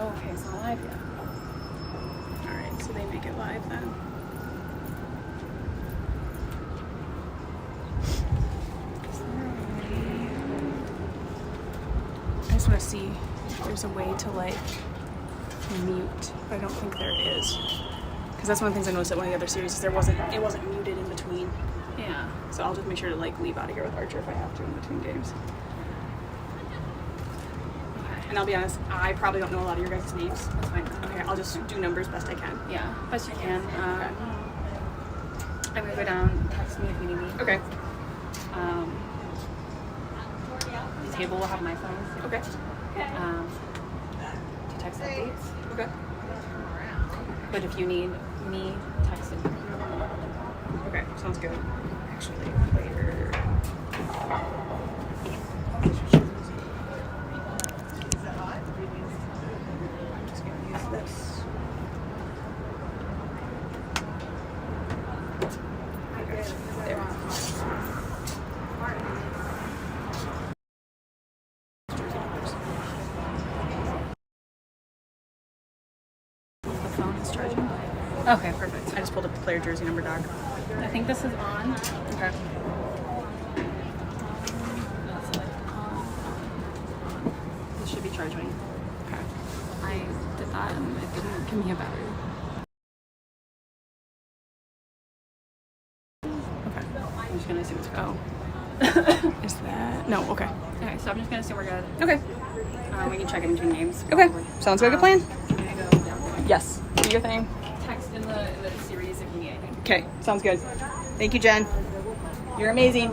Oh, okay, it's not live yet. Alright, so they make it live then. I just want to see if there's a way to like mute, but I don't think there is. Because that's one of the things I noticed at one of the other series is it wasn't muted in between. Yeah. So I'll just make sure to like leave out of here with Archer if I have to in between games. And I'll be honest, I probably don't know a lot of your guys' names. That's fine. Okay, I'll just do numbers best I can. Yeah, best you can. Okay. I'm gonna go down, text me if you need me. Okay. The table will have my phone. Okay. To text updates. Okay. But if you need me, text it. Okay, sounds good. Actually, later. I'm just gonna use this. Okay, there. The phone is charging. Okay, perfect. I just pulled up the player jersey number doc. I think this is on. Okay. This should be charging. Okay. I did that and it didn't give me a battery. Okay. I'm just gonna assume it's good. Oh. Is that? No, okay. Okay, so I'm just gonna assume we're good. Okay. We can check in between names. Okay. Sounds like a plan. I'm gonna go down there. Yes. Do your thing. Text in the series if you need anything. Okay. Sounds good. Thank you, Jen. You're amazing.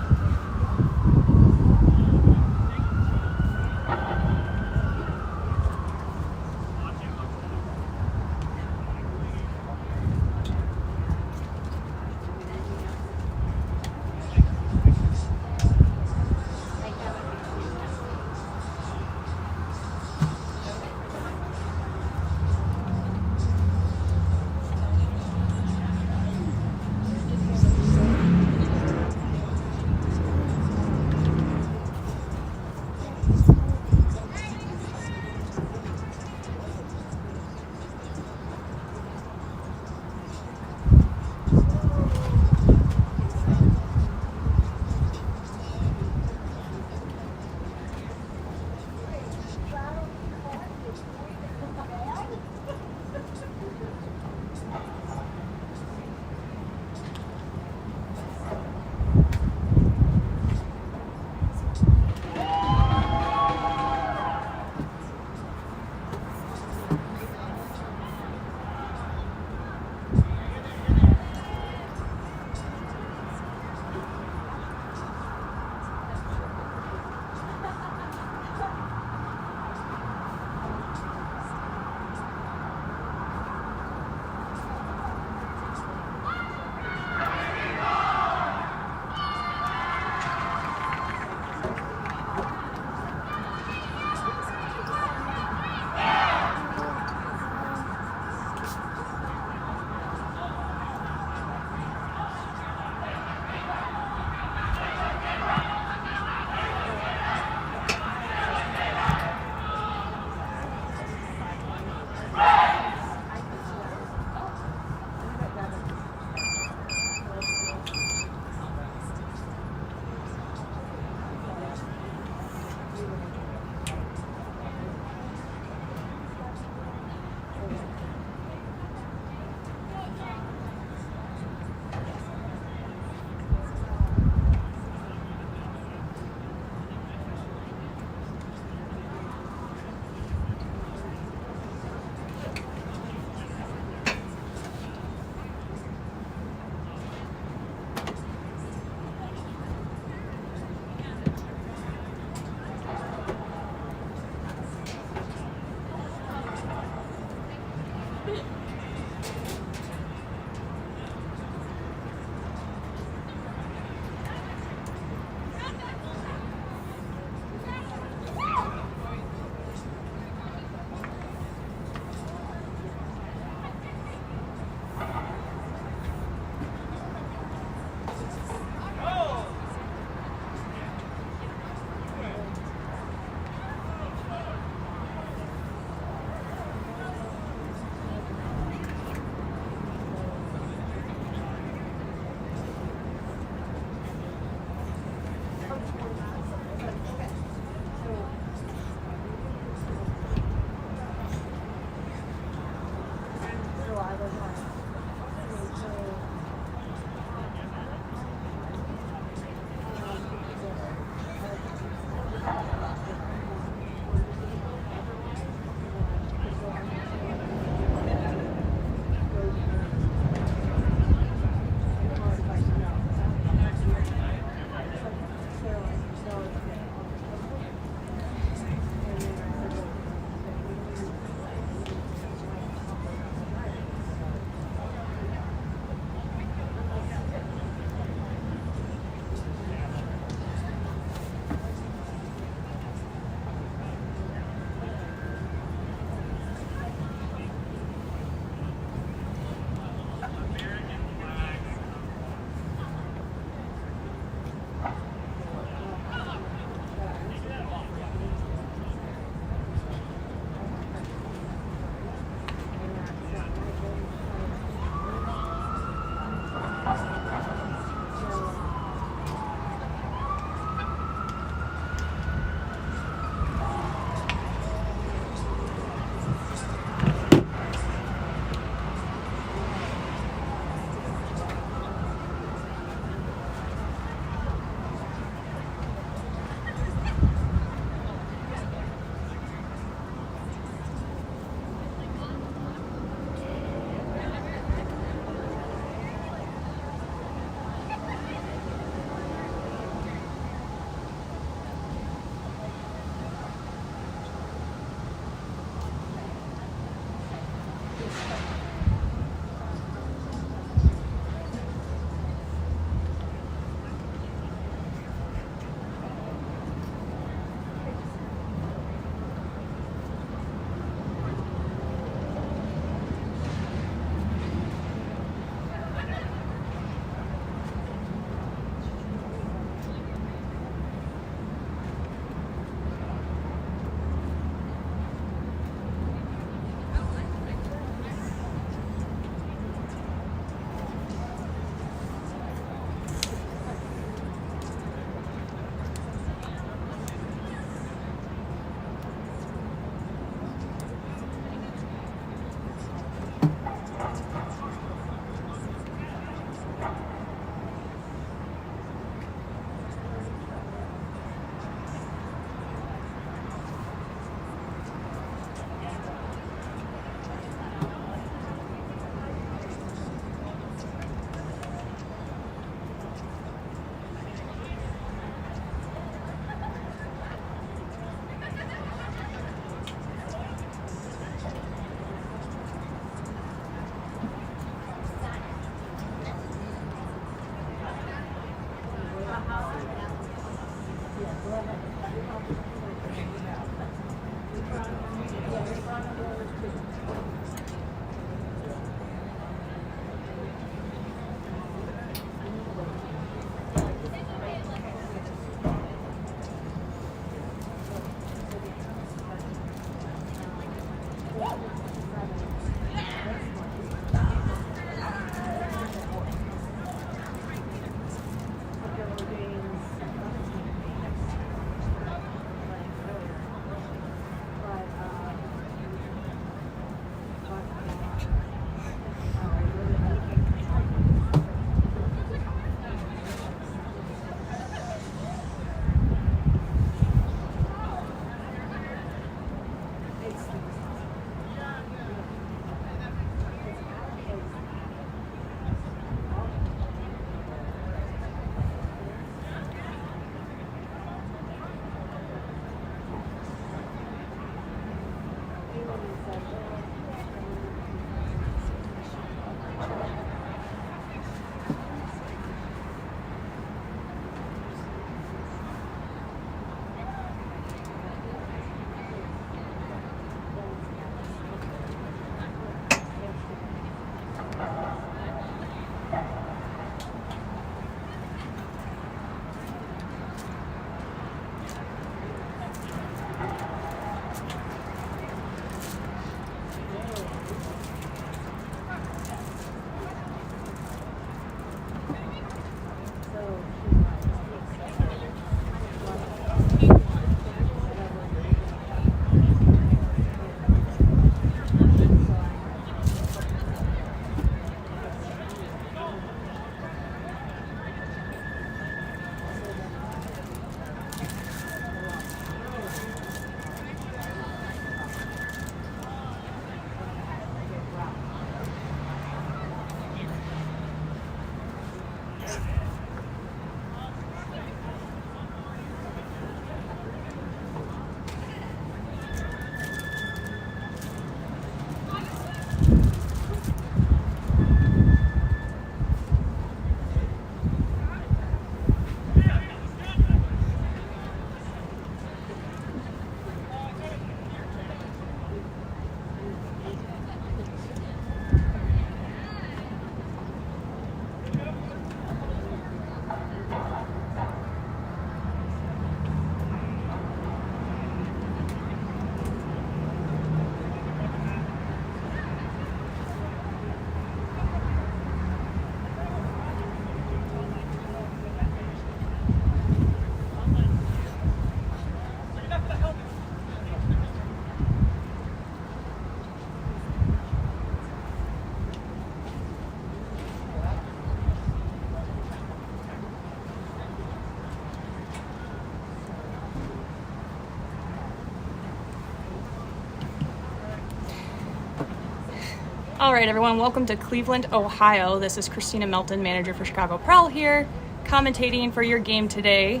All right, everyone, welcome to Cleveland, Ohio. This is Christina Melton, manager for Chicago Prowl here, commentating for your game today.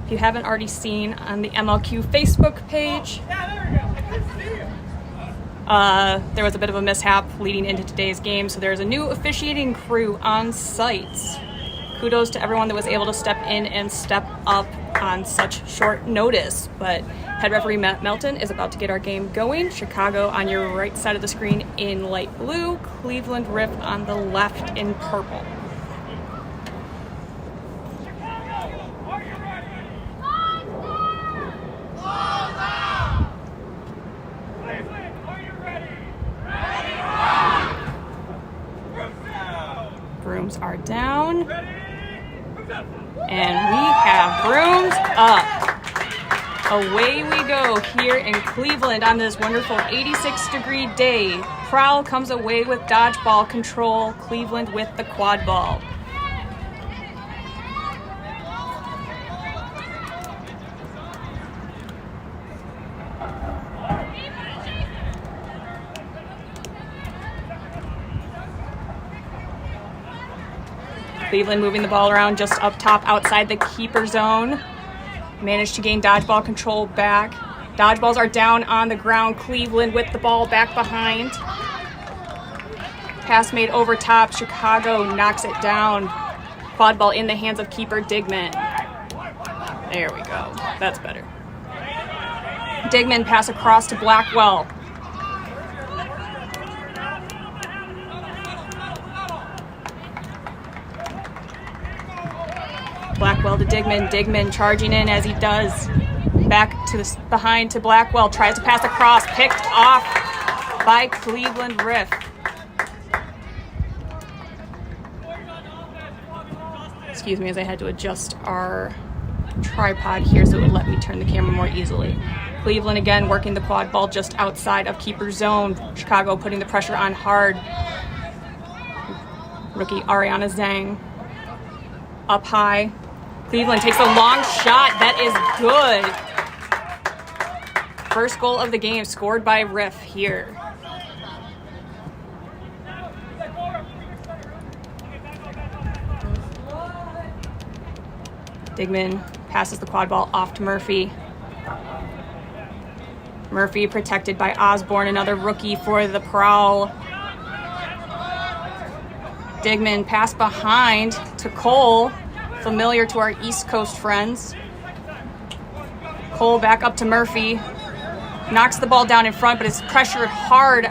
If you haven't already seen on the MLQ Facebook page, there was a bit of a mishap leading into today's game, so there's a new officiating crew on site. Kudos to everyone that was able to step in and step up on such short notice, but head referee Matt Melton is about to get our game going. Chicago on your right side of the screen in light blue, Cleveland Riff on the left in purple. Brooms are down. And we have brooms up. Away we go here in Cleveland on this wonderful 86-degree day. Prowl comes away with dodgeball control, Cleveland with the quad ball. Cleveland moving the ball around just up top outside the keeper zone. Managed to gain dodgeball control back. Dodgeballs are down on the ground. Cleveland with the ball back behind. Pass made over top. Chicago knocks it down. Quad ball in the hands of keeper Digman. There we go. That's better. Digman pass across to Blackwell. Blackwell to Digman. Digman charging in as he does. Back to the behind to Blackwell. Tries to pass across. Picked off by Cleveland Riff. Excuse me as I had to adjust our tripod here so it would let me turn the camera more easily. Cleveland again working the quad ball just outside of keeper zone. Chicago putting the pressure on hard. Rookie Ariana Zhang up high. Cleveland takes a long shot. That is good. First goal of the game scored by Riff here. Digman passes the quad ball off to Murphy. Murphy protected by Osborne, another rookie for the Prowl. Digman pass behind to Cole, familiar to our East Coast friends. Cole back up to Murphy. Knocks the ball down in front, but is pressured hard.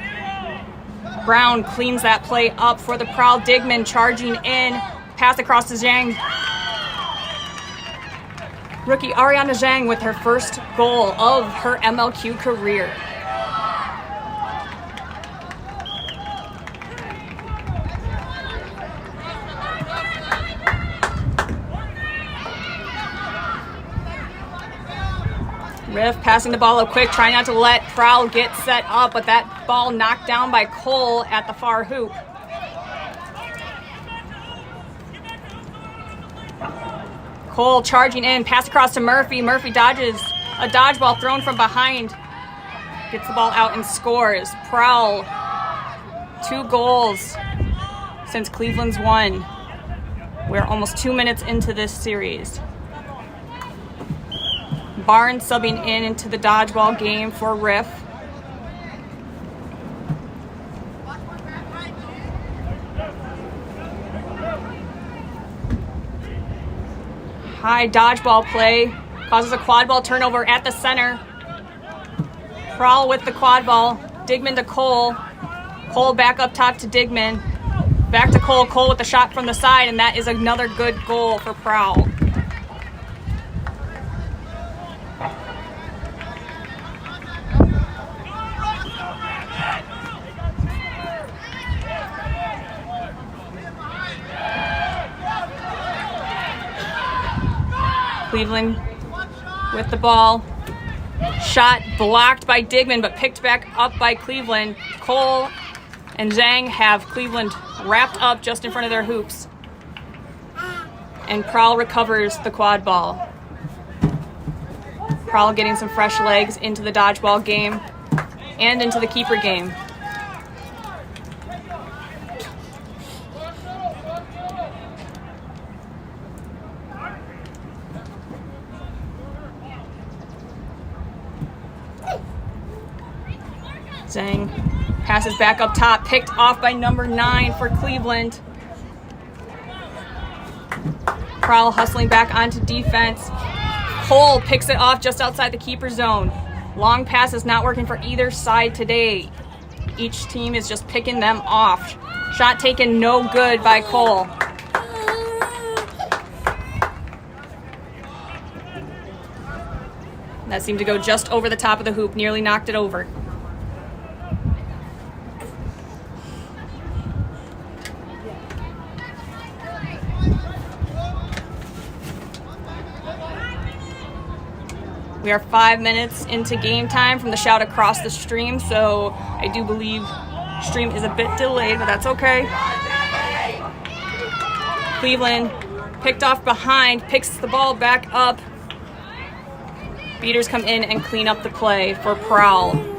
Brown cleans that play up for the Prowl. Digman charging in. Pass across to Zhang. Rookie Ariana Zhang with her first goal of her MLQ career. Riff passing the ball up quick, trying not to let Prowl get set up, but that ball knocked down by Cole at the far hoop. Cole charging in, pass across to Murphy. Murphy dodges a dodgeball thrown from behind. Gets the ball out and scores. Prowl, 2 goals since Cleveland's won. We're almost 2 minutes into this series. Barnes subbing in into the dodgeball game for Riff. High dodgeball play causes a quad ball turnover at the center. Prowl with the quad ball. Digman to Cole. Cole back up top to Digman. Back to Cole. Cole with the shot from the side, and that is another good goal for Prowl. Cleveland with the ball. Shot blocked by Digman, but picked back up by Cleveland. Cole and Zhang have Cleveland wrapped up just in front of their hoops. And Prowl recovers the quad ball. Prowl getting some fresh legs into the dodgeball game. and into the keeper game. Zhang passes back up top, picked off by number 9 for Cleveland. Prowl hustling back onto defense. Cole picks it off just outside the keeper zone. Long pass is not working for either side today. Each team is just picking them off. Shot taken, no good by Cole. That seemed to go just over the top of the hoop, nearly knocked it over. We are 5 minutes into game time from the shout across the stream, so I do believe stream is a bit delayed, but that's okay. Cleveland picked off behind, picks the ball back up. Beaters come in and clean up the play for Prowl.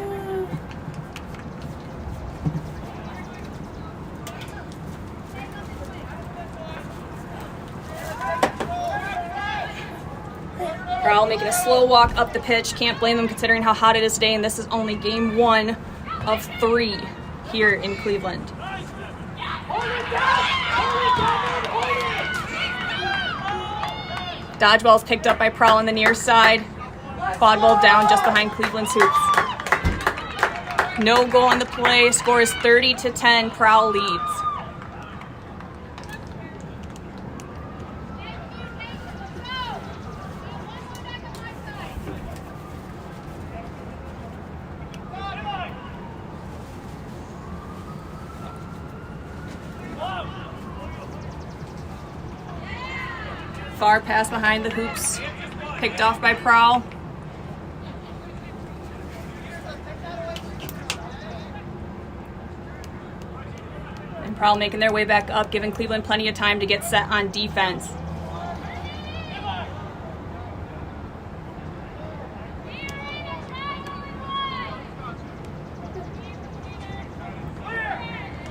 Prowl making a slow walk up the pitch. Can't blame them considering how hot it is today, and this is only game 1 of 3 here in Cleveland. Dodgeball's picked up by Prowl on the near side. Quadball down just behind Cleveland's hoops. No goal on the play. Score is 30-10. Prowl leads. Far pass behind the hoops, picked off by Prowl. And Prowl making their way back up, giving Cleveland plenty of time to get set on defense.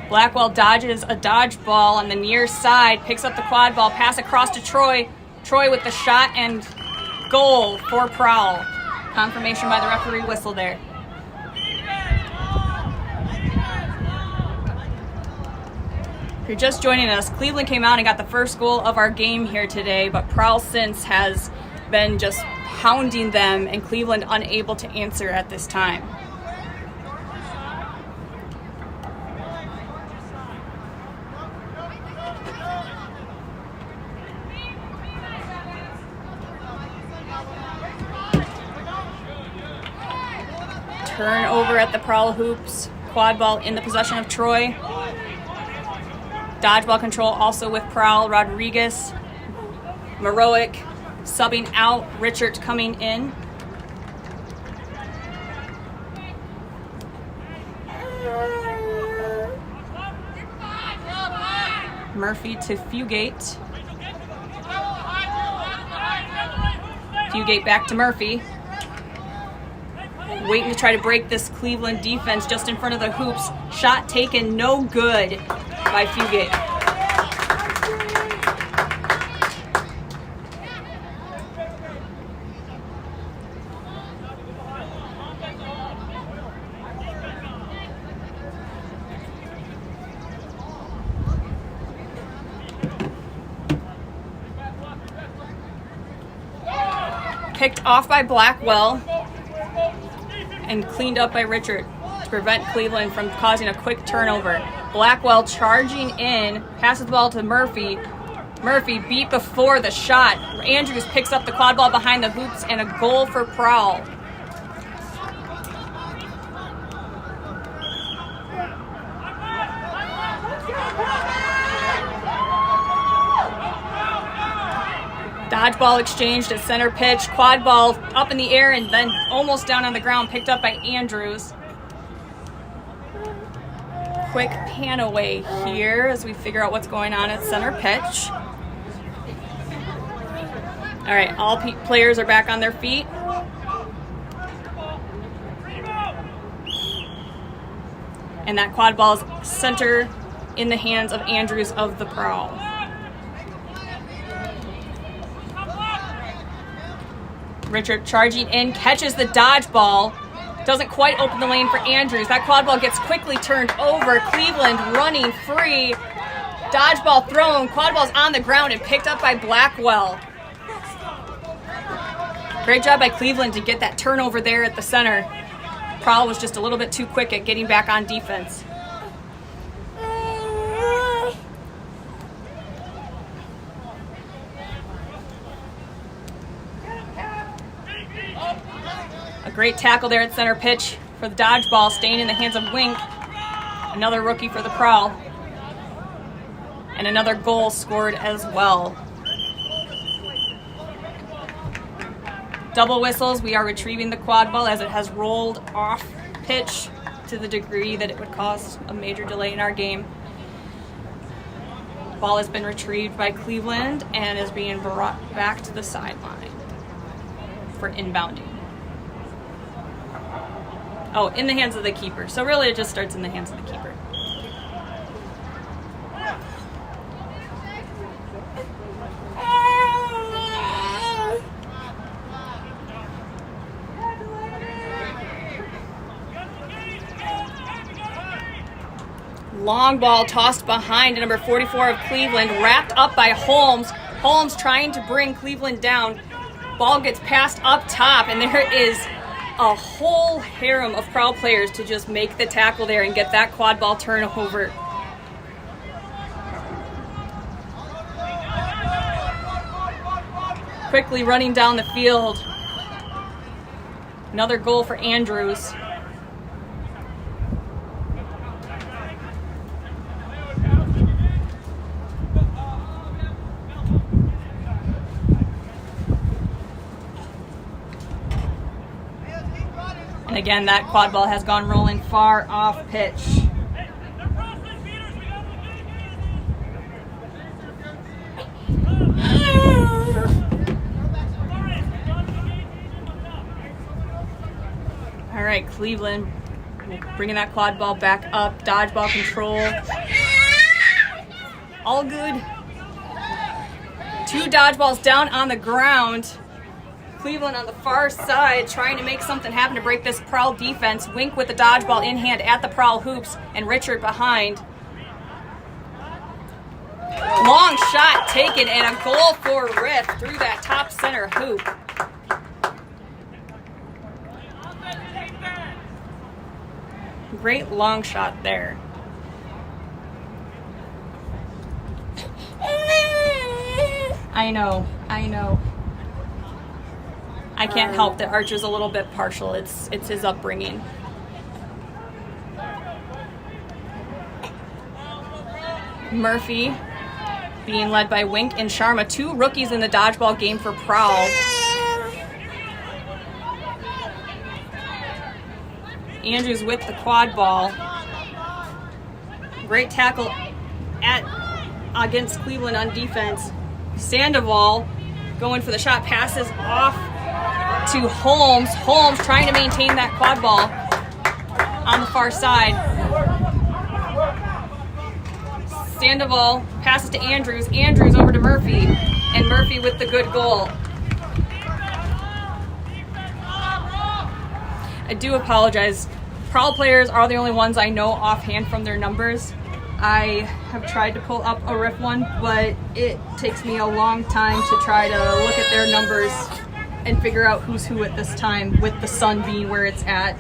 Blackwell dodges a dodgeball on the near side, picks up the quad ball, pass across to Troy. Troy with the shot and goal for Prowl. Confirmation by the referee whistle there. If you're just joining us, Cleveland came out and got the first goal of our game here today, but Prowl since has been just pounding them, and Cleveland unable to answer at this time. Turnover at the Prowl hoops. Quad ball in the possession of Troy. Dodgeball control also with Prowl. Rodriguez, Maroic subbing out. Richard coming in. Murphy to Fugate. Fugate back to Murphy. Waiting to try to break this Cleveland defense just in front of the hoops. Shot taken, no good by Fugate. Picked off by Blackwell and cleaned up by Richard to prevent Cleveland from causing a quick turnover. Blackwell charging in, passes the ball to Murphy. Murphy beat before the shot. Andrews picks up the quad ball behind the hoops and a goal for Prowl. Dodgeball exchanged at center pitch. Quad ball up in the air and then almost down on the ground, picked up by Andrews. Quick pan away here as we figure out what's going on at center pitch. All right, all players are back on their feet. And that quad ball is center in the hands of Andrews of the Prowl. Richard charging in, catches the dodgeball. Doesn't quite open the lane for Andrews. That quad ball gets quickly turned over. Cleveland running free. Dodgeball thrown. Quad ball's on the ground and picked up by Blackwell. Great job by Cleveland to get that turnover there at the center. Prowl was just a little bit too quick at getting back on defense. A great tackle there at center pitch for the dodgeball, staying in the hands of Wink. Another rookie for the Prowl. And another goal scored as well. Double whistles, we are retrieving the quad ball as it has rolled off pitch to the degree that it would cause a major delay in our game. Ball has been retrieved by Cleveland and is being brought back to the sideline for inbounding. Oh, in the hands of the keeper. So really it just starts in the hands of the keeper. Long ball tossed behind to number 44 of Cleveland, wrapped up by Holmes. Holmes trying to bring Cleveland down. Ball gets passed up top, and there is a whole harem of Prowl players to just make the tackle there and get that quad ball turnover. Quickly running down the field. Another goal for Andrews. And again, that quad ball has gone rolling far off pitch. All right, Cleveland bringing that quad ball back up. Dodgeball control. All good. 2 dodgeballs down on the ground. Cleveland on the far side trying to make something happen to break this Prowl defense. Wink with the dodgeball in hand at the Prowl hoops, and Richard behind. Long shot taken and a goal for Riff through that top center hoop. Great long shot there. I know. I can't help that Archer's a little bit partial. It's his upbringing. Murphy being led by Wink and Sharma, 2 rookies in the dodgeball game for Prowl. Andrews with the quad ball. Great tackle against Cleveland on defense. Sandoval going for the shot, passes off to Holmes. Holmes trying to maintain that quad ball on the far side. Sandoval passes to Andrews. Andrews over to Murphy. And Murphy with the good goal. I do apologize. Prowl players are the only ones I know offhand from their numbers. I have tried to pull up a Riff one, but it takes me a long time to try to look at their numbers and figure out who's who at this time, with the sun being where it's at.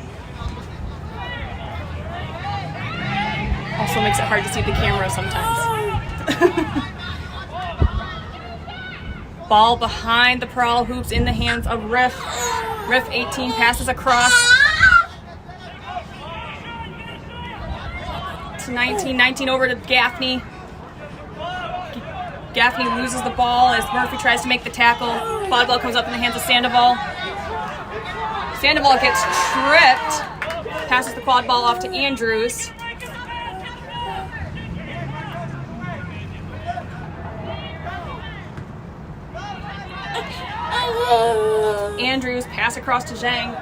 Also makes it hard to see the camera sometimes. Ball behind the Prowl hoops in the hands of Riff. Riff 18 passes across to 19. 19 over to Gaffney. Gaffney loses the ball as Murphy tries to make the tackle. Quad ball comes up in the hands of Sandoval. Sandoval gets tripped. Passes the quad ball off to Andrews. Andrews pass across to Zhang.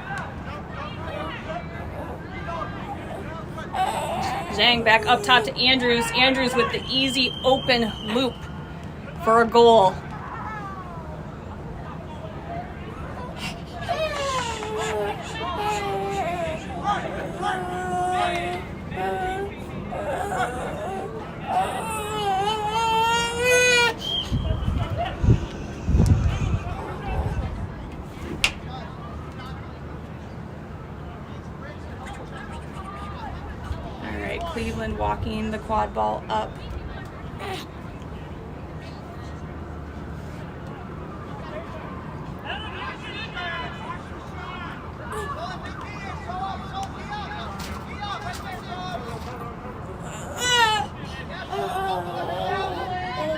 Dang, back up top to Andrews. Andrews with the easy open loop for a goal. Cleveland walking the quad ball up.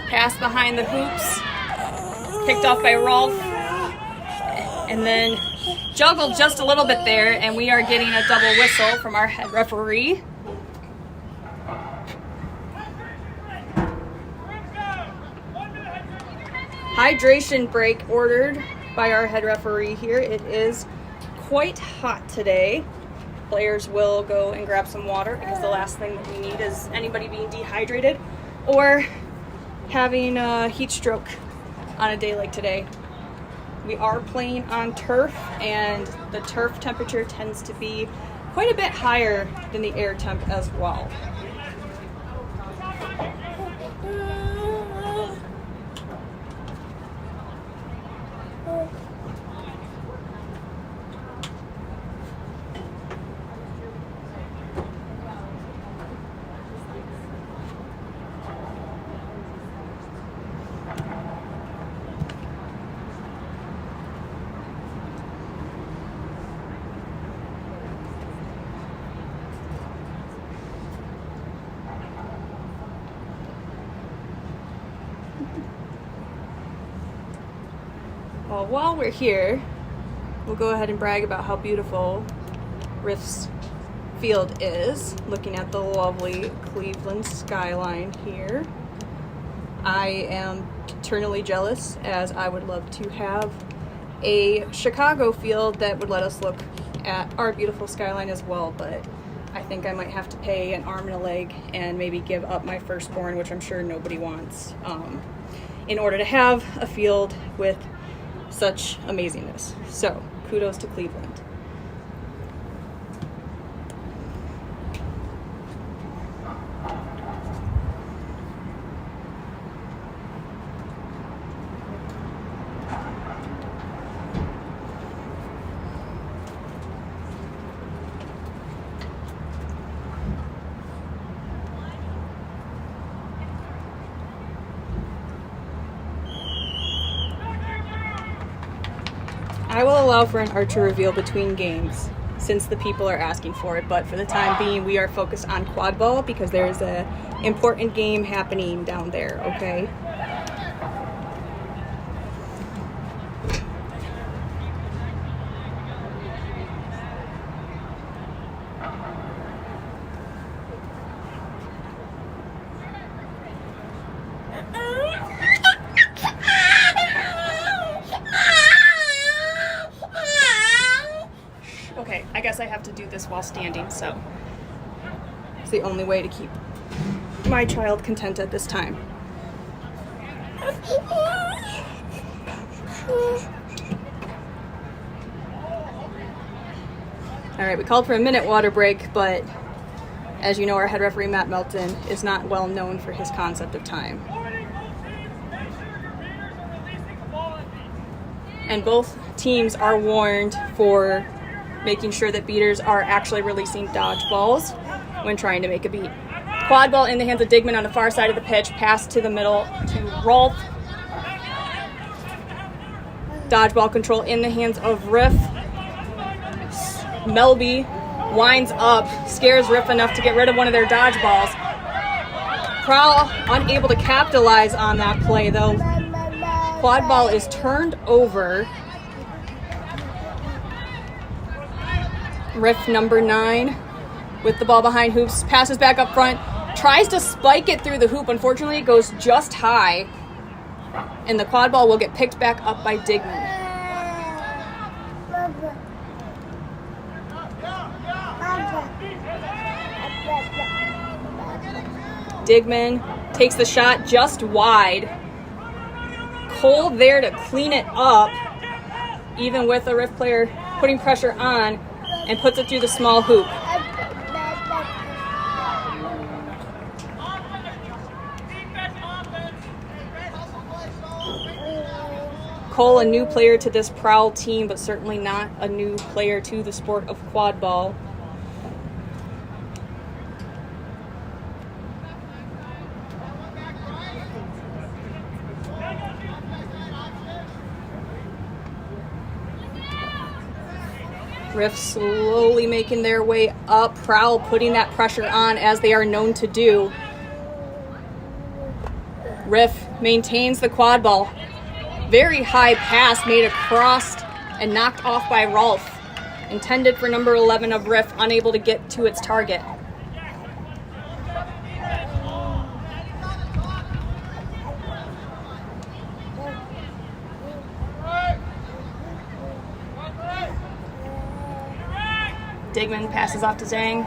Pass behind the hoops. Picked off by Rolf. And then juggled just a little bit there, and we are getting a double whistle from our head referee. Hydration break ordered by our head referee here. It is quite hot today. Players will go and grab some water because the last thing that we need is anybody being dehydrated or having a heat stroke on a day like today. We are playing on turf, and the turf temperature tends to be quite a bit higher than the air temp as well. Well, while we're here, we'll go ahead and brag about how beautiful Riff's field is, looking at the lovely Cleveland skyline here. I am eternally jealous, as I would love to have a Chicago field that would let us look at our beautiful skyline as well, but I think I might have to pay an arm and a leg and maybe give up my firstborn, which I'm sure nobody wants, in order to have a field with such amazingness. So, kudos to Cleveland. I will allow for an archer reveal between games since the people are asking for it, but for the time being we are focused on Quadball because there's an important game happening down there, okay? Okay, I guess I have to do this while standing, so it's the only way to keep my child content at this time. All right, we called for a minute water break, but as you know, our head referee, Matt Melton, is not well known for his concept of time. And both teams are warned for making sure that beaters are actually releasing dodgeballs when trying to make a beat. Quad ball in the hands of Digman on the far side of the pitch, pass to the middle to Rolf. Dodgeball control in the hands of Riff. Melby winds up, scares Riff enough to get rid of one of their dodgeballs. Prowl unable to capitalize on that play though. Quad ball is turned over. Riff number 9 with the ball behind hoops, passes back up front, tries to spike it through the hoop. Unfortunately, it goes just high, and the quad ball will get picked back up by Digman. Digman takes the shot just wide. Cole there to clean it up, even with a Riff player putting pressure on, and puts it through the small hoop. Cole, a new player to this Prowl team, but certainly not a new player to the sport of quad ball. Riff slowly making their way up. Prowl putting that pressure on as they are known to do. Riff maintains the quad ball. Very high pass made across and knocked off by Rolf. Intended for number 11 of Riff, unable to get to its target. Digman passes off to Zhang.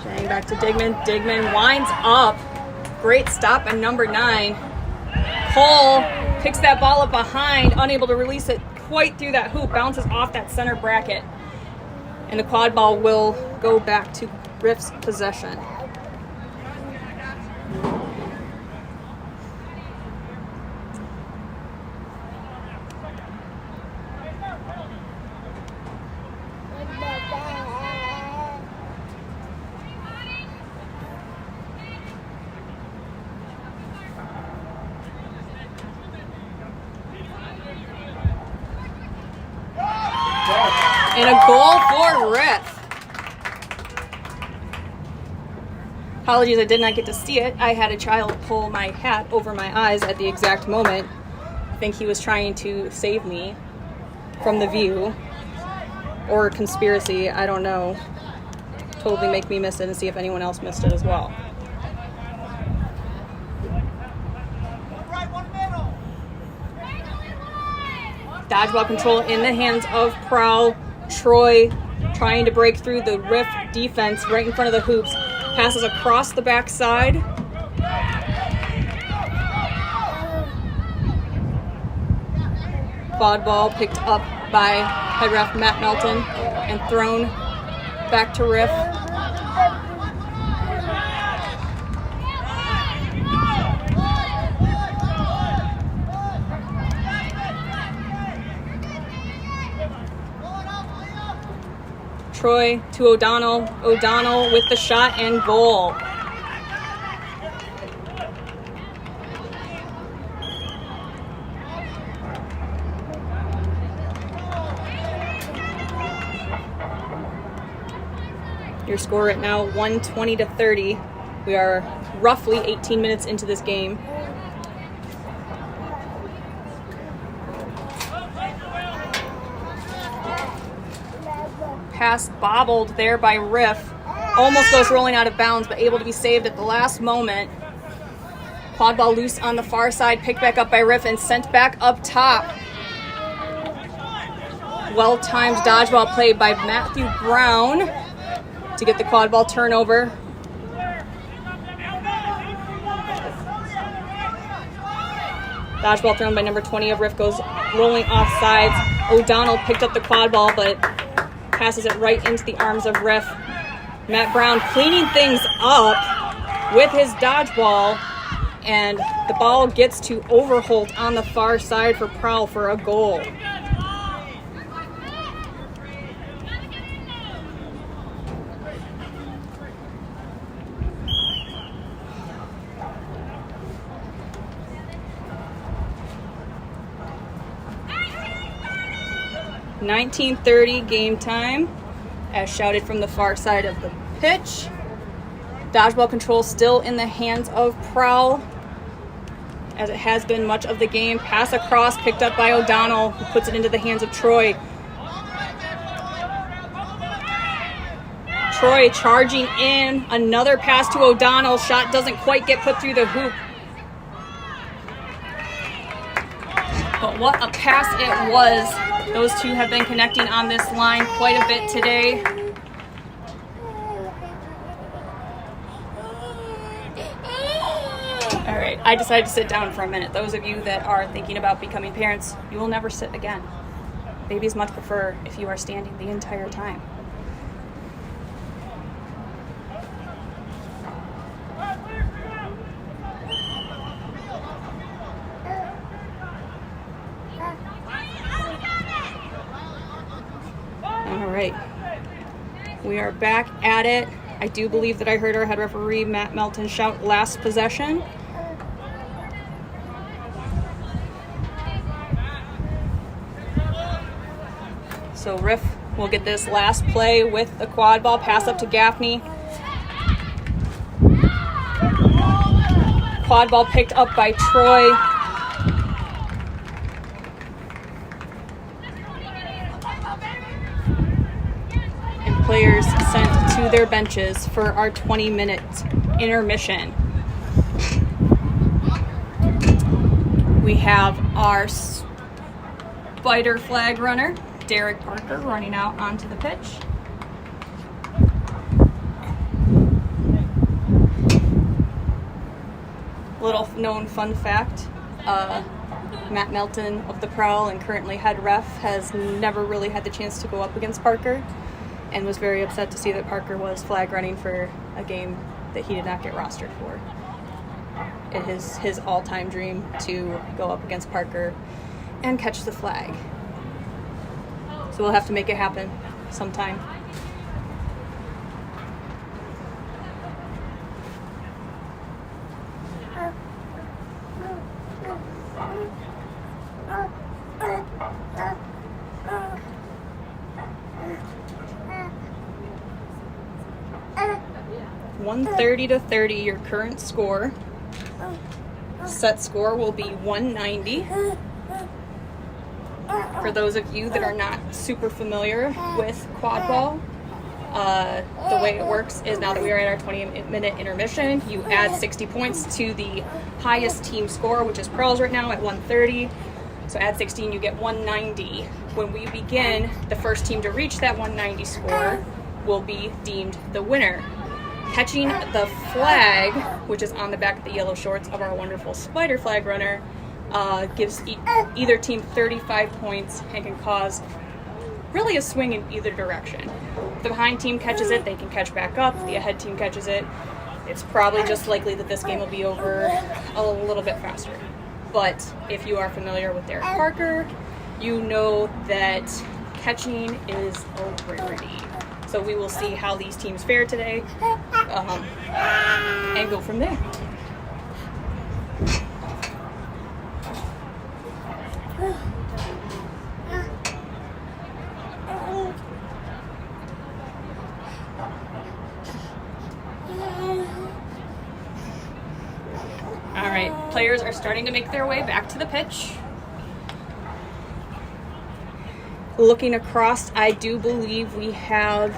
Zhang back to Digman. Digman winds up. Great stop by number 9. Cole picks that ball up behind, unable to release it quite through that hoop, bounces off that center bracket. And the quad ball will go back to Riff's possession. And a goal for Riff. Apologies, I did not get to see it. I had a child pull my hat over my eyes at the exact moment. I think he was trying to save me from the view. Or conspiracy, I don't know. Totally make me miss it and see if anyone else missed it as well. Dodgeball control in the hands of Prowl. Troy trying to break through the Riff defense right in front of the hoops. Passes across the backside. Quad ball picked up by head ref Matt Melton and thrown back to Riff. Troy to O'Donnell. O'Donnell with the shot and goal. Your score right now, 120-30. We are roughly 18 minutes into this game. Pass bobbled there by Riff. Almost goes rolling out of bounds, but able to be saved at the last moment. Quad ball loose on the far side, picked back up by Riff and sent back up top. Well-timed dodgeball play by Matthew Brown to get the quad ball turnover. Dodgeball thrown by number 20 of Riff goes rolling off sides. O'Donnell picked up the quad ball, but passes it right into the arms of Riff. Matt Brown cleaning things up with his dodgeball, and the ball gets to Overholt on the far side for Prowl for a goal. .19:30 game time, as shouted from the far side of the pitch. Dodgeball control still in the hands of Prowl, as it has been much of the game. Pass across, picked up by O'Donnell, who puts it into the hands of Troy. Troy charging in, another pass to O'Donnell. Shot doesn't quite get put through the hoop. But what a pass it was. Those two have been connecting on this line quite a bit today. All right, I decided to sit down for a minute. Those of you that are thinking about becoming parents, you will never sit again. Babies much prefer if you are standing the entire time. All right, we are back at it. I do believe that I heard our head referee, Matt Melton, shout last possession. So Riff will get this last play with the quad ball, pass up to Gaffney. Quad ball picked up by Troy. And players sent to their benches for our 20-minute intermission. We have our spider flag runner, Derek Parker, running out onto the pitch. Little known fun fact, Matt Melton of the Prowl and currently head ref has never really had the chance to go up against Parker and was very upset to see that Parker was flag running for a game that he did not get rostered for. It is his all-time dream to go up against Parker and catch the flag. So we'll have to make it happen sometime. (130-30) your current score. Set score will be 190. For those of you that are not super familiar with Quadball, the way it works is now that we are at our 20-minute intermission, you add 60 points to the highest team score, which is Pearls right now at 130. So add 60 and you get 190. When we begin, the first team to reach that 190 score will be deemed the winner. Catching the flag, which is on the back of the yellow shorts of our wonderful spider flag runner, gives either team 35 points and can cause really a swing in either direction. If the behind team catches it, they can catch back up. If the ahead team catches it, it's probably just likely that this game will be over a little bit faster. But if you are familiar with Derek Parker, you know that catching is a rarity. So we will see how these teams fare today and go from there. All right, players are starting to make their way back to the pitch. Looking across, I do believe we have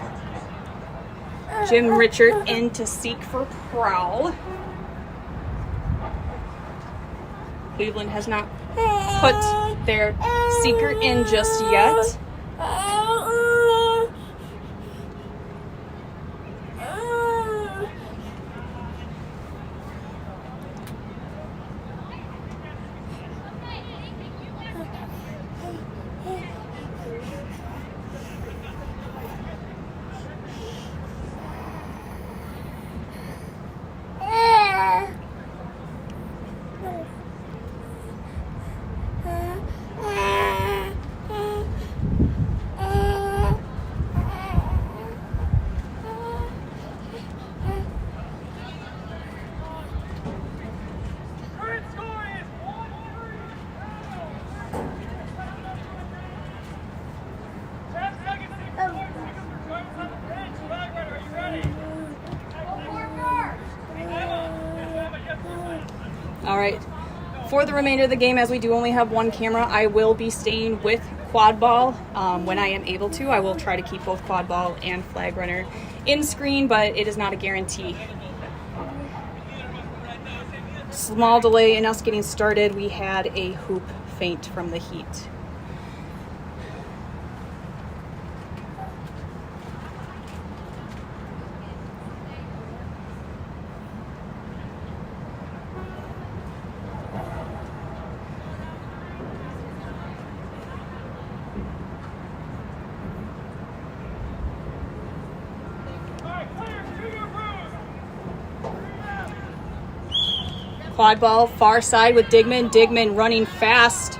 Jim Richard in to seek for Prowl. Cleveland has not put their seeker in just yet. All right, for the remainder of the game, as we do only have one camera, I will be staying with Quadball. When I am able to, I will try to keep both Quadball and Flag Runner in screen, but it is not a guarantee. Small delay in us getting started. We had a hoop faint from the heat. Quadball, far side with Digman. Digman running fast.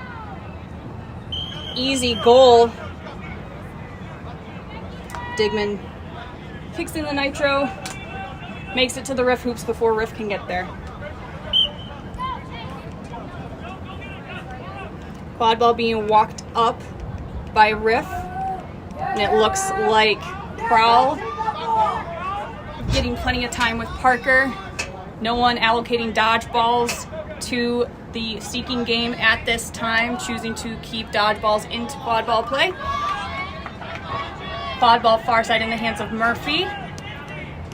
Easy goal. Digman kicks in the nitro, makes it to the Riff hoops before Riff can get there. Quadball being walked up by Riff, and it looks like Prowl getting plenty of time with Parker. No one allocating dodgeballs to the seeking game at this time, choosing to keep dodgeballs into quadball play. Quadball far side in the hands of Murphy.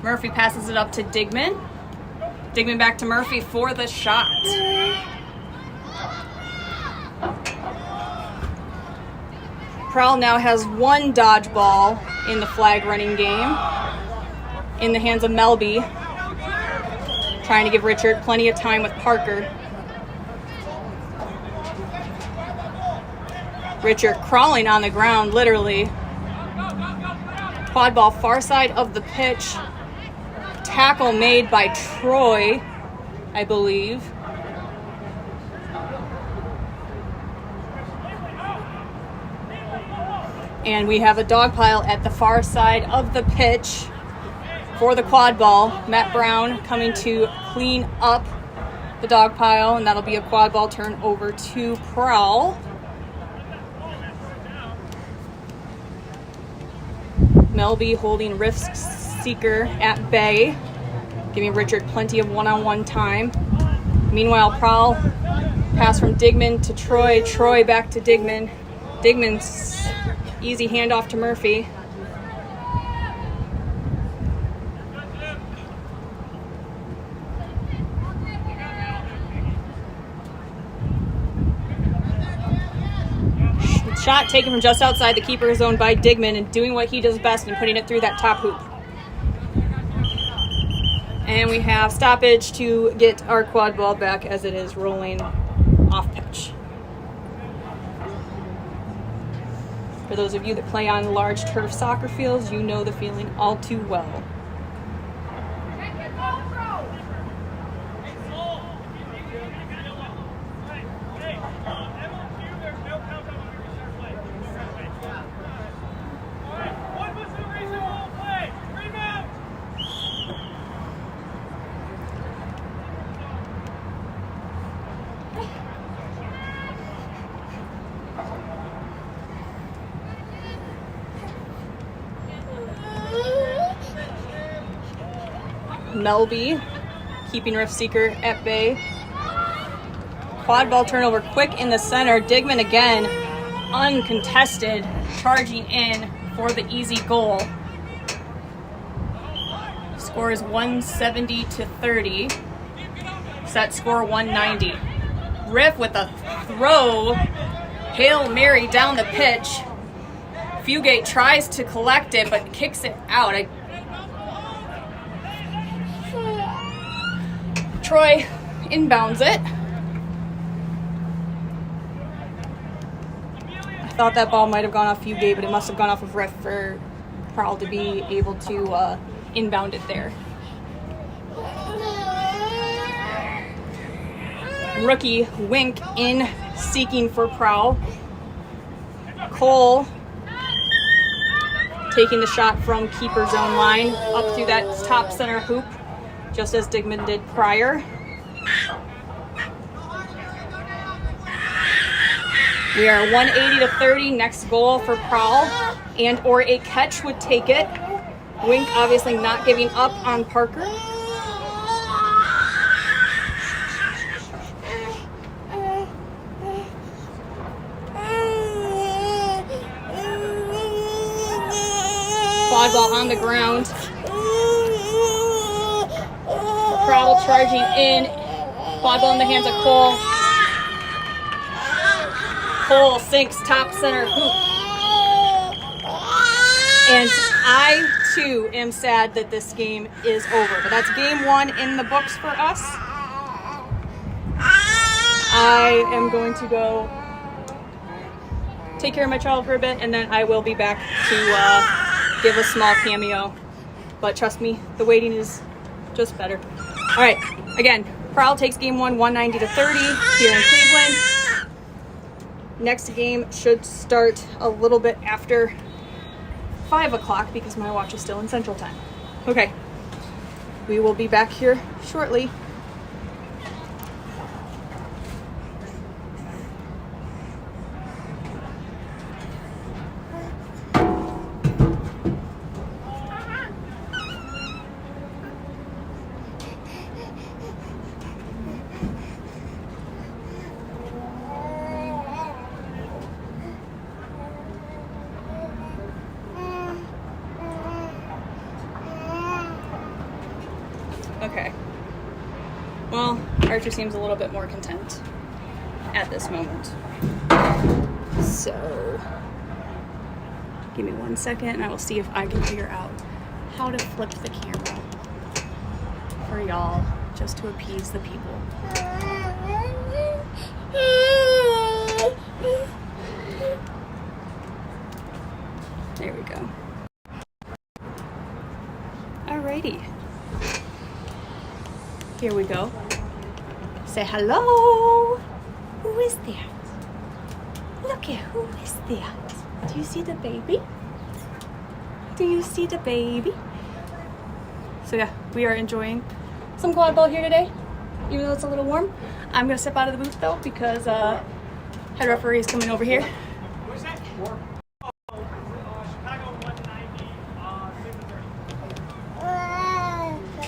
Murphy passes it up to Digman. Digman back to Murphy for the shot. Prowl now has one dodgeball in the flag running game in the hands of Melby, trying to give Richard plenty of time with Parker. Richard crawling on the ground, literally. Quadball far side of the pitch. Tackle made by Troy, I believe. And we have a dog pile at the far side of the pitch for the quad ball. Matt Brown coming to clean up the dog pile, and that'll be a quad ball turn over to Prowl. Melby holding Riff's seeker at bay, giving Richard plenty of one-on-one time. Meanwhile, Prowl pass from Digman to Troy. Troy back to Digman. Digman's easy handoff to Murphy. Shot taken from just outside the keeper zone by Digman and doing what he does best and putting it through that top hoop. And we have stoppage to get our quad ball back as it is rolling off pitch. For those of you that play on large turf soccer fields, you know the feeling all too well. Melby keeping Riff Seeker at bay. Quad ball turnover quick in the center. Digman again, uncontested, charging in for the easy goal. Score is 170-30. Set score 190. Riff with a throw. Hail Mary down the pitch. Fugate tries to collect it but kicks it out. Troy inbounds it. I thought that ball might have gone off Fugate, but it must have gone off of Riff for Prowl to be able to inbound it there. Rookie Wink in seeking for Prowl. Cole taking the shot from keeper zone line up through that top center hoop, just as Digman did prior. We are 180-30. Next goal for Prowl, and or a catch would take it. Wink obviously not giving up on Parker. Quad ball on the ground. Prowl charging in. Quad ball in the hands of Cole. Cole sinks top center hoop. And I, too, am sad that this game is over. But that's game 1 in the books for us. I am going to go take care of my child for a bit, and then I will be back to give a small cameo. But trust me, the waiting is just better. All right, again, Prowl takes game 1, 190-30 here in Cleveland. Next game should start a little bit after 5 o'clock because my watch is still in Central Time. Okay, we will be back here shortly. Okay. Well, Archer seems a little bit more content at this moment. So, give me 1 second and I will see if I can figure out how to flip the camera for y'all just to appease the people. There we go. Alrighty. Here we go. Say hello. Who is that? Look at who is that? Do you see the baby? Do you see the baby? So yeah, we are enjoying some quad ball here today, even though it's a little warm. I'm gonna step out of the booth though because head referee is coming over here. What's that? Chicago 190, 30.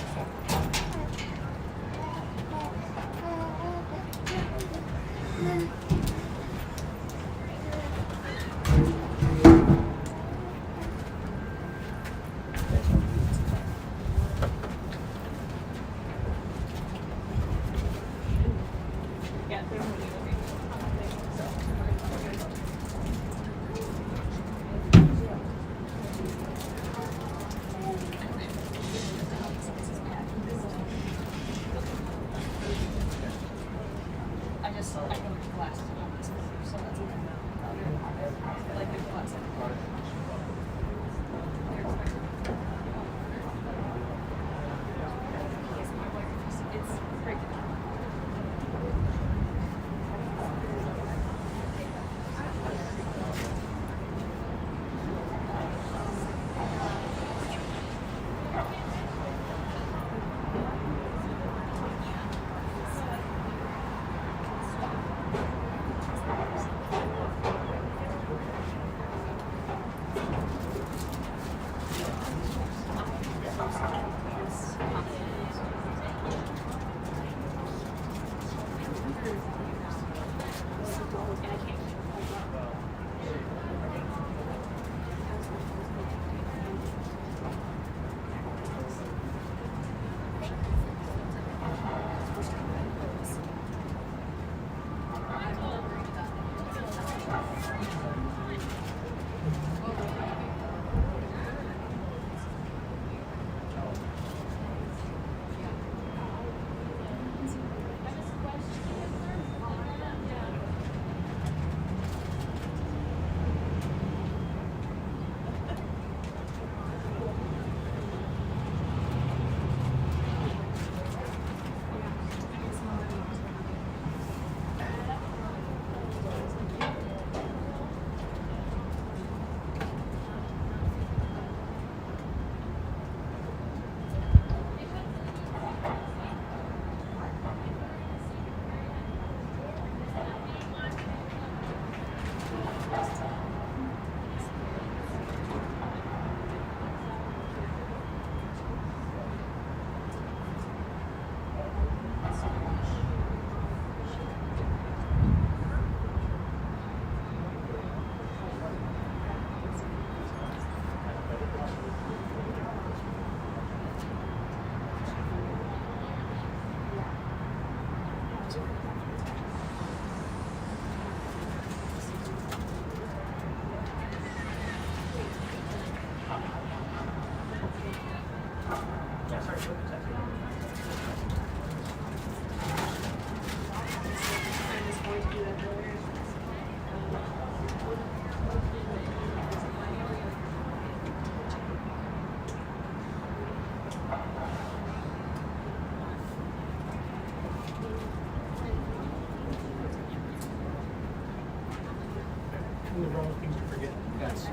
One of the wrong things to forget. Yes.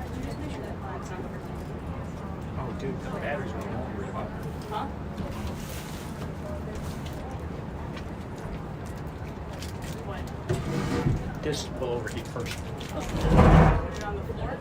Oh, dude, the batteries are all worried about. Huh? What? This will overheat first. Put it on the floor?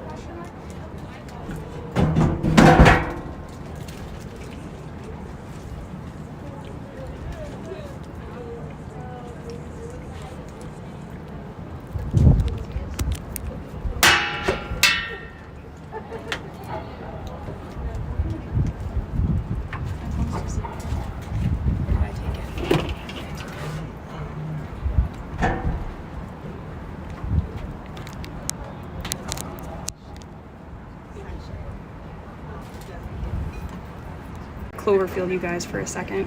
Cloverfield you guys for a second.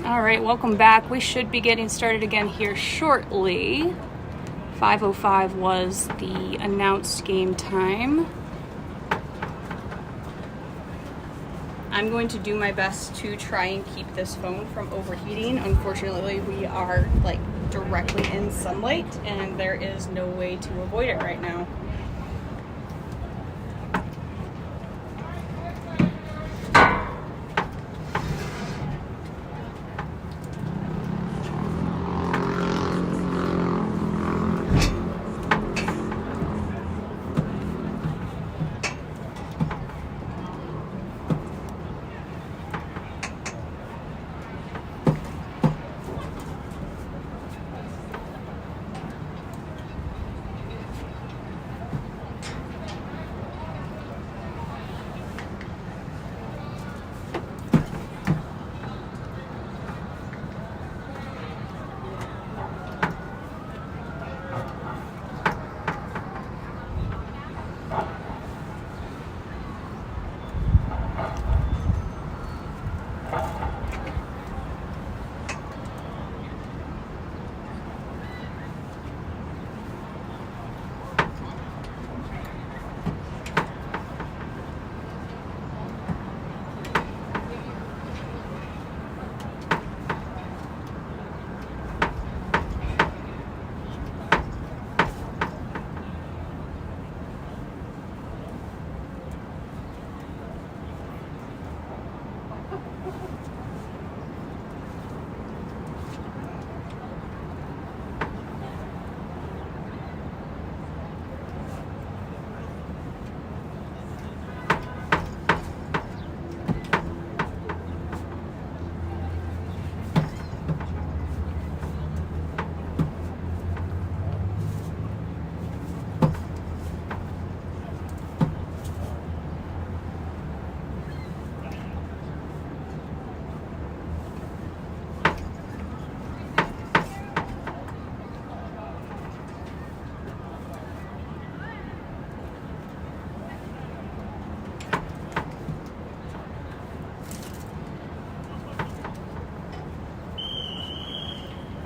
All right, welcome back. We should be getting started again here shortly. 5:05 was the announced game time. I'm going to do my best to try and keep this phone from overheating. Unfortunately, we are like directly in sunlight and there is no way to avoid it right now.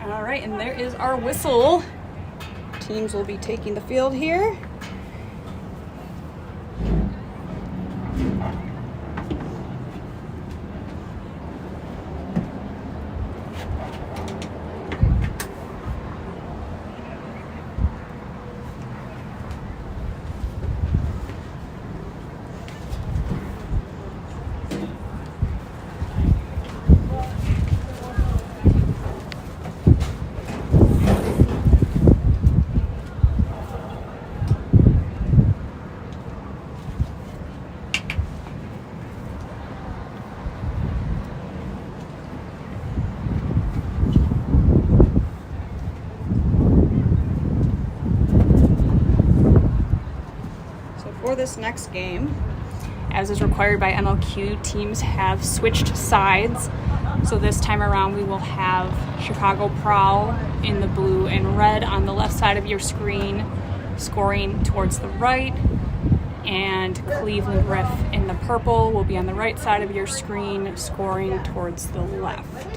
All right, and there is our whistle. Teams will be taking the field here. So for this next game, as is required by MLQ, teams have switched sides. So this time around we will have Chicago Prowl in the blue and red on the left side of your screen, scoring towards the right, and Cleveland Riff in the purple will be on the right side of your screen, scoring towards the left.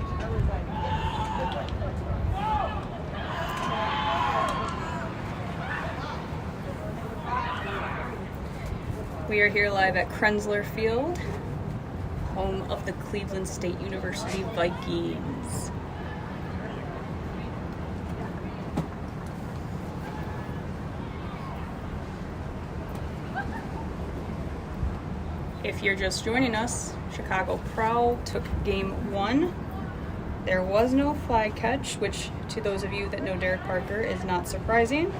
We are here live at Krenzler Field, home of the Cleveland State University Vikings. If you're just joining us, Chicago Prowl took game 1. There was no flag catch, which to those of you that know Derek Parker is not surprising.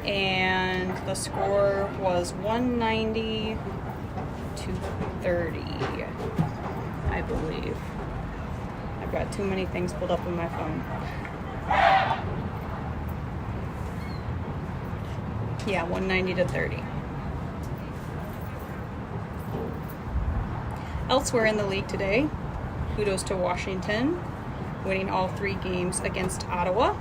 And the score was 190 to 30, I believe. I've got too many things pulled up on my phone. Yeah, 190 to 30. Elsewhere in the league today, kudos to Washington, winning all 3 games against Ottawa.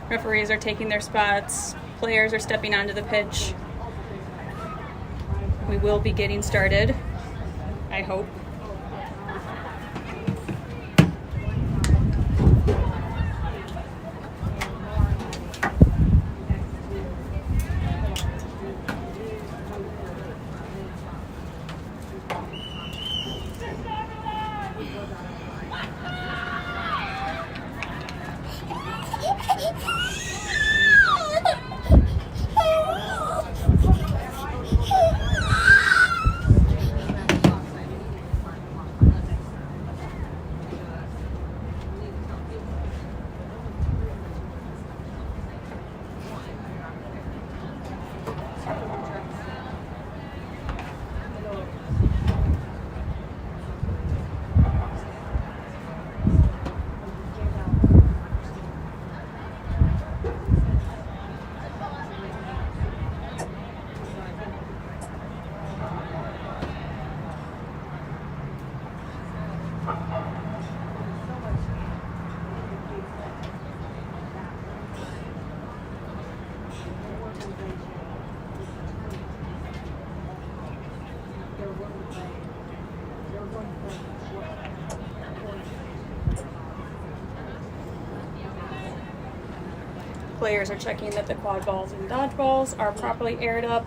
Referees are taking their spots. Players are stepping onto the pitch. We will be getting started, I hope. Players are checking that the quad balls and dodgeballs are properly aired up.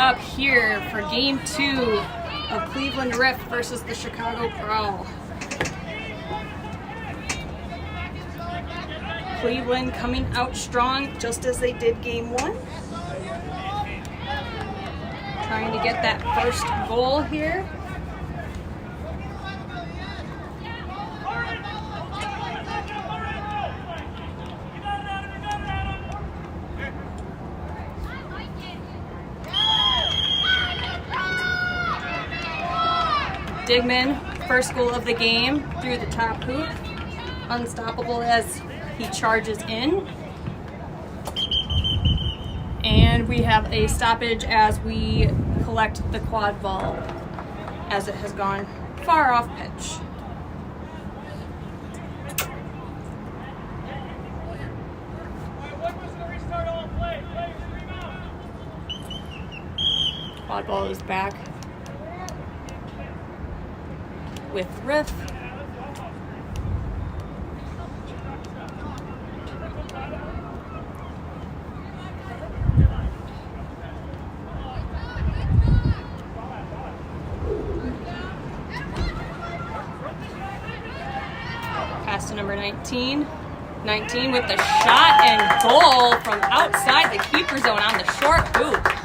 up here for game 2 of Cleveland Riff versus the Chicago Prowl. Cleveland coming out strong just as they did game 1. Trying to get that first goal here. Digman, first goal of the game, through the top hoop. Unstoppable as he charges in. And we have a stoppage as we collect the quad ball as it has gone far off pitch. Quad ball is back with Riff. Pass to number 19. 19 with the shot and goal from outside the keeper zone on the short hoop.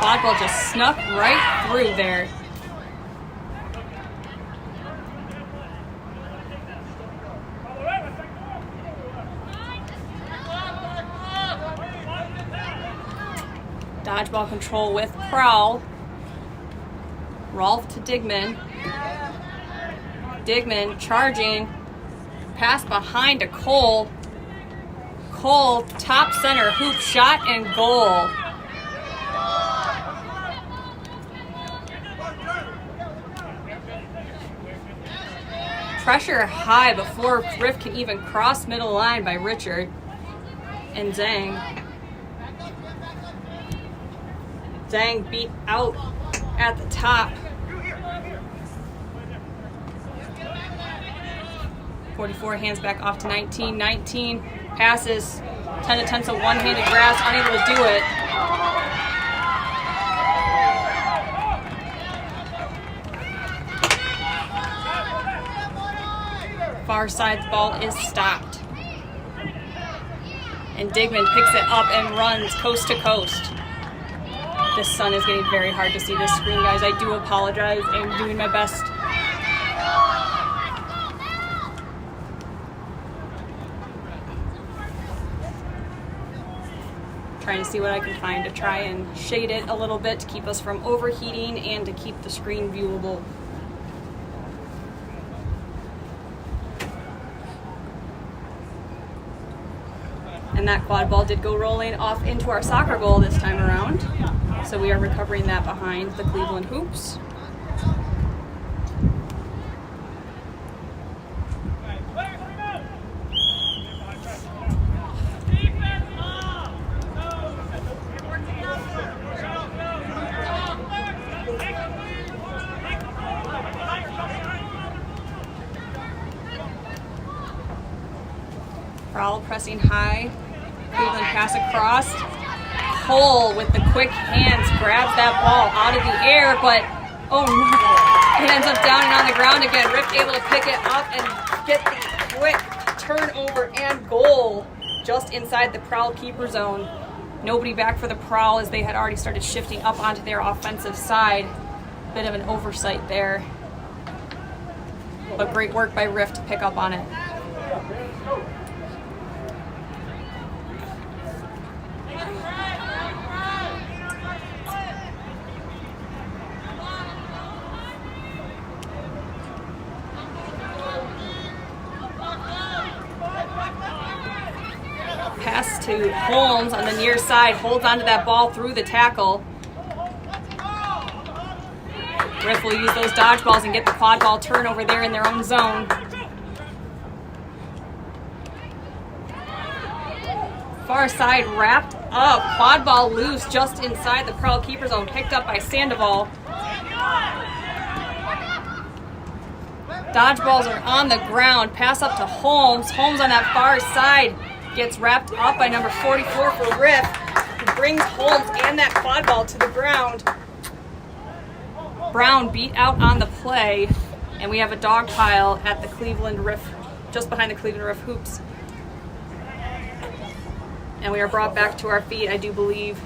Quadball just snuck right through there. Dodgeball control with Prowl. Rolf to Digman. Digman charging. Pass behind to Cole. Cole, top center, hoop shot and goal. Pressure high before Riff can even cross middle line by Richard and Zhang. Zhang beat out at the top. 44 hands back off to 19. 19 passes. 10 attempts of one-handed grasp, unable to do it. Far side ball is stopped. And Digman picks it up and runs coast to coast. This sun is getting very hard to see this screen, guys. I do apologize. I'm doing my best. Trying to see what I can find to try and shade it a little bit to keep us from overheating and to keep the screen viewable. And that quad ball did go rolling off into our soccer goal this time around. So we are recovering that behind the Cleveland hoops. Prowl pressing high. Cleveland pass across. Cole with the quick hands grabs that ball out of the air, but oh no, it ends up down and on the ground again. Riff able to pick it up and get the quick turnover and goal just inside the Prowl keeper zone. Nobody back for the Prowl as they had already started shifting up onto their offensive side. Bit of an oversight there, but great work by Riff to pick up on it. Pass to Holmes on the near side, holds onto that ball through the tackle. Riff will use those dodgeballs and get the quad ball turnover there in their own zone. Far side wrapped up, quad ball loose just inside the Prowl keeper zone, picked up by Sandoval. Dodgeballs are on the ground, pass up to Holmes. Holmes on that far side gets wrapped up by number 44 for Riff, who brings Holmes and that quad ball to the ground. Brown beat out on the play, and we have a dog pile at the Cleveland Riff, just behind the Cleveland Riff hoops. And we are brought back to our feet. I do believe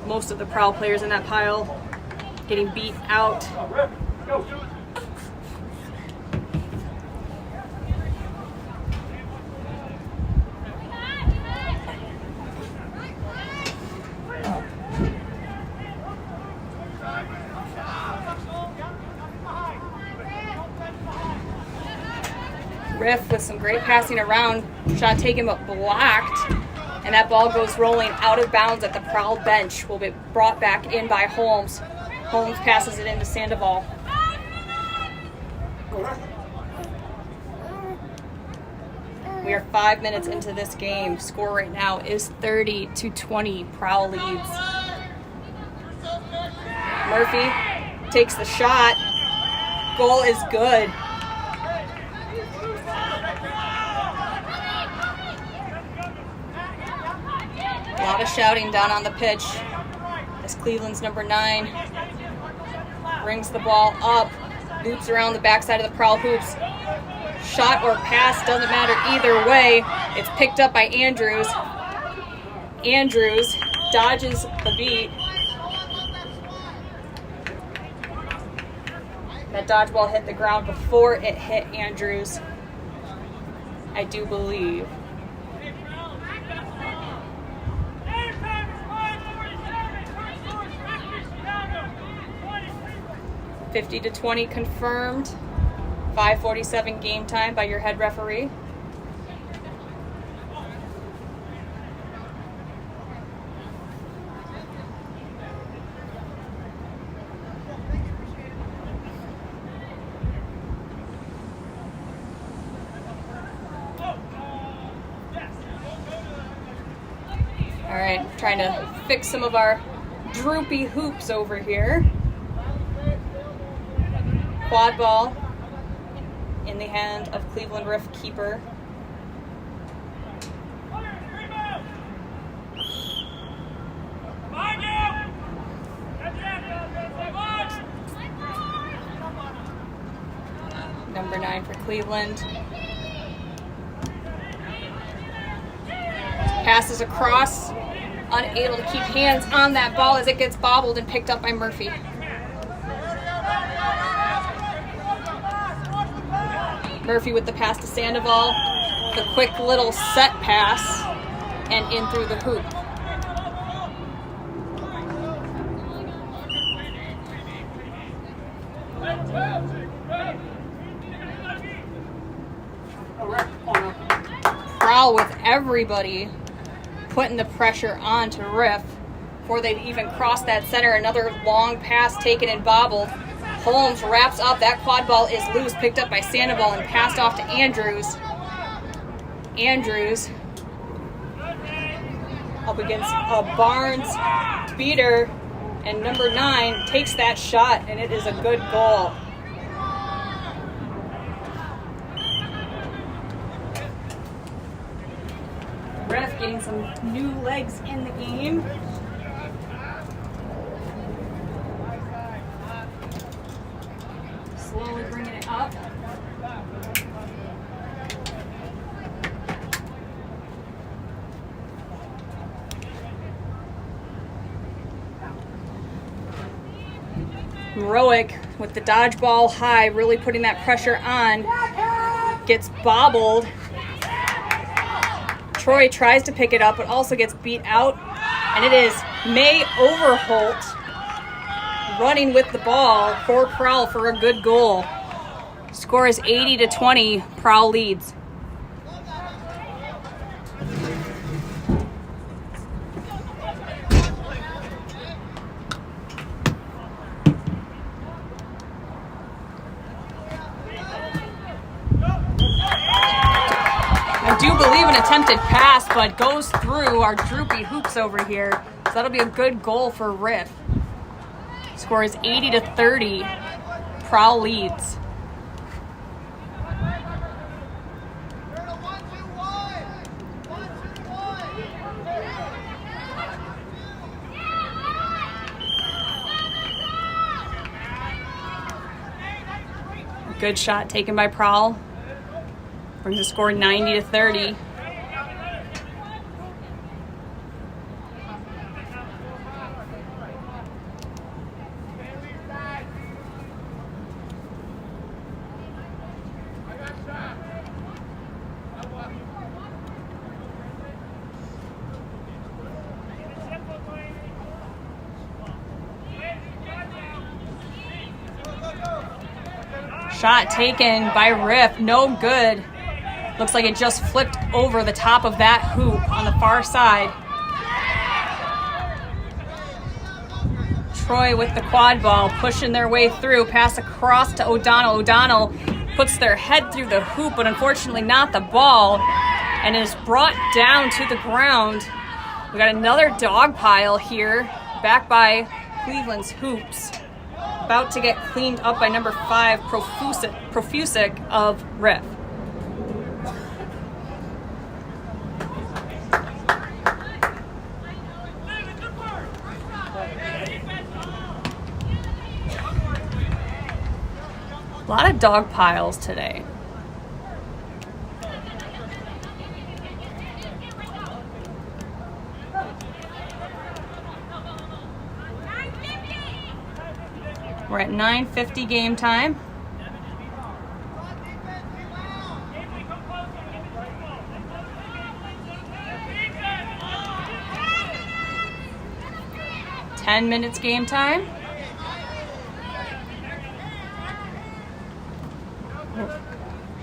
most of the Prowl players in that pile getting beat out. Riff with some great passing around, shot taken but blocked, and that ball goes rolling out of bounds at the Prowl bench. Will be brought back in by Holmes. Holmes passes it into Sandoval. We are 5 minutes into this game. Score right now is 30-20. Prowl leads. Murphy takes the shot. Goal is good. A lot of shouting down on the pitch as Cleveland's number 9 brings the ball up, loops around the backside of the Prowl hoops. Shot or pass, doesn't matter either way. It's picked up by Andrews. Andrews dodges the beat. That dodgeball hit the ground before it hit Andrews, I do believe. 50-20 confirmed. 5:47 game time by your head referee. All right, trying to fix some of our droopy hoops over here. Quad ball in the hand of Cleveland Riff keeper. Number 9 for Cleveland. Passes across, unable to keep hands on that ball as it gets bobbled and picked up by Murphy. Murphy with the pass to Sandoval, the quick little set pass, and in through the hoop. Prowl with everybody putting the pressure on to Riff before they've even crossed that center. Another long pass taken and bobbled. Holmes wraps up. That quad ball is loose, picked up by Sandoval and passed off to Andrews. Andrews up against a Barnes beater, and number 9 takes that shot, and it is a good goal. Riff getting some new legs in the game. Slowly bringing it up. Heroic with the dodgeball high, really putting that pressure on. Gets bobbled. Troy tries to pick it up, but also gets beat out. And it is May Overholt running with the ball for Prowl for a good goal. Score is 80-20. Prowl leads. I do believe an attempted pass, but goes through our droopy hoops over here. So that'll be a good goal for Riff. Score is 80-30. Prowl leads. Good shot taken by Prowl. Brings the score 90-30. Shot taken by Riff, no good. Looks like it just flipped over the top of that hoop on the far side. Troy with the quad ball, pushing their way through, pass across to O'Donnell. O'Donnell puts their head through the hoop, but unfortunately not the ball, and is brought down to the ground. We got another dog pile here, back by Cleveland's hoops. About to get cleaned up by number 5, Profusic of Riff. A lot of dog piles today. We're at 9:50 game time. Ten minutes game time.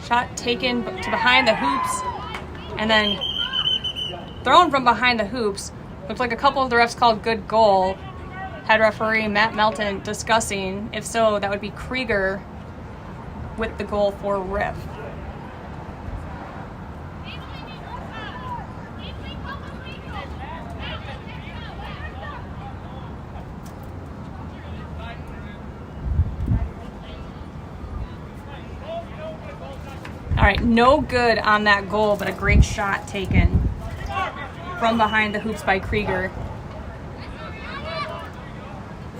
Shot taken to behind the hoops and then thrown from behind the hoops. Looks like a couple of the refs called good goal. Head referee Matt Melton discussing, if so, that would be Krieger with the goal for Riff. All right, no good on that goal, but a great shot taken from behind the hoops by Krieger.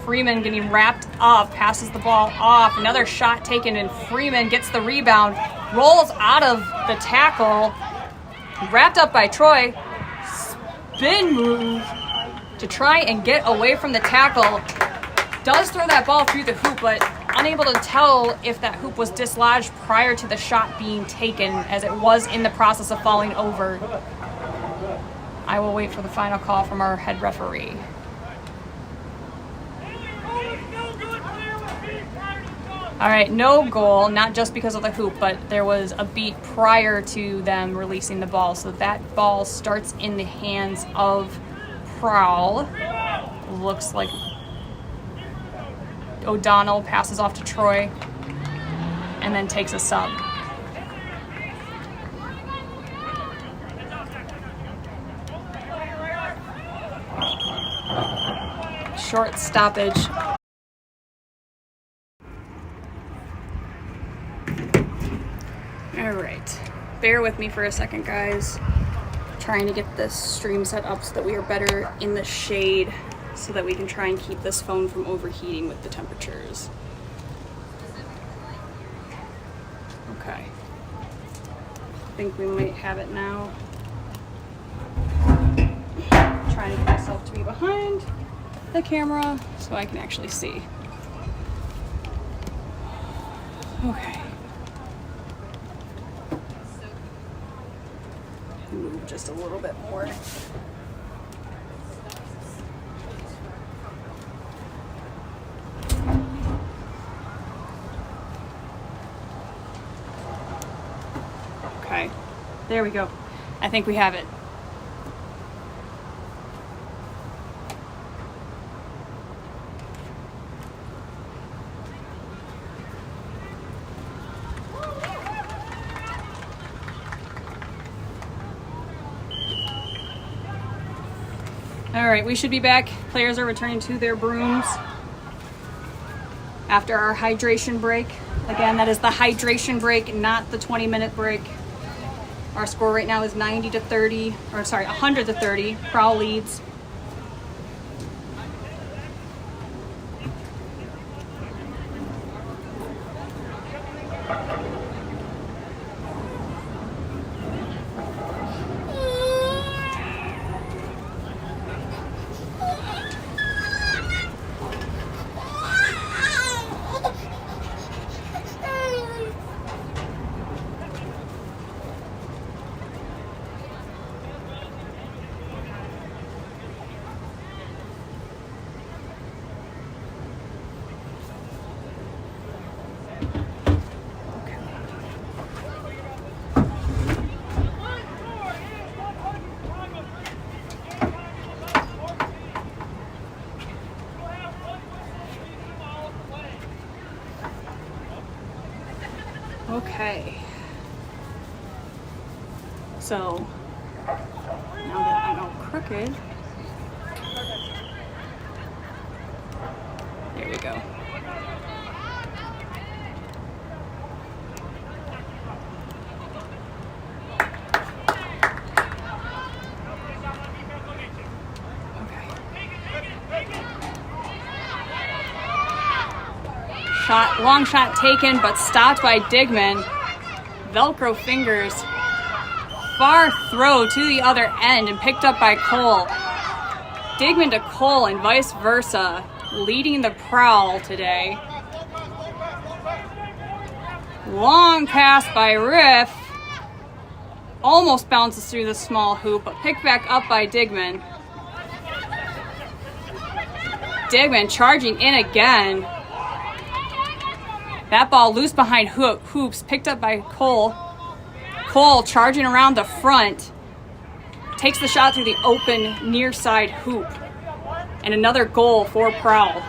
Freeman getting wrapped up, passes the ball off. Another shot taken, and Freeman gets the rebound, rolls out of the tackle, wrapped up by Troy. Spin move to try and get away from the tackle. Does throw that ball through the hoop, but unable to tell if that hoop was dislodged prior to the shot being taken, as it was in the process of falling over. I will wait for the final call from our head referee. All right, no goal, not just because of the hoop, but there was a beat prior to them releasing the ball. So that ball starts in the hands of Prowl. Looks like O'Donnell passes off to Troy and then takes a sub. Short stoppage. All right, bear with me for a second, guys. Trying to get this stream set up so that we are better in the shade, so that we can try and keep this phone from overheating with the temperatures. Okay. I think we might have it now. Trying to get myself to be behind the camera so I can actually see. Okay. Move just a little bit more. Okay, there we go. I think we have it. All right, we should be back. Players are returning to their brooms after our hydration break. Again, that is the hydration break, not the 20-minute break. Our score right now is 90-30, or sorry, 100-30. Prowl leads. Okay. So now that I'm all crooked, there we go. Long shot taken, but stopped by Digman. Velcro fingers. Far throw to the other end and picked up by Cole. Digman to Cole and vice versa, leading the Prowl today. Long pass by Riff. Almost bounces through the small hoop, but picked back up by Digman. Digman charging in again. That ball loose behind hoops, picked up by Cole. Cole charging around the front. Takes the shot through the open near side hoop. And another goal for Prowl.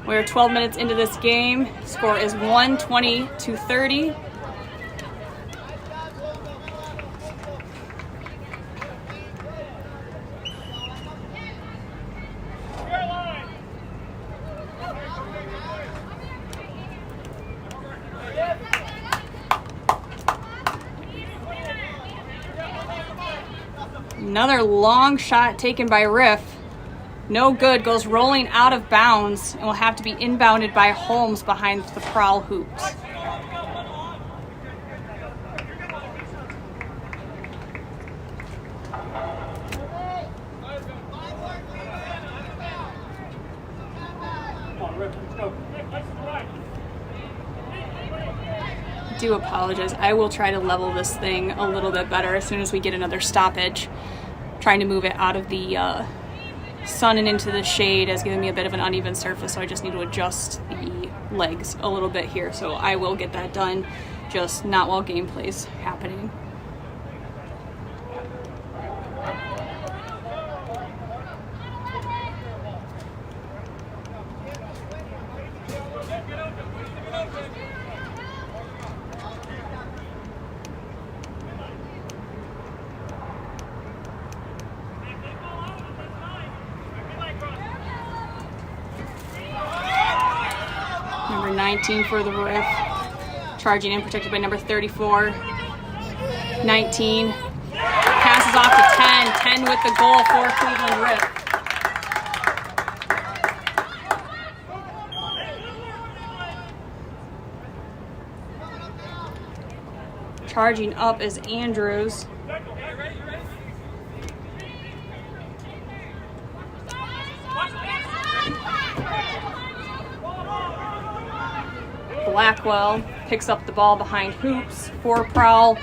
We're 12 minutes into this game. Score is 120-30. Another long shot taken by Riff. No good, goes rolling out of bounds and will have to be inbounded by Holmes behind the Prowl hoops. I do apologize. I will try to level this thing a little bit better as soon as we get another stoppage. Trying to move it out of the sun and into the shade has given me a bit of an uneven surface, so I just need to adjust the legs a little bit here. So I will get that done, just not while gameplay's happening. Number 19 for the Riff. Charging in, protected by number 34. 19. Passes off to 10. 10 with the goal for Cleveland Riff. Charging up is Andrews. Blackwell picks up the ball behind hoops for Prowl.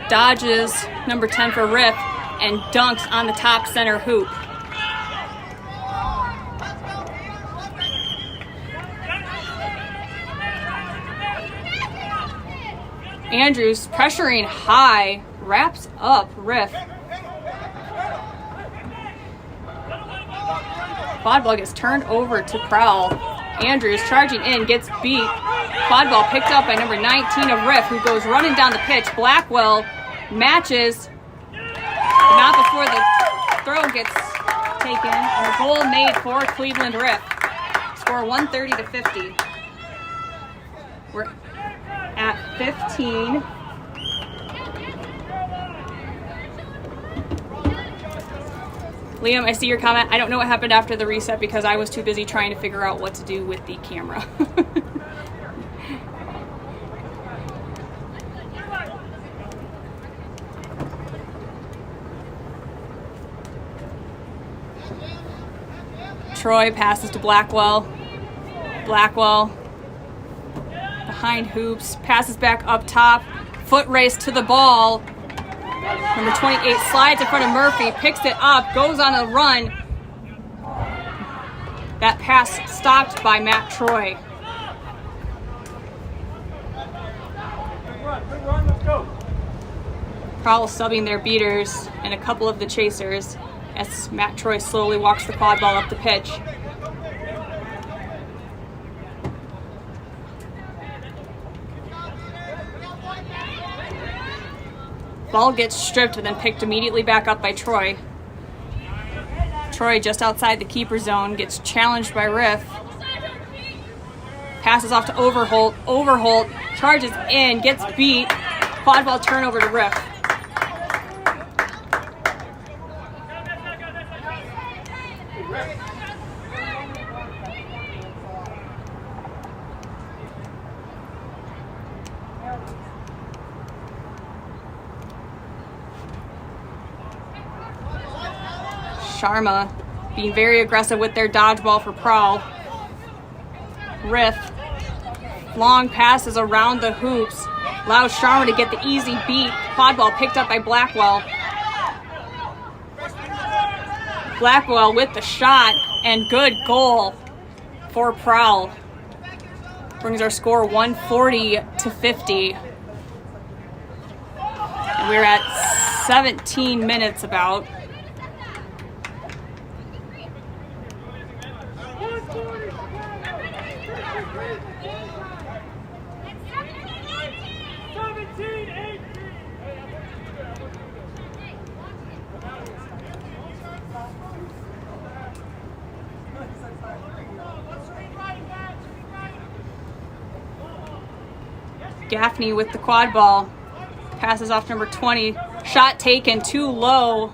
Dodges number 10 for Riff and dunks on the top center hoop. Andrews pressuring high, wraps up Riff. Quadball gets turned over to Prowl. Andrews charging in, gets beat. Quadball picked up by number 19 of Riff, who goes running down the pitch. Blackwell matches, but not before the throw gets taken. And a goal made for Cleveland Riff. Score 130-50. We're at 15. Liam, I see your comment. I don't know what happened after the reset because I was too busy trying to figure out what to do with the camera. Troy passes to Blackwell. Blackwell behind hoops, passes back up top. Foot race to the ball. Number 28 slides in front of Murphy, picks it up, goes on a run. That pass stopped by Matt Troy. Prowl subbing their beaters and a couple of the chasers as Matt Troy slowly walks the quad ball up the pitch. Ball gets stripped and then picked immediately back up by Troy. Troy just outside the keeper zone, gets challenged by Riff. Passes off to Overholt. Overholt charges in, gets beat. Quad ball turnover to Riff. Sharma being very aggressive with their dodgeball for Prowl. Riff, long passes around the hoops, allows Sharma to get the easy beat. Quad ball picked up by Blackwell. Blackwell with the shot, and good goal for Prowl. Brings our score 140 to 50. And we're at 17 minutes about. Gaffney with the quad ball. Passes off number 20. Shot taken too low,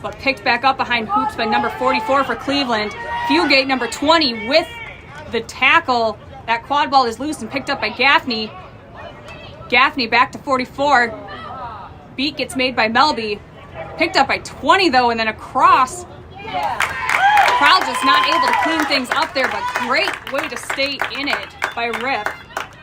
but picked back up behind hoops by number 44 for Cleveland. Fugate number 20 with the tackle. That quad ball is loose and picked up by Gaffney. Gaffney back to 44. Beat gets made by Melby. Picked up by 20 though, and then across. Prowl just not able to clean things up there, but great way to stay in it by Riff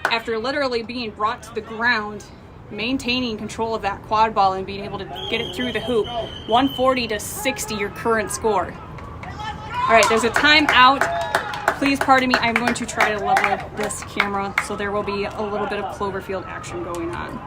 after literally being brought to the ground, maintaining control of that quad ball and being able to get it through the hoop. 140 to 60, your current score. All right, there's a timeout. Please pardon me, I'm going to try to level this camera so there will be a little bit of Cloverfield action going on.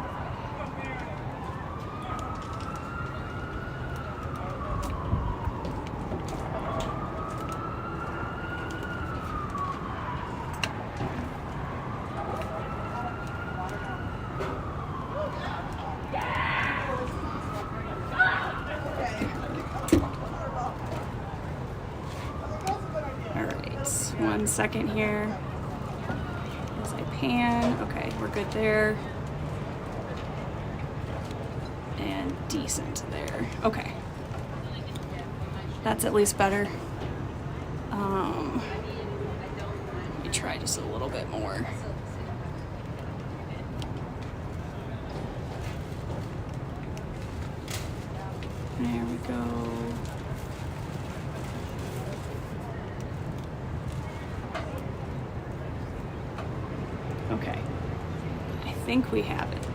One second here as I pan. Okay, we're good there. And decent there. Okay. That's at least better. Let me try just a little bit more. There we go. Okay, I think we have it,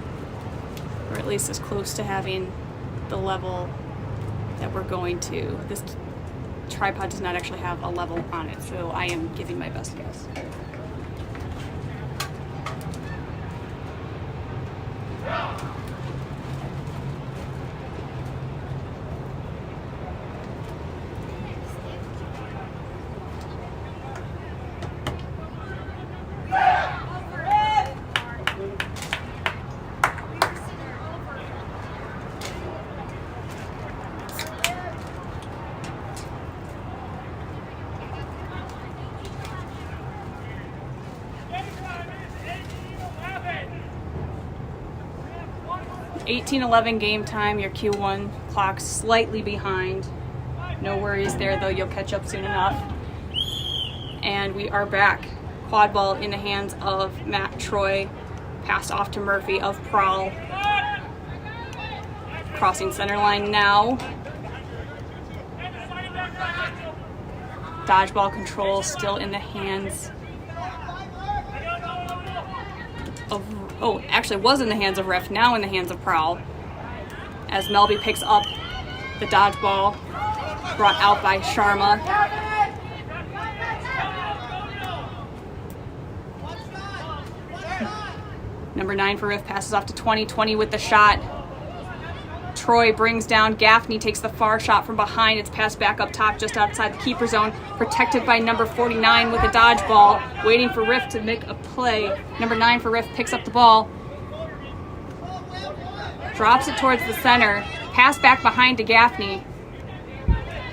or at least as close to having the level that we're going to. This tripod does not actually have a level on it, so I am giving my best guess. (18:11) game time. Your Q1 clock slightly behind. No worries there, though. You'll catch up soon enough. And we are back. Quad ball in the hands of Matt Troy. Passed off to Murphy of Prowl. Crossing center line now. Dodgeball control still in the hands of, oh, actually was in the hands of Riff, now in the hands of Prowl. As Melby picks up the dodgeball, brought out by Sharma. Number 9 for Riff passes off to 20. 20 with the shot. Troy brings down Gaffney, takes the far shot from behind. It's passed back up top just outside the keeper zone. Protected by number 49 with a dodgeball. Waiting for Riff to make a play. Number 9 for Riff picks up the ball. Drops it towards the center. Pass back behind to Gaffney.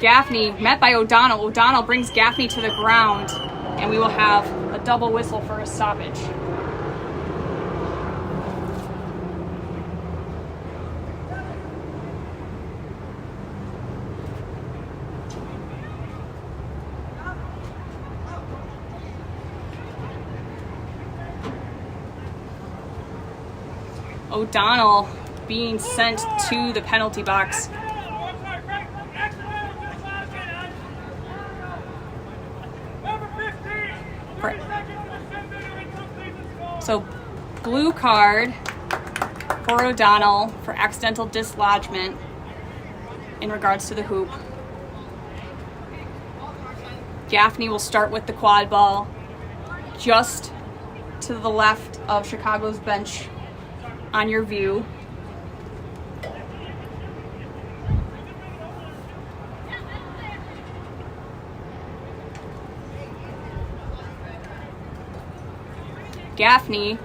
Gaffney met by O'Donnell. O'Donnell brings Gaffney to the ground. And we will have a double whistle for a stoppage. O'Donnell being sent to the penalty box. So, blue card for O'Donnell for accidental dislodgement in regards to the hoop. Gaffney will start with the quad ball just to the left of Chicago's bench on your view. Gaffney,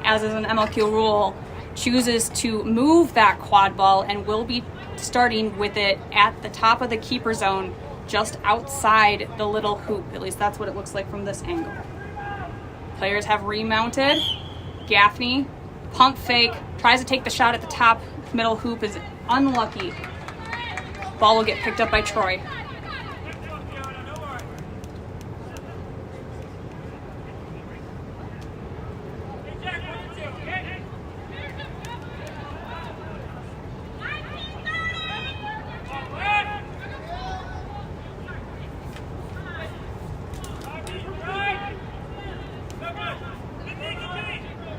as is an MLQ rule, chooses to move that quad ball and will be starting with it at the top of the keeper zone, just outside the little hoop. At least that's what it looks like from this angle. Players have remounted. Gaffney, pump fake, tries to take the shot at the top middle hoop, is unlucky. Ball will get picked up by Troy.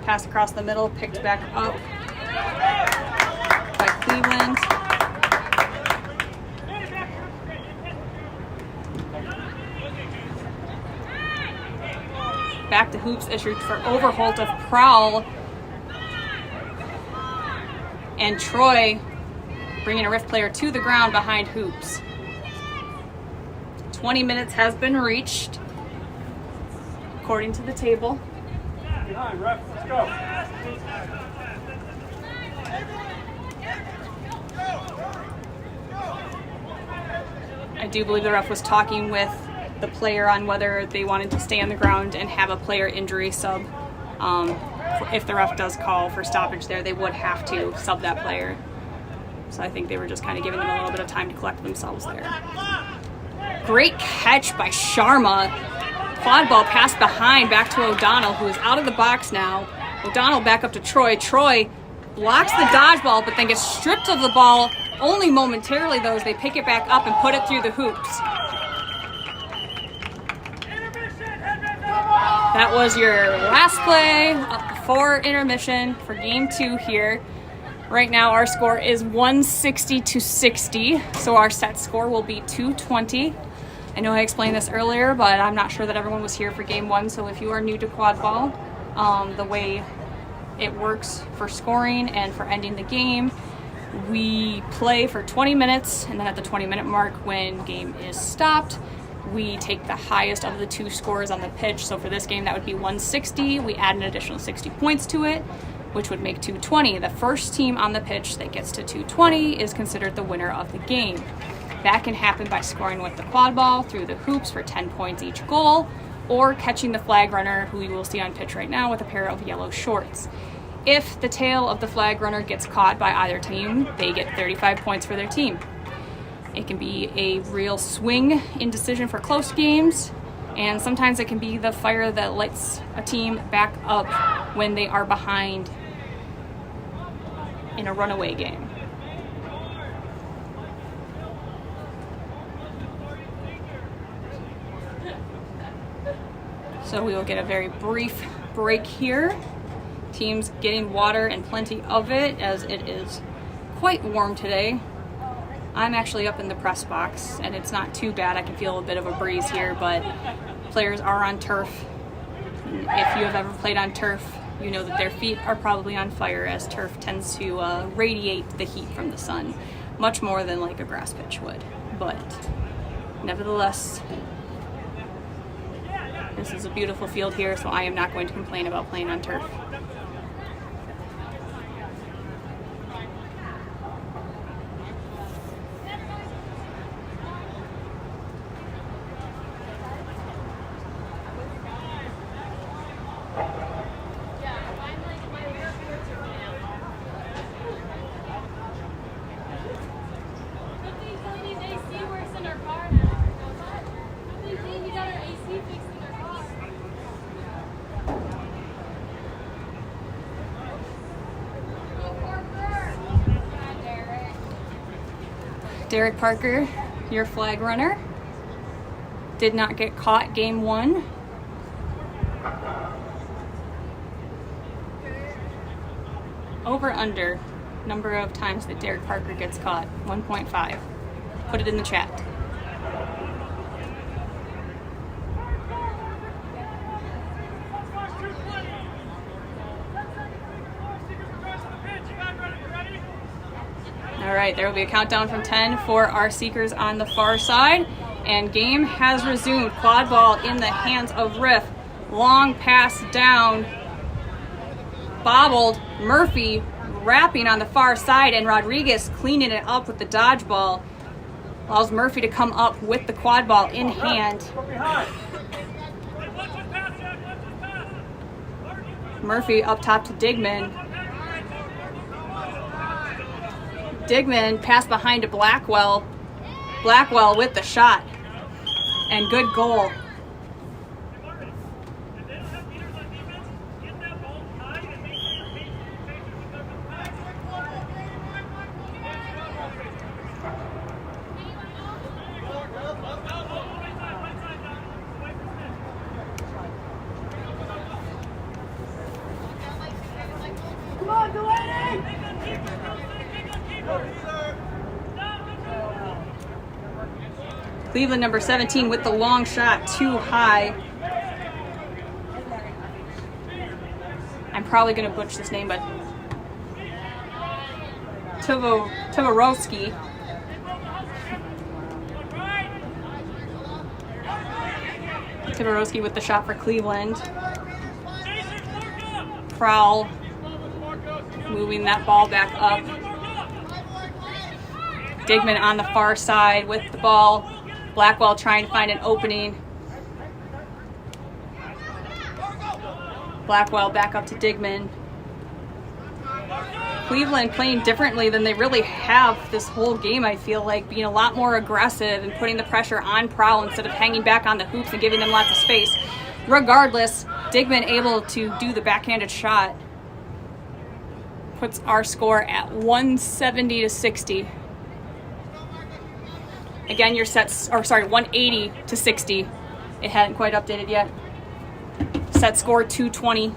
Pass across the middle, picked back up by Cleveland. Back to hoops issued for Overholt of Prowl. And Troy bringing a Riff player to the ground behind hoops. 20 minutes has been reached, according to the table. Behind, Riff. Let's go. I do believe the ref was talking with the player on whether they wanted to stay on the ground and have a player injury sub. If the ref does call for stoppage there, they would have to sub that player. So I think they were just kind of giving them a little bit of time to collect themselves there. Great catch by Sharma. Quad ball pass behind back to O'Donnell, who is out of the box now. O'Donnell back up to Troy. Troy blocks the dodgeball, but then gets stripped of the ball only momentarily, though, as they pick it back up and put it through the hoops. That was your last play before intermission for game 2 here. Right now our score is 160-60, so our set score will be 220. I know I explained this earlier, but I'm not sure that everyone was here for game 1, so if you are new to Quadball, the way it works for scoring and for ending the game, we play for 20 minutes, and then at the 20-minute mark when game is stopped, we take the highest of the 2 scores on the pitch. So for this game, that would be 160. We add an additional 60 points to it, which would make 220. The first team on the pitch that gets to 220 is considered the winner of the game. That can happen by scoring with the quad ball through the hoops for 10 points each goal, or catching the flag runner, who you will see on pitch right now, with a pair of yellow shorts. If the tail of the flag runner gets caught by either team, they get 35 points for their team. It can be a real swing in decision for close games, and sometimes it can be the fire that lights a team back up when they are behind in a runaway game. So we will get a very brief break here. Teams getting water and plenty of it, as it is quite warm today. I'm actually up in the press box and it's not too bad. I can feel a bit of a breeze here, but players are on turf. If you have ever played on turf, you know that their feet are probably on fire, as turf tends to radiate the heat from the sun much more than like a grass pitch would. But nevertheless, this is a beautiful field here, so I am not going to complain about playing on turf. Derek Parker, your flag runner, did not get caught game 1. Over under number of times that Derek Parker gets caught, 1.5. Put it in the chat. All right, there will be a countdown from 10 for our seekers on the far side. And game has resumed. Quad ball in the hands of Riff. Long pass down. Bobbled. Murphy wrapping on the far side, and Rodriguez cleaning it up with the dodgeball. Allows Murphy to come up with the quad ball in hand. Murphy up top to Digman. Digman passed behind to Blackwell. Blackwell with the shot. And good goal. Come on, Delaney! Cleveland number 17 with the long shot, too high. I'm probably going to butcher this name, but Tovarowski. Tovarowski with the shot for Cleveland. Prowl moving that ball back up. Digman on the far side with the ball. Blackwell trying to find an opening. Blackwell back up to Digman. Cleveland playing differently than they really have this whole game, I feel like, being a lot more aggressive and putting the pressure on Prowl instead of hanging back on the hoops and giving them lots of space. Regardless, Digman able to do the backhanded shot. Puts our score at 170-60. Again, your sets, or sorry, 180-60. It hadn't quite updated yet. Set score 220.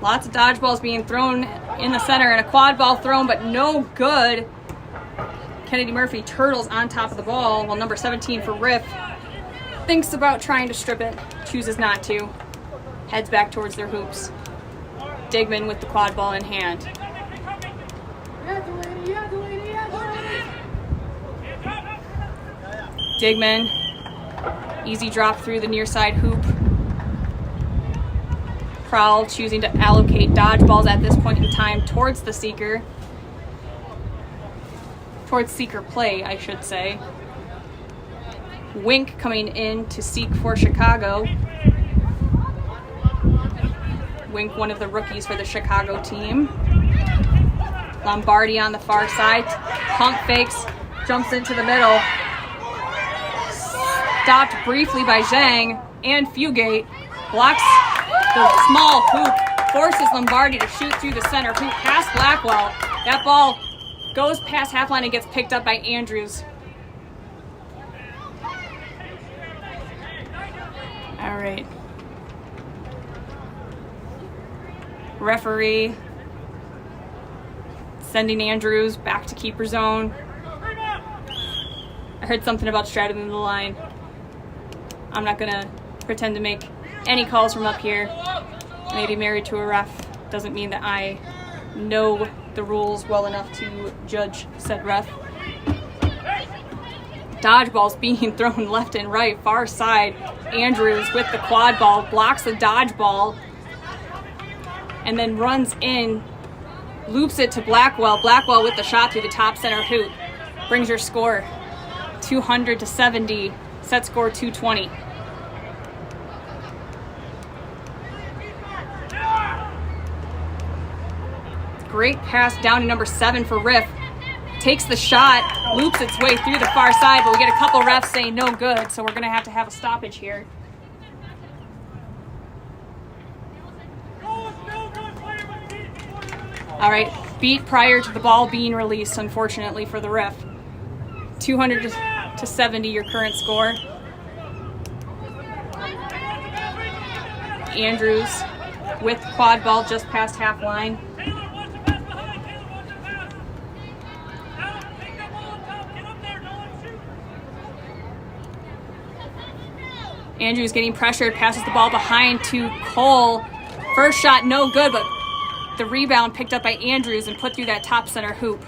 Lots of dodgeballs being thrown in the center and a quad ball thrown, but no good. Kennedy Murphy turtles on top of the ball, while number 17 for Riff thinks about trying to strip it, chooses not to, heads back towards their hoops. Digman with the quad ball in hand. Digman, easy drop through the near side hoop. Prowl choosing to allocate dodgeballs at this point in time towards the seeker. Towards seeker play, I should say. Wink coming in to seek for Chicago. Wink, one of the rookies for the Chicago team. Lombardi on the far side. Pump fakes, jumps into the middle. Stopped briefly by Zhang, and Fugate blocks the small hoop forces Lombardi to shoot through the center hoop past Blackwell. That ball goes past half line and gets picked up by Andrews. All right. Referee sending Andrews back to keeper zone. I heard something about straddling the line. I'm not gonna pretend to make any calls from up here. I may be married to a ref. Doesn't mean that I know the rules well enough to judge said ref. Dodgeballs being thrown left and right, far side. Andrews with the quad ball, blocks the dodgeball, and then runs in, loops it to Blackwell. Blackwell with the shot through the top center hoop. Brings your score 200-70, set score 220. Great pass down to number 7 for Riff. Takes the shot, loops its way through the far side, but we get a couple refs saying no good, so we're going to have a stoppage here. All right, beat prior to the ball being released, unfortunately for the ref. 200-70, your current score. Andrews with quad ball just past half line. Andrews getting pressured, passes the ball behind to Cole. First shot, no good, but the rebound picked up by Andrews and put through that top center hoop.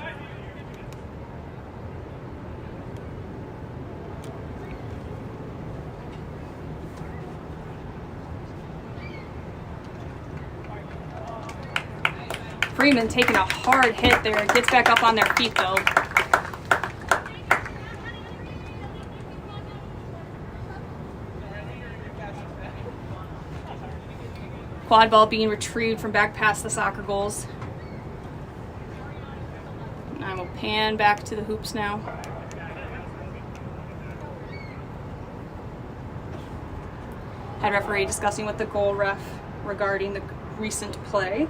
Freeman taking a hard hit there. Gets back up on their feet, though. Quad ball being retrieved from back past the soccer goals. And I will pan back to the hoops now. Head referee discussing with the goal ref regarding the recent play.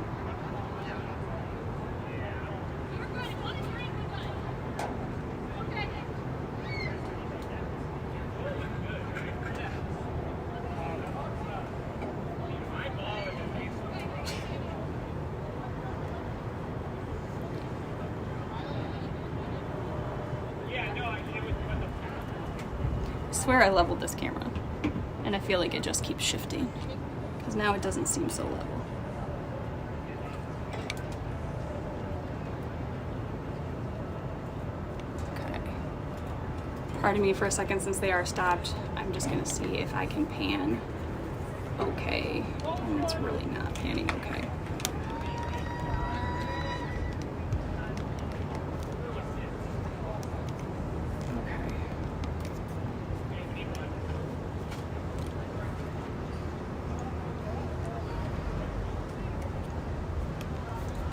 I swear I leveled this camera, and I feel like it just keeps shifting, because now it doesn't seem so level. Okay. Pardon me for a second, since they are stopped. I'm just gonna see if I can pan okay, and it's really not panning okay.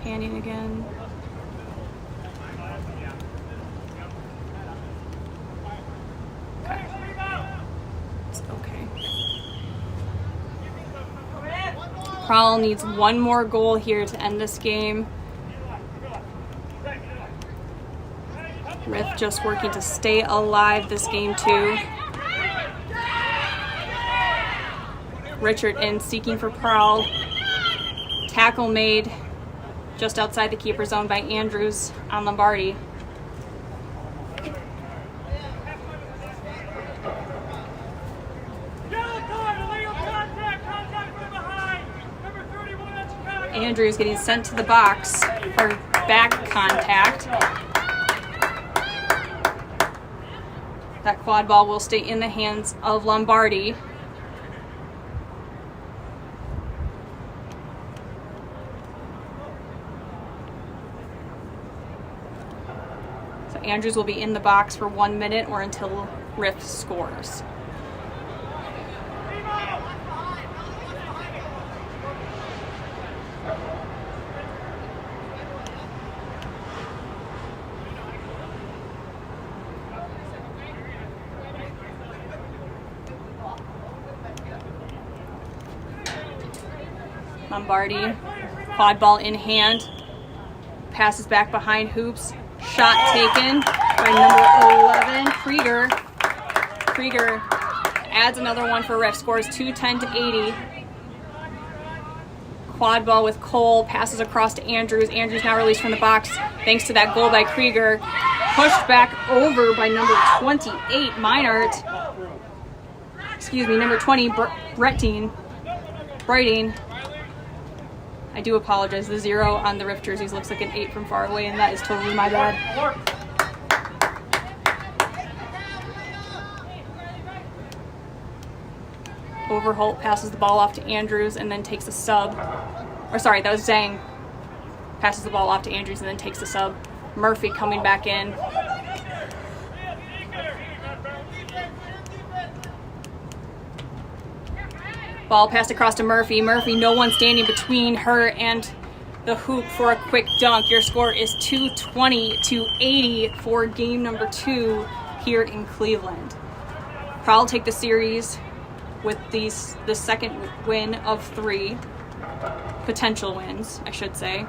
Panning again. Okay. It's okay. Prowl needs one more goal here to end this game. Riff just working to stay alive this game too. Richard in seeking for Prowl. Tackle made just outside the keeper zone by Andrews on Lombardi. Andrews getting sent to the box for back contact. That quad ball will stay in the hands of Lombardi. Andrews will be in the box for 1 minute or until Riff scores. Lombardi, quad ball in hand, passes back behind hoops, shot taken by number 11, Krieger. Krieger adds another one for Riff, scores 210-80. Quad ball with Cole, passes across to Andrews. Andrews now released from the box thanks to that goal by Krieger. Pushed back over by number 28, Meinert. Excuse me, number 20, Brighting. I do apologize. The 0 on the Riff jerseys looks like an 8 from far away, and that is totally my bad. Overholt passes the ball off to Andrews and then takes a sub. Or sorry, that was Zhang. Passes the ball off to Andrews and then takes the sub. Murphy coming back in. Ball passed across to Murphy. Murphy, no one standing between her and the hoop for a quick dunk. Your score is 220-80 for game number 2 here in Cleveland. Prowl take the series with the second win of 3 potential wins, I should say.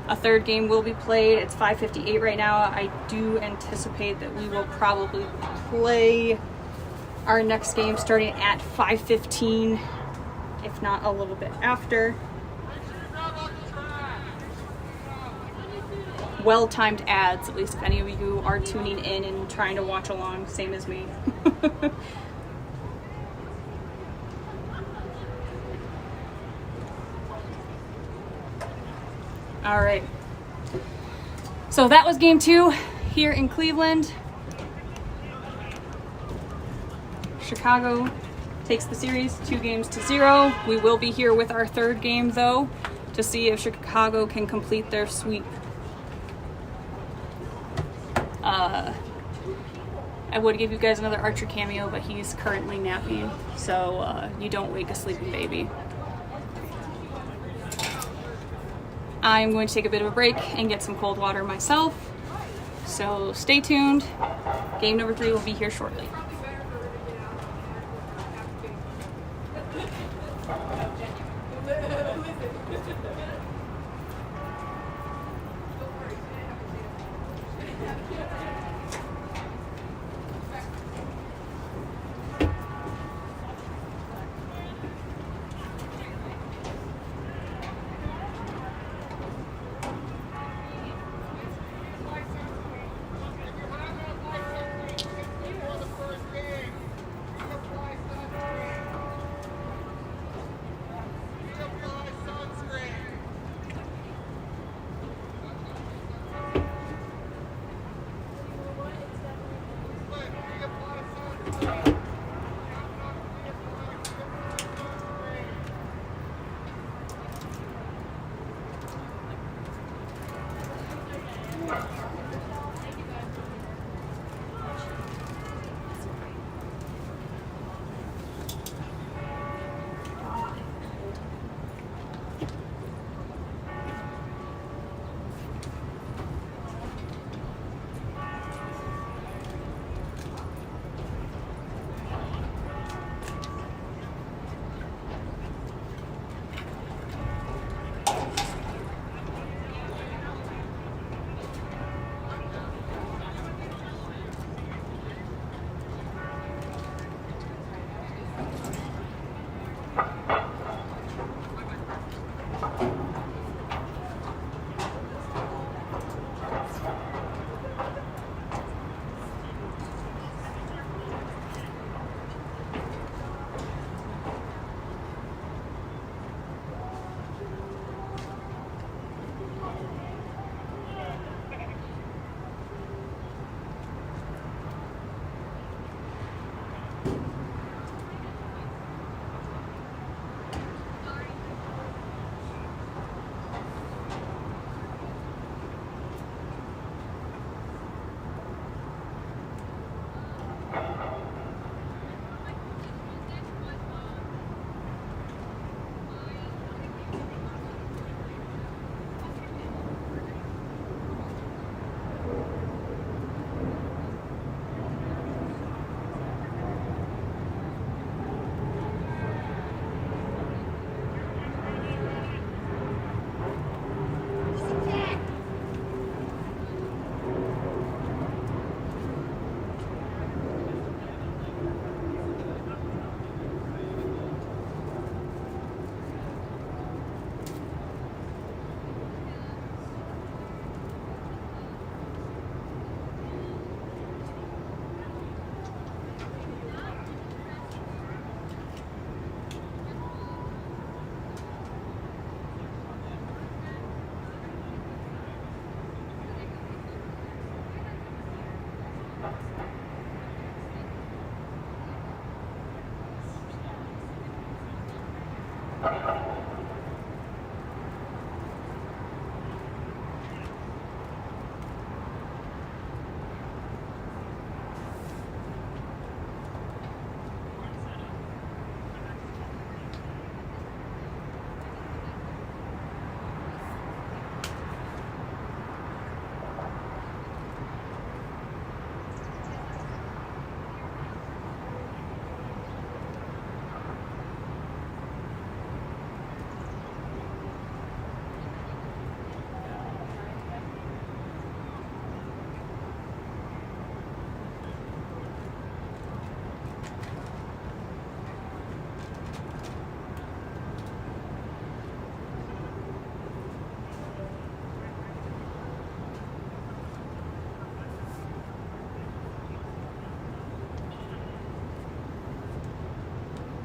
A third game will be played. It's 5:58 right now. I do anticipate that we will probably play our next game starting at 5:15, if not a little bit after. Well-timed ads, at least if any of you are tuning in and trying to watch along, same as me. All right. So that was game 2 here in Cleveland. Chicago takes the series 2-0. We will be here with our third game, though, to see if Chicago can complete their sweep. I would give you guys another Archer cameo, but he's currently napping, so you don't wake a sleeping baby. I'm going to take a bit of a break and get some cold water myself, so stay tuned. Game number 3 will be here shortly.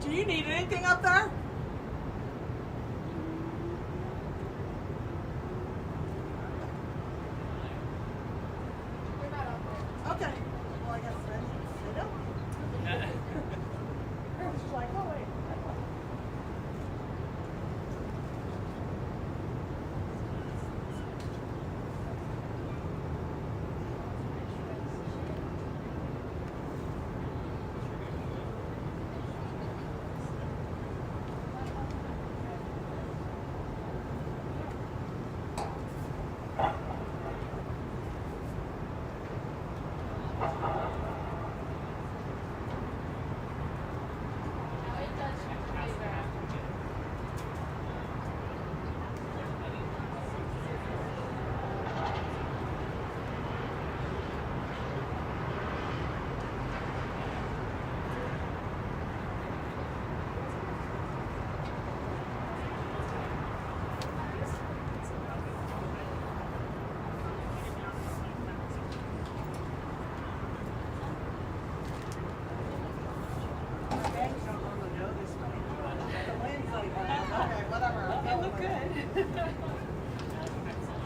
Do you need anything up there? Okay. Well, I guess then sit up. She's like, oh wait.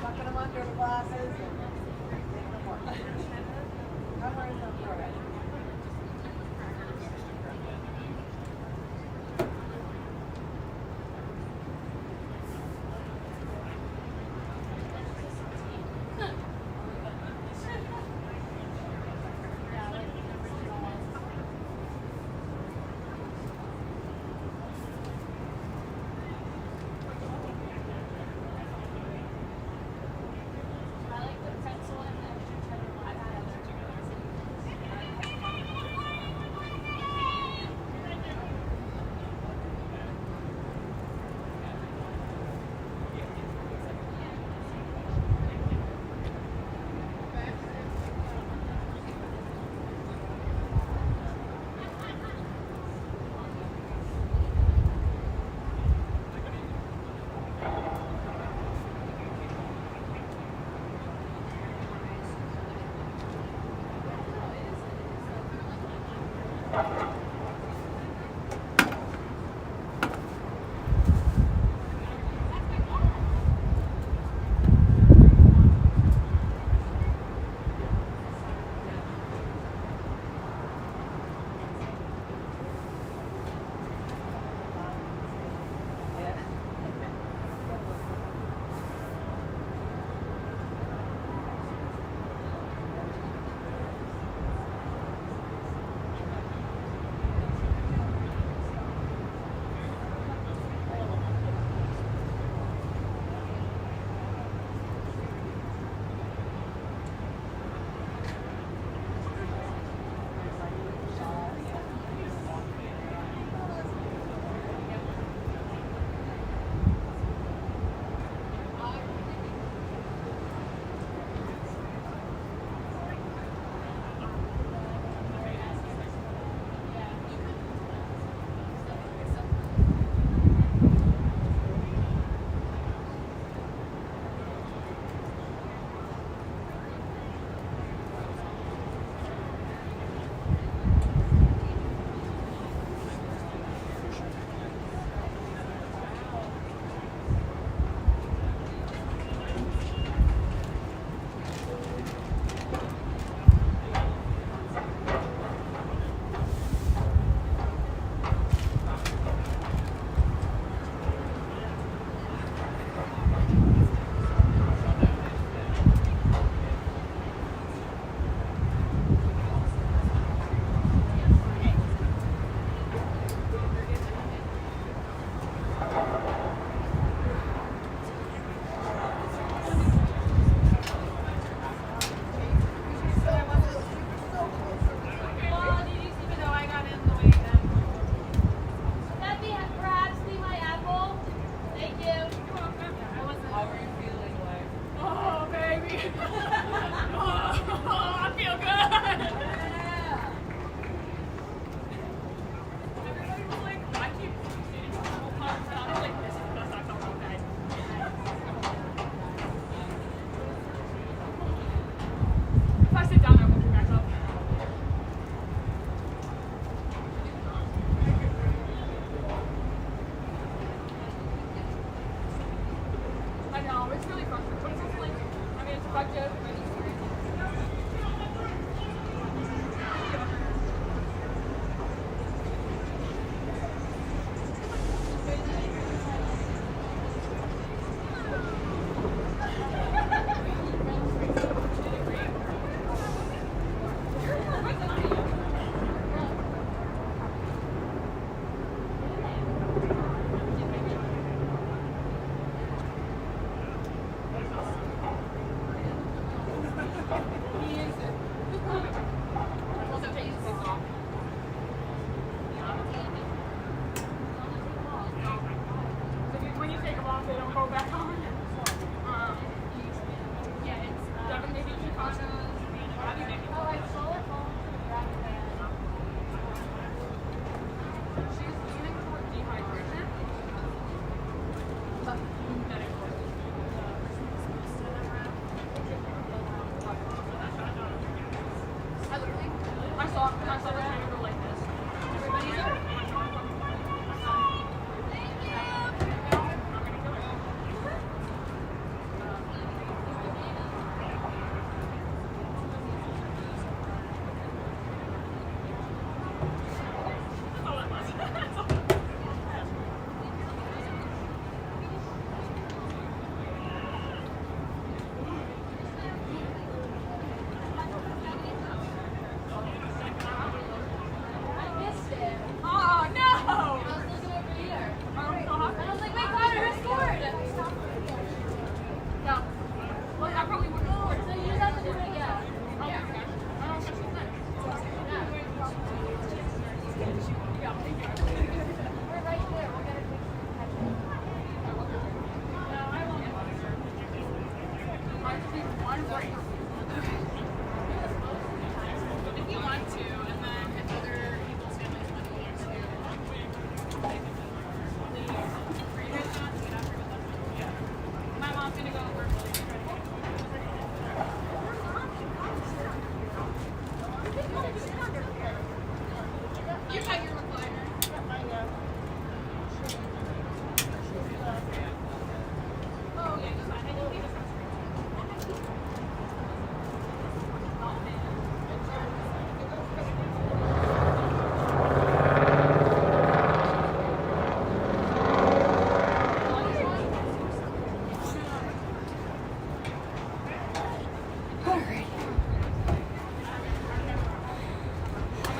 Tucking them under the glasses and getting them working. Covering them for it.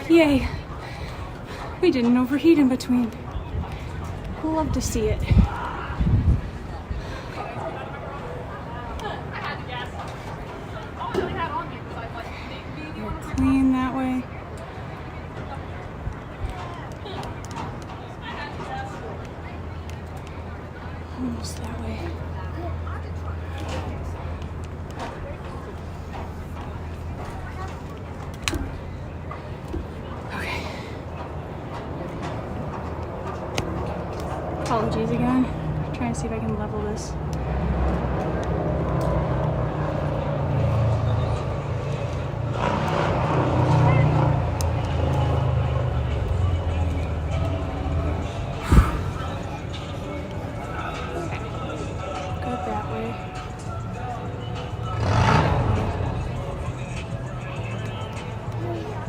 Yay. We didn't overheat in between. Love to see it. We're clean that way. Almost that way. Apologies again. I'm trying to see if I can level this. Good that way.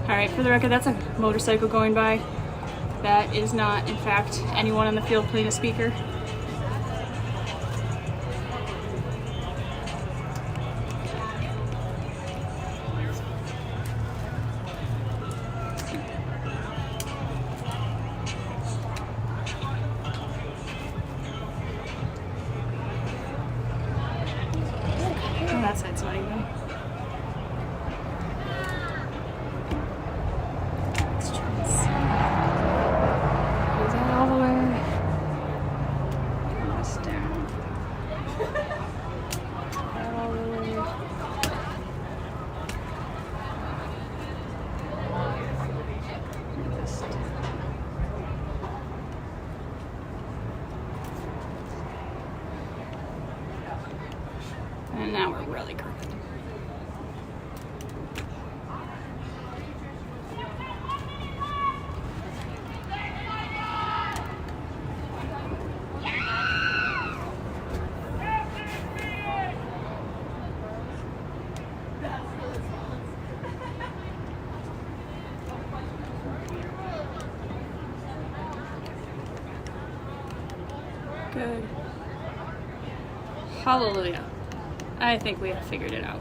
Alright, for the record, that's a motorcycle going by. That is not, in fact, anyone on the field playing a speaker. Oh, that side's not even. Let's try and see. Is that all the way? Almost down. All the way. This down. And now we're really crooked. Hallelujah. I think we have figured it out.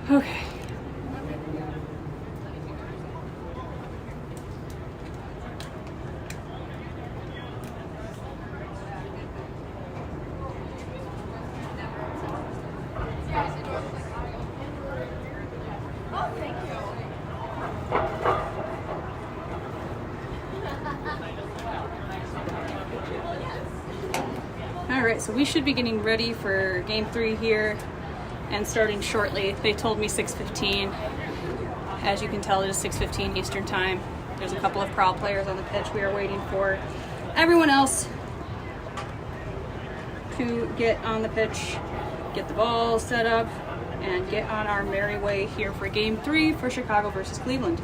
Okay. Alright, so we should be getting ready for game 3 here and starting shortly. They told me 6:15. As you can tell, it is 6:15 Eastern Time. There's a couple of Prowl players on the pitch. We are waiting for everyone else to get on the pitch, get the ball set up, and get on our merry way here for game 3 for Chicago versus Cleveland.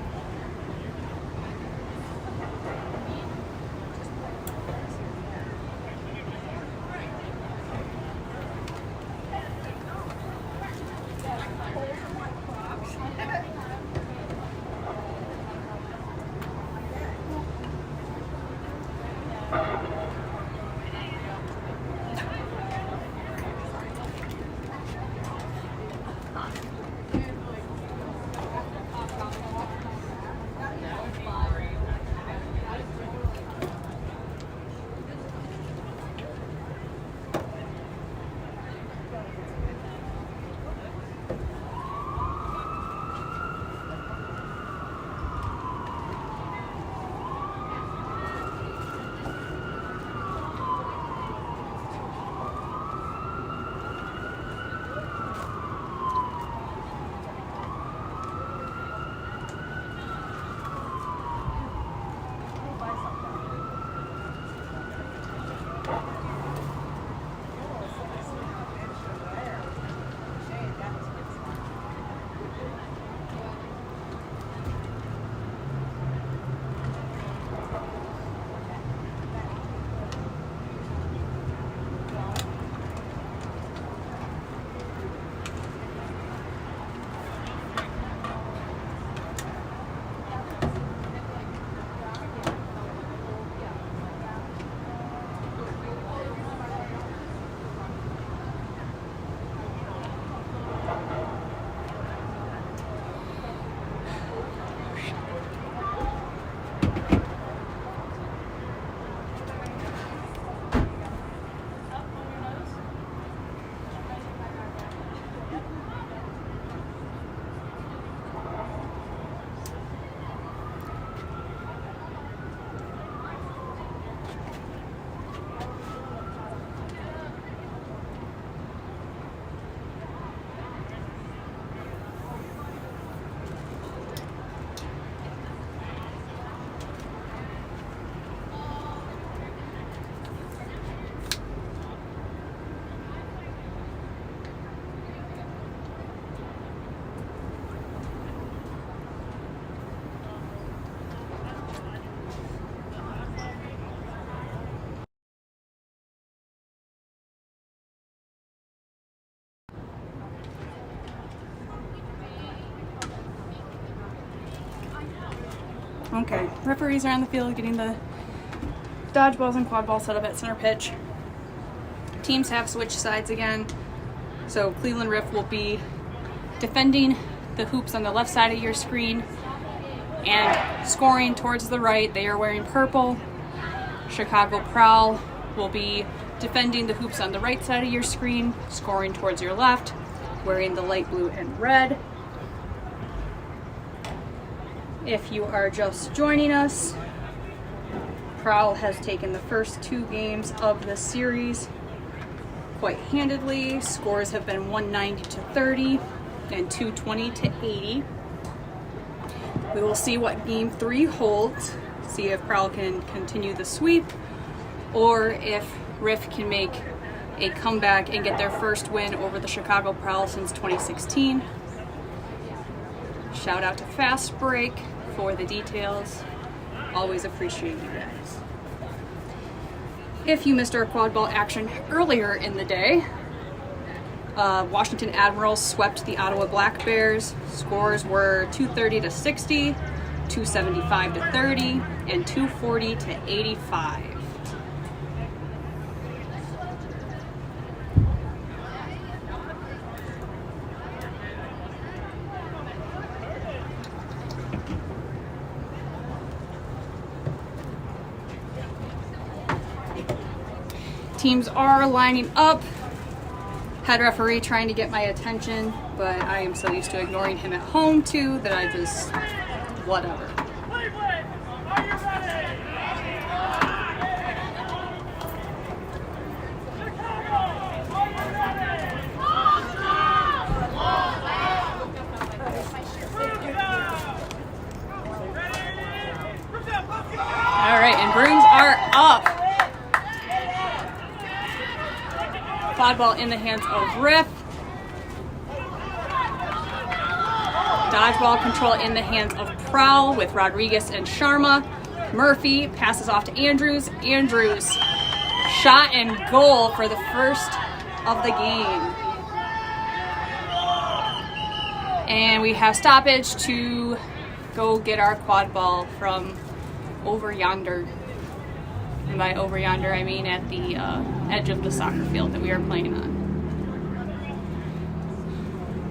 Okay, referees are on the field getting the dodgeballs and quadball set up at center pitch. Teams have switched sides again. So Cleveland Riff will be defending the hoops on the left side of your screen and scoring towards the right. They are wearing purple. Chicago Prowl will be defending the hoops on the right side of your screen, scoring towards your left, wearing the light blue and red. If you are just joining us, Prowl has taken the first 2 games of the series quite handedly. Scores have been 190-30 and 220-80. We will see what game 3 holds, see if Prowl can continue the sweep or if Riff can make a comeback and get their first win over the Chicago Prowl since 2016. Shout out to Fast Break for the details. Always appreciate you guys. If you missed our quadball action earlier in the day, Washington Admirals swept the Ottawa Black Bears. Scores were 230-60, 275-30, and 240-85. teams are lining up. Head referee trying to get my attention, but I am so used to ignoring him at home too that I just, whatever. All right, and brooms are up. Quadball in the hands of Riff. Dodgeball control in the hands of Prowl with Rodriguez and Sharma. Murphy passes off to Andrews. Andrews, shot and goal for the first of the game. And we have stoppage to go get our quad ball from over yonder. And by over yonder, I mean at the edge of the soccer field that we are playing on.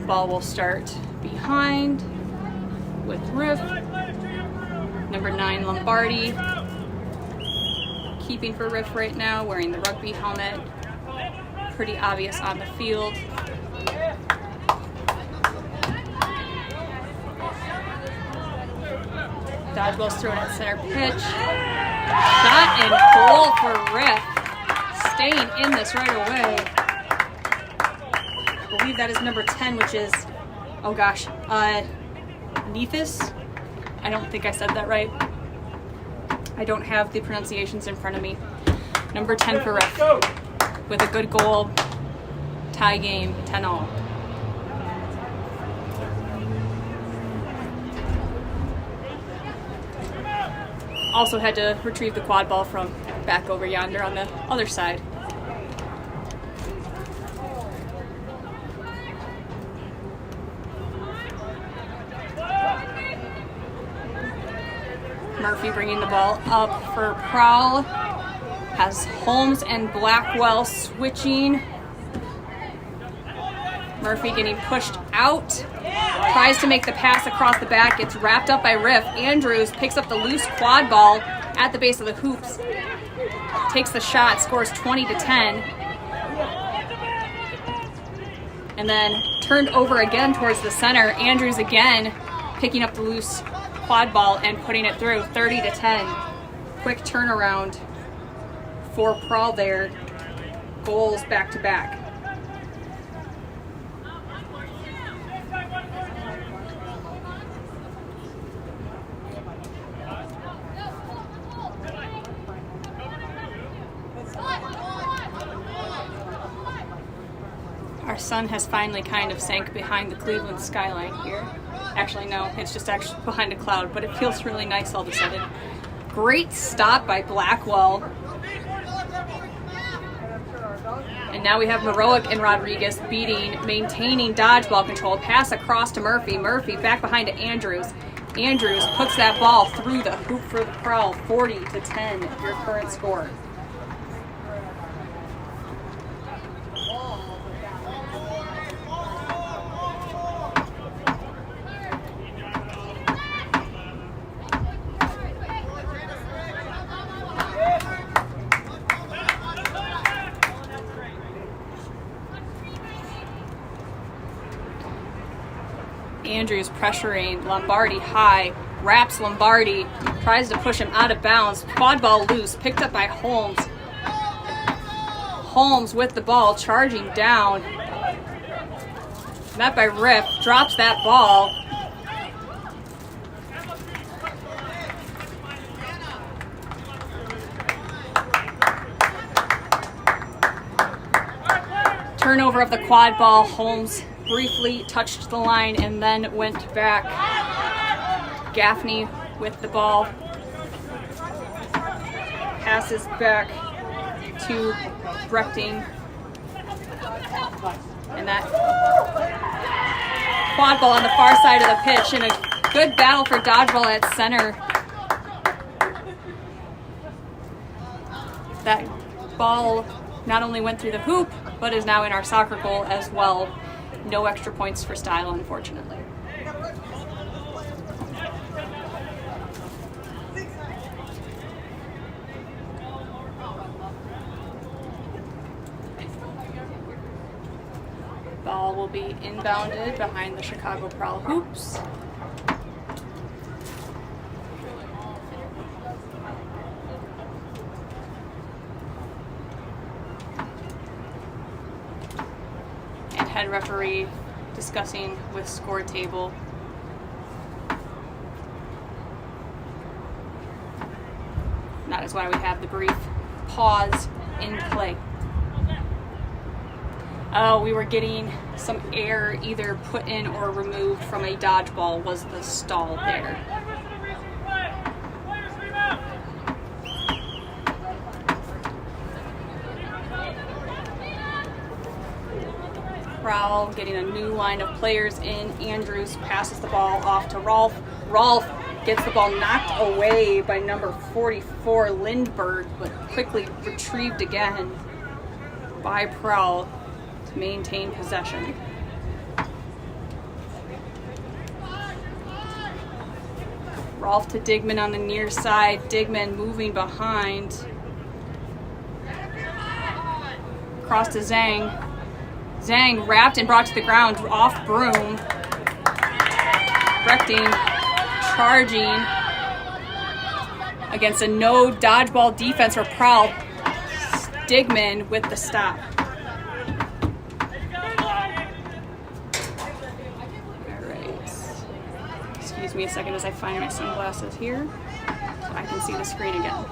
Ball will start behind with Riff. Number 9, Lombardi. Keeping for Riff right now, wearing the rugby helmet. Pretty obvious on the field. Dodgeball's thrown at center pitch. Shot and goal for Riff. Staying in this right away. I believe that is number 10, which is, oh gosh, Nephis? I don't think I said that right. I don't have the pronunciations in front of me. Number 10 for Riff. With a good goal. Tie game, 10-all. Also had to retrieve the quad ball from back over yonder on the other side. Murphy bringing the ball up for Prowl. Has Holmes and Blackwell switching. Murphy getting pushed out. Tries to make the pass across the back. Gets wrapped up by Riff. Andrews picks up the loose quad ball at the base of the hoops. Takes the shot. Scores 20-10. And then turned over again towards the center. Andrews again picking up the loose quad ball and putting it through. 30-10. Quick turnaround for Prowl there. Goals back to back. Our sun has finally kind of sank behind the Cleveland skyline here. Actually, no, it's just actually behind a cloud, but it feels really nice all of a sudden. Great stop by Blackwell. And now we have Maroic and Rodriguez maintaining dodgeball control. Pass across to Murphy. Murphy back behind to Andrews. Andrews puts that ball through the hoop for the Prowl. 40-10, your current score. Andrews pressuring Lombardi high, wraps Lombardi, tries to push him out of bounds. Quad ball loose, picked up by Holmes. Holmes with the ball, charging down. Met by Riff, drops that ball. Turnover of the quad ball. Holmes briefly touched the line and then went back. Gaffney with the ball. Passes back to Brechting. And that quad ball on the far side of the pitch, and a good battle for dodgeball at center. That ball not only went through the hoop, but is now in our soccer goal as well. No extra points for style, unfortunately. Ball will be inbounded behind the Chicago Prowl hoops. And head referee discussing with score table. That is why we have the brief pause in play. Oh, we were getting some air either put in or removed from a dodgeball was the stall there. Prowl getting a new line of players in. Andrews passes the ball off to Rolf. Rolf gets the ball knocked away by number 44 Lindbergh, but quickly retrieved again by Prowl to maintain possession. Rolf to Digman on the near side. Digman moving behind. Cross to Zhang. Zhang wrapped and brought to the ground off broom. Rechting charging against a no dodgeball defense for Prowl. Digman with the stop. Alright. Excuse me a second as I find my sunglasses here so I can see the screen again.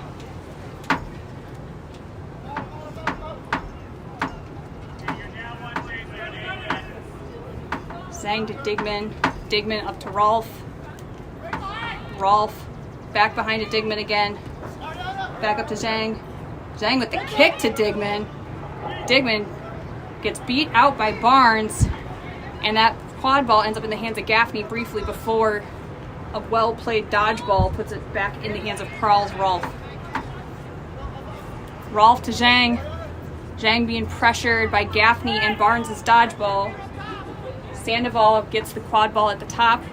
Zhang to Digman. Digman up to Rolf. Rolf back behind to Digman again. Back up to Zhang. Zhang with the kick to Digman. Digman gets beat out by Barnes. And that quad ball ends up in the hands of Gaffney briefly before a well-played dodgeball puts it back in the hands of Prowl's Rolf. Rolf to Zhang. Zhang being pressured by Gaffney and Barnes' dodgeball. Sandoval gets the quad ball at the top.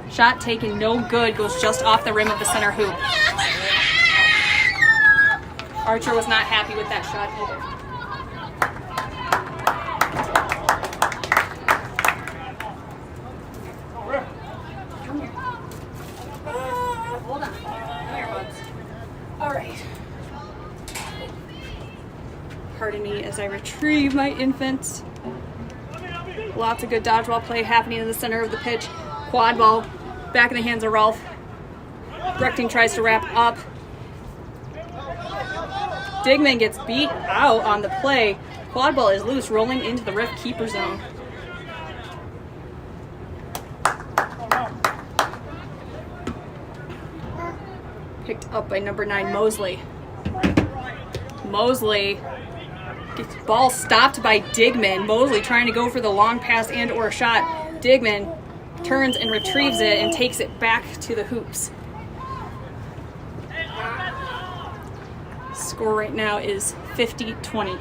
Shot taken, no good, goes just off the rim of the center hoop. Archer was not happy with that shot either. Hold on. Come here, buds. All right. Pardon me as I retrieve my infants. Lots of good dodgeball play happening in the center of the pitch. Quad ball back in the hands of Rolf. Rechting tries to wrap up. Digman gets beat out on the play. Quad ball is loose, rolling into the Riff keeper zone. Picked up by number 9, Mosley. Mosley gets ball stopped by Digman. Mosley trying to go for the long pass and or shot. Digman turns and retrieves it and takes it back to the hoops. Score right now is 50-20.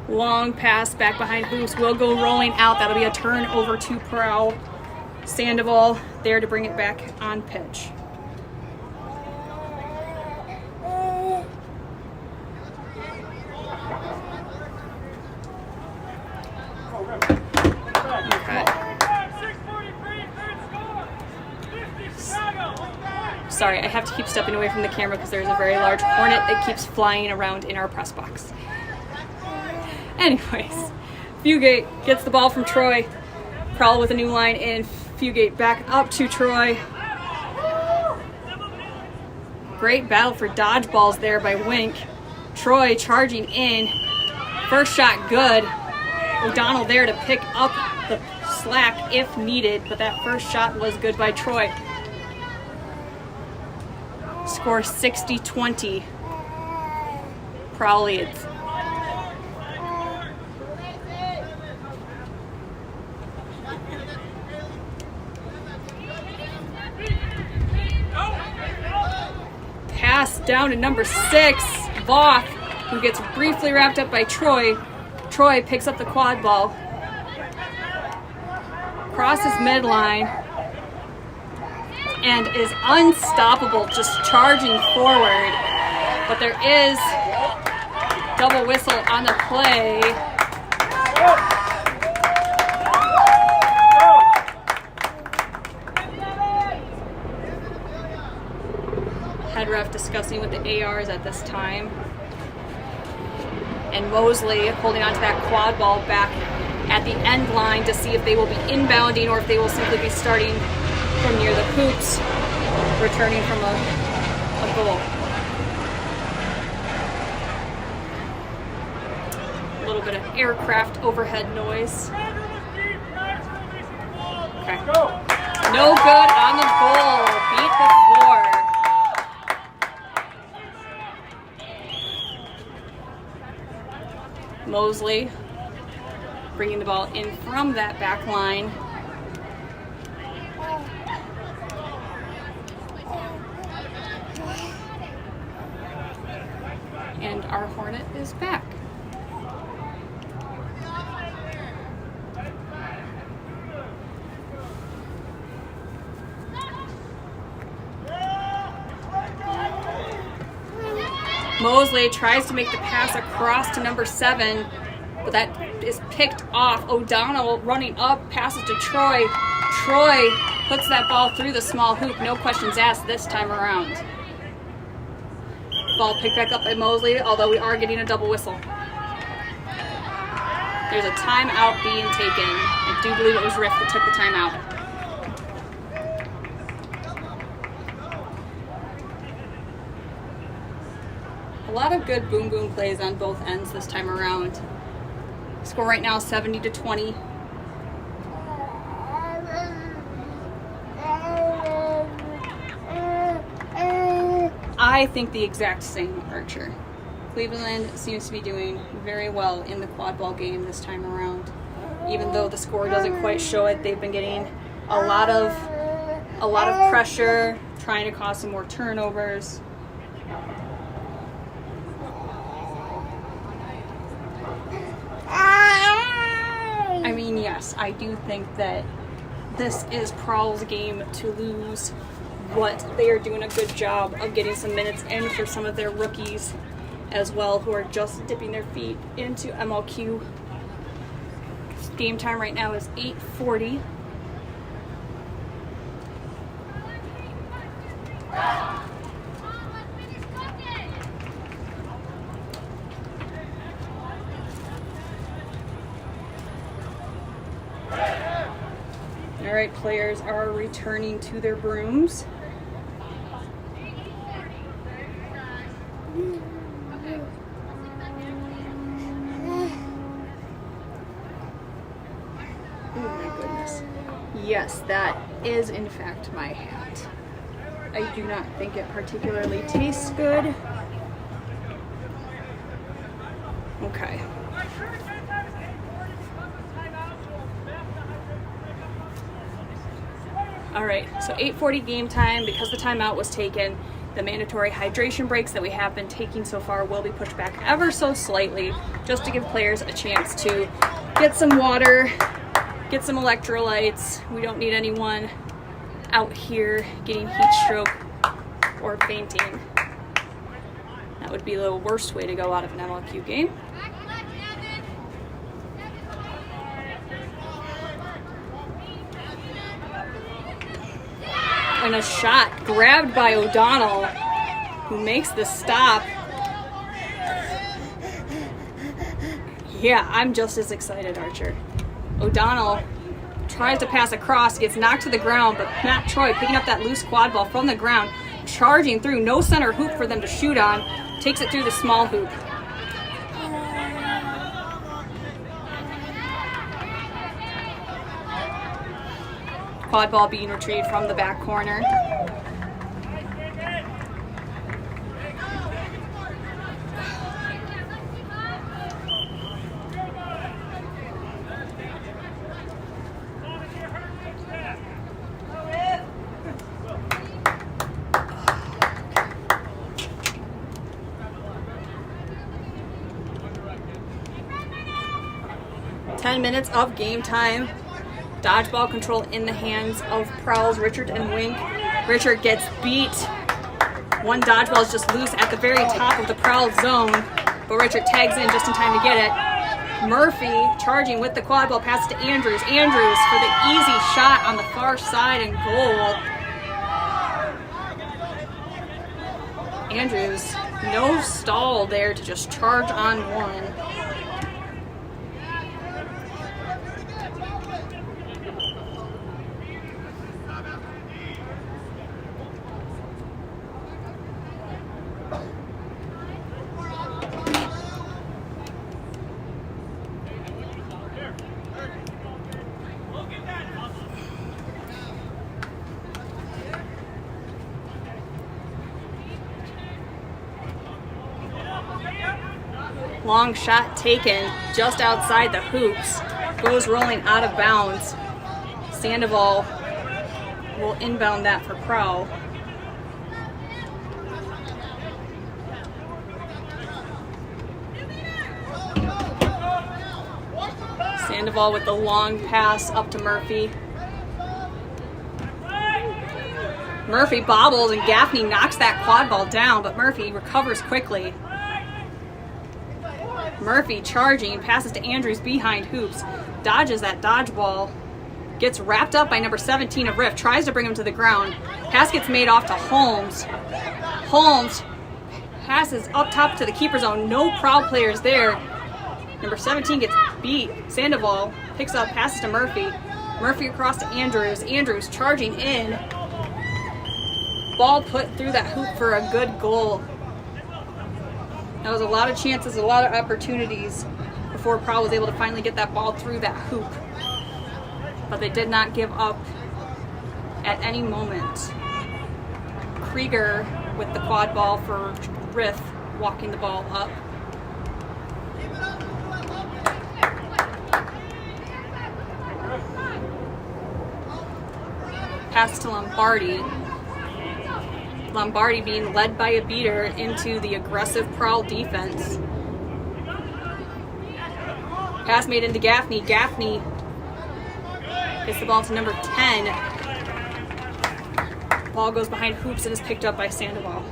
Long pass back behind hoops will go rolling out. That'll be a turnover to Prowl. Sandoval there to bring it back on pitch. Okay. Sorry, I have to keep stepping away from the camera because there's a very large hornet that keeps flying around in our press box. Anyways, Fugate gets the ball from Troy. Prowl with a new line in. Fugate back up to Troy. Great battle for dodgeballs there by Wink. Troy charging in. First shot good. O'Donnell there to pick up the slack if needed, but that first shot was good by Troy. Score 60-20. Prowl leads. Pass down to number 6, Voth. who gets briefly wrapped up by Troy. Troy picks up the quad ball, crosses midline, and is unstoppable, just charging forward. But there is double whistle on the play. Head ref discussing with the ARs at this time. And Mosley holding on to that quad ball back at the end line to see if they will be inbounding or if they will simply be starting from near the hoops, returning from a goal. A little bit of aircraft overhead noise. Okay. No good on the goal. Beat the floor. Mosley bringing the ball in from that back line. And our Hornet is back. Mosley tries to make the pass across to number 7, but that is picked off. O'Donnell running up, passes to Troy. Troy puts that ball through the small hoop, no questions asked this time around. Ball picked back up by Mosley, although we are getting a double whistle. There's a timeout being taken. I do believe it was Riff that took the timeout. A lot of good boom boom plays on both ends this time around. Score right now 70-20. I think the exact same, Archer. Cleveland seems to be doing very well in the quad ball game this time around. Even though the score doesn't quite show it, they've been getting a lot of pressure, trying to cause some more turnovers. I mean, yes, I do think that this is Prowl's game to lose, but they are doing a good job of getting some minutes in for some of their rookies as well, who are just dipping their feet into MLQ. Game time right now is 8:40. All right, players are returning to their brooms. Oh my goodness. Yes, that is in fact my hat. I do not think it particularly tastes good. Okay. All right, so 8:40 game time. Because the timeout was taken, the mandatory hydration breaks that we have been taking so far will be pushed back ever so slightly, just to give players a chance to get some water, get some electrolytes. We don't need anyone out here getting heat stroke or fainting. That would be the worst way to go out of an MLQ game. And a shot grabbed by O'Donnell, who makes the stop. Yeah, I'm just as excited, Archer. O'Donnell tries to pass across, gets knocked to the ground, but Matt Troy picking up that loose quad ball from the ground, charging through, no center hoop for them to shoot on, takes it through the small hoop. Quad ball being retrieved from the back corner. 10 minutes of game time. Dodgeball control in the hands of Prowl's Richard and Wink. Richard gets beat. One dodgeball is just loose at the very top of the Prowl zone, but Richard tags in just in time to get it. Murphy charging with the quad ball, passes to Andrews. Andrews for the easy shot on the far side and goal. Andrews, no stall there to just charge on one. Long shot taken just outside the hoops. Goes rolling out of bounds. Sandoval will inbound that for Prowl. Sandoval with the long pass up to Murphy. Murphy bobbles and Gaffney knocks that quad ball down, but Murphy recovers quickly. Murphy charging, passes to Andrews behind hoops, dodges that dodgeball, gets wrapped up by number 17 of Riff, tries to bring him to the ground. Pass gets made off to Holmes. Holmes passes up top to the keeper zone, no Prowl players there. Number 17 gets beat. Sandoval picks up, passes to Murphy. Murphy across to Andrews. Andrews charging in. Ball put through that hoop for a good goal. That was a lot of chances, a lot of opportunities before Prowl was able to finally get that ball through that hoop. But they did not give up at any moment. Krieger with the quad ball for Riff, walking the ball up. Pass to Lombardi. Lombardi being led by a beater into the aggressive Prowl defense. Pass made into Gaffney. Gaffney gets the ball to number 10. Ball goes behind hoops and is picked up by Sandoval.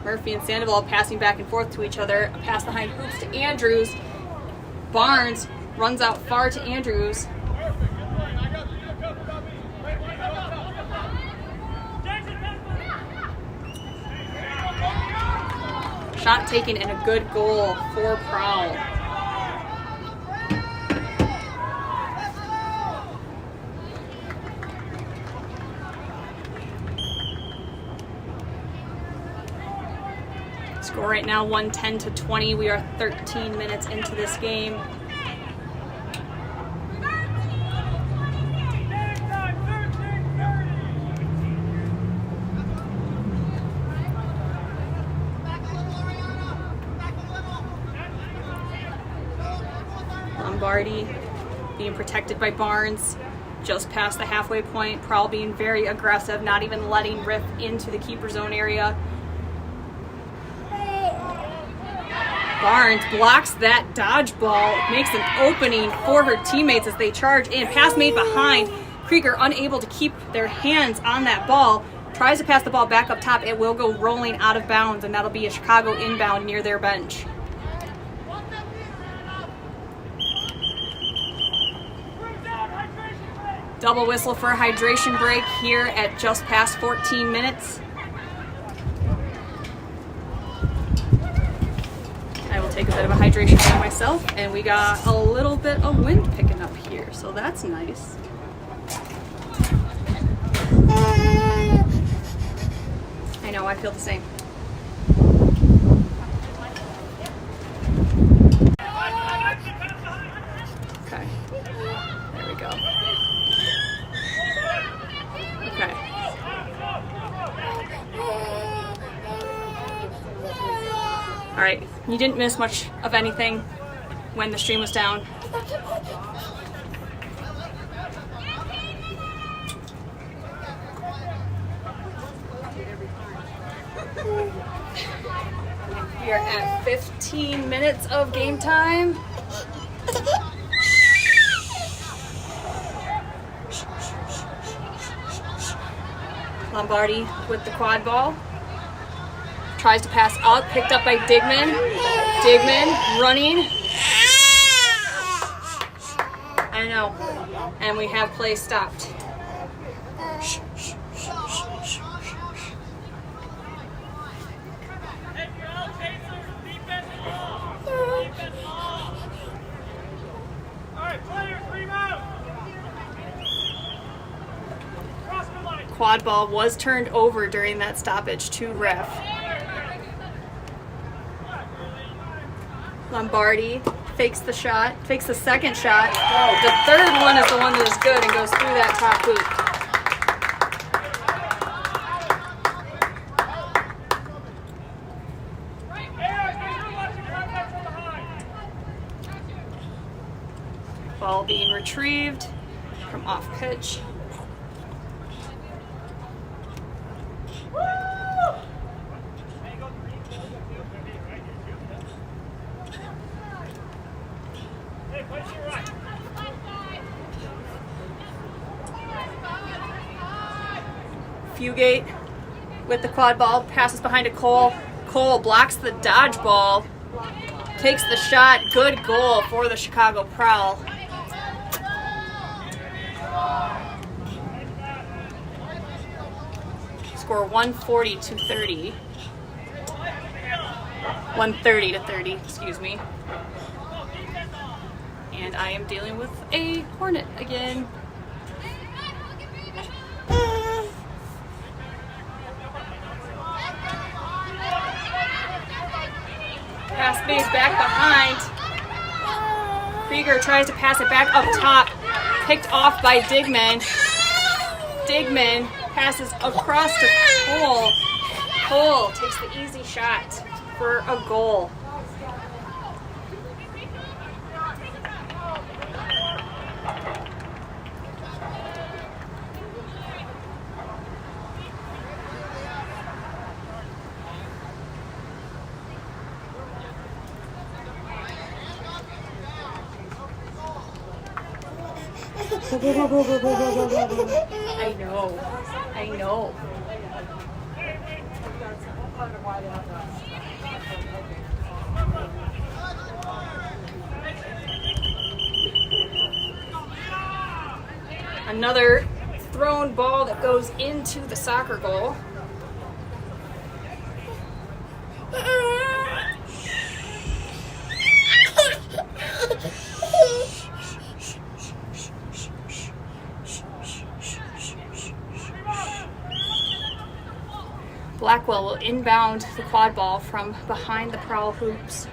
Murphy and Sandoval passing back and forth to each other. A pass behind hoops to Andrews. Barnes runs out far to Andrews. Shot taken and a good goal for Prowl. Score right now 110-20. We are 13 minutes into this game. Lombardi being protected by Barnes just past the halfway point. Prowl being very aggressive, not even letting Riff into the keeper zone area. Barnes blocks that dodgeball, makes an opening for her teammates as they charge in. Pass made behind. Krieger unable to keep their hands on that ball. Tries to pass the ball back up top. It will go rolling out of bounds, and that'll be a Chicago inbound near their bench. Double whistle for a hydration break here at just past 14 minutes. I will take a bit of a hydration break myself, and we got a little bit of wind picking up here, so that's nice. I know, I feel the same. Okay, there we go. Okay. All right, you didn't miss much of anything when the stream was down. We are at 15 minutes of game time. Lombardi with the quad ball. Tries to pass up, picked up by Digman. Digman running. I know. And we have play stopped. Quadball was turned over during that stoppage to Riff. Lombardi fakes the shot, fakes the second shot. The third one is the one that is good and goes through that top hoop. Ball being retrieved from off pitch. Fugate with the quad ball, passes behind to Cole. Cole blocks the dodgeball, takes the shot, good goal for the Chicago Prowl. Score 140-30. 130-30, excuse me. And I am dealing with a Hornet again. Pass base back behind. Krieger tries to pass it back up top. Picked off by Digman. Digman passes across to Cole. Cole takes the easy shot for a goal. I know. Another thrown ball that goes into the soccer goal. Blackwell will inbound the quad ball from behind the Prowl hoops.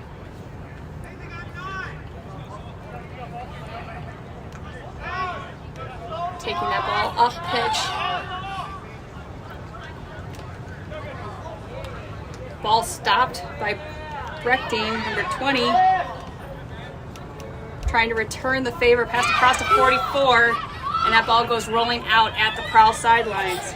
Taking that ball up pitch. Ball stopped by Brechting, number 20. Trying to return the favor, pass across to 44, and that ball goes rolling out at the Prowl sidelines.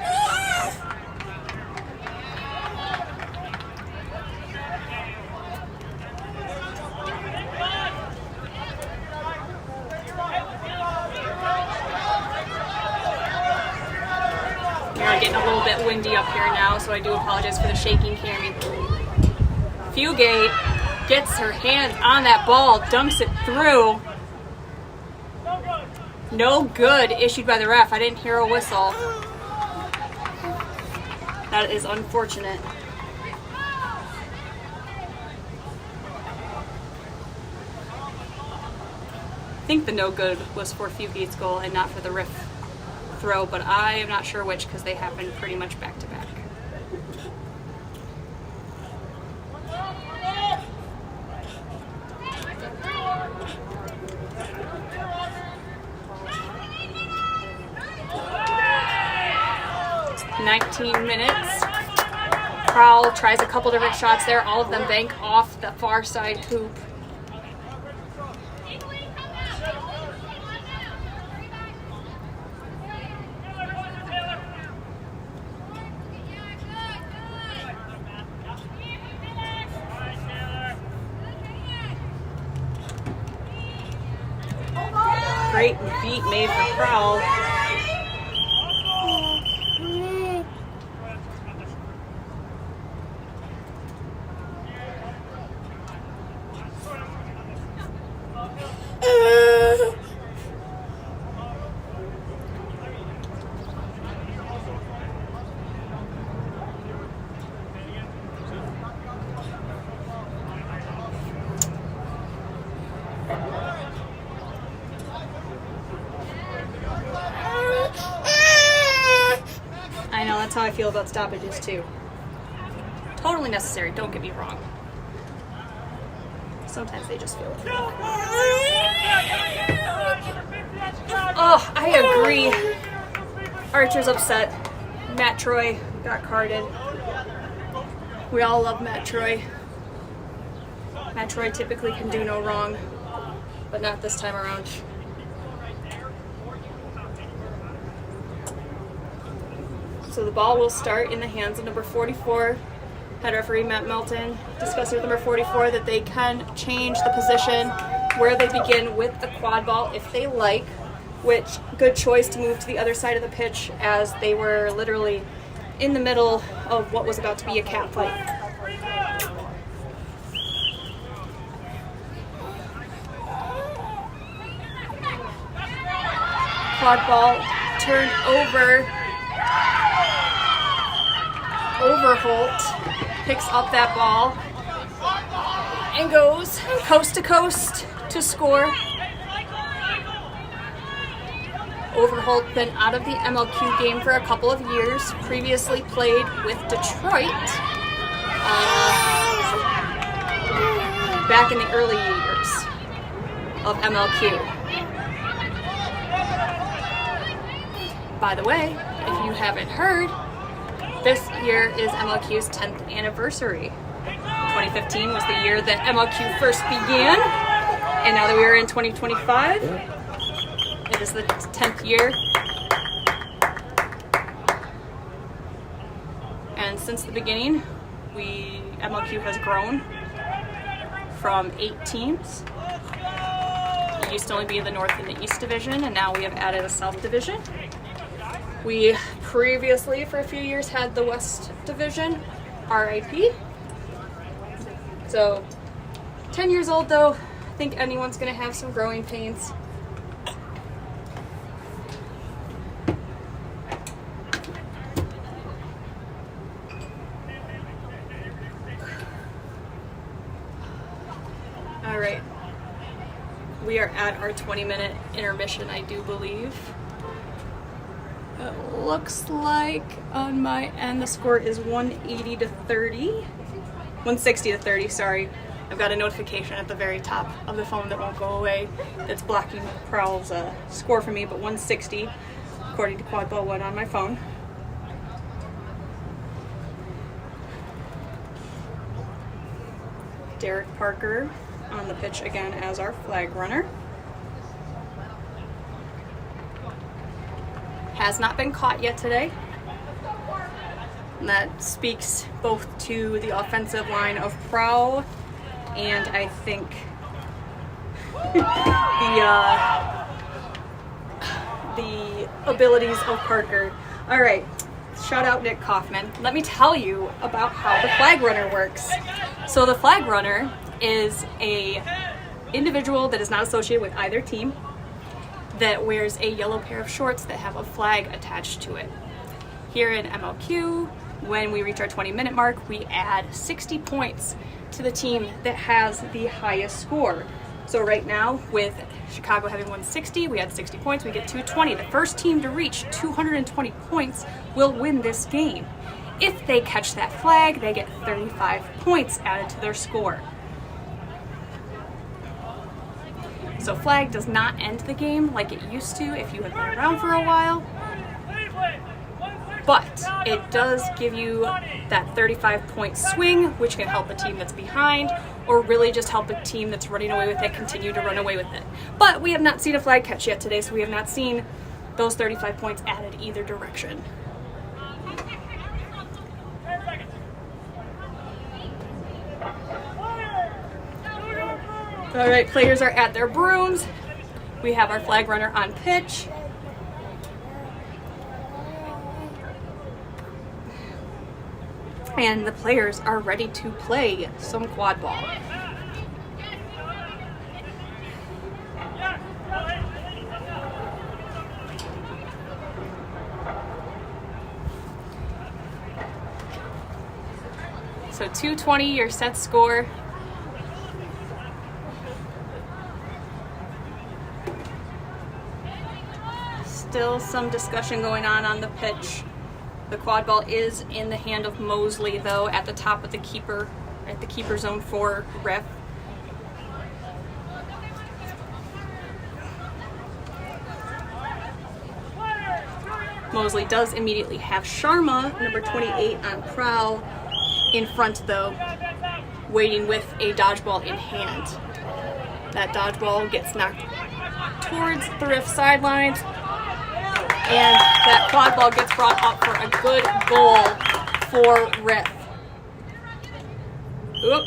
Getting a little bit windy up here now, so I do apologize for the shaking camera. Fugate gets her hands on that ball, dunks it through. No good issued by the ref. I didn't hear a whistle. That is unfortunate. I think the no good was for Fugate's goal and not for the Riff throw, but I am not sure which because they happened pretty much back to back. It's 19 minutes. Prowl tries a couple different shots there. All of them bank off the far side hoop. Great beat made for Prowl. I know, that's how I feel about stoppages too. Totally necessary, don't get me wrong. Sometimes they just feel it. Oh, I agree. Archer's upset. Matt Troy got carded. We all love Matt Troy. Matt Troy typically can do no wrong, but not this time around. So the ball will start in the hands of number 44. Head referee Matt Melton discussed with number 44 that they can change the position where they begin with the quad ball if they like, which good choice to move to the other side of the pitch as they were literally in the middle of what was about to be a cat fight. Quad ball turned over. Overholt picks up that ball and goes coast to coast to score. Overholt been out of the MLQ game for a couple of years. Previously played with Detroit back in the early years of MLQ. By the way, if you haven't heard, this year is MLQ's 10th anniversary. 2015 was the year that MLQ first began, and now that we are in 2025, it is the 10th year. And since the beginning, MLQ has grown from 8 teams. It used to only be in the North and the East Division, and now we have added a South Division. We previously, for a few years, had the West Division, RIP. So, 10 years old though, I think anyone's going to have some growing pains. All right, we are at our 20-minute intermission, I do believe. It looks like on my end the score is 180 to 30. 160 to 30, sorry. I've got a notification at the very top of the phone that won't go away that's blocking Prowl's score for me, but 160 according to Quadball 1 on my phone. Derek Parker on the pitch again as our flag runner. Has not been caught yet today. And that speaks both to the offensive line of Prowl and I think the abilities of Parker. All right, shout out Nick Kaufman. Let me tell you about how the flag runner works. So the flag runner is a individual that is not associated with either team that wears a yellow pair of shorts that have a flag attached to it. Here in MLQ, when we reach our 20-minute mark, we add 60 points to the team that has the highest score. So right now, with Chicago having 160, we add 60 points, we get 220. The first team to reach 220 points will win this game. If they catch that flag, they get 35 points added to their score. So flag does not end the game like it used to if you have been around for a while, but it does give you that 35-point swing, which can help a team that's behind, or really just help a team that's running away with it continue to run away with it. But we have not seen a flag catch yet today, so we have not seen those 35 points added either direction. All right, players are at their brooms. We have our flag runner on pitch. And the players are ready to play some quad ball. So 220 your set score. Still some discussion going on the pitch. The quad ball is in the hand of Mosley, though, at the top of the keeper, at the keeper zone for Riff. Mosley does immediately have Sharma, number 28, on Prowl, in front, though, waiting with a dodgeball in hand. That dodgeball gets knocked towards the Riff sidelines, and that quad ball gets brought up for a good goal for Riff. Oop,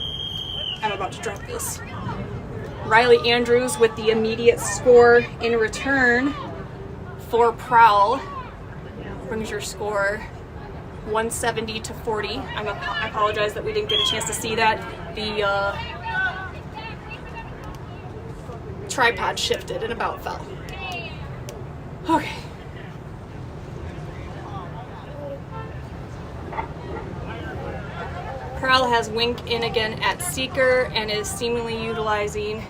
I'm about to drop this. Riley Andrews with the immediate score in return for Prowl. Brings your score 170 to 40. I apologize that we didn't get a chance to see that. The tripod shifted and about fell. Okay. Prowl has Wink in again at seeker and is seemingly utilizing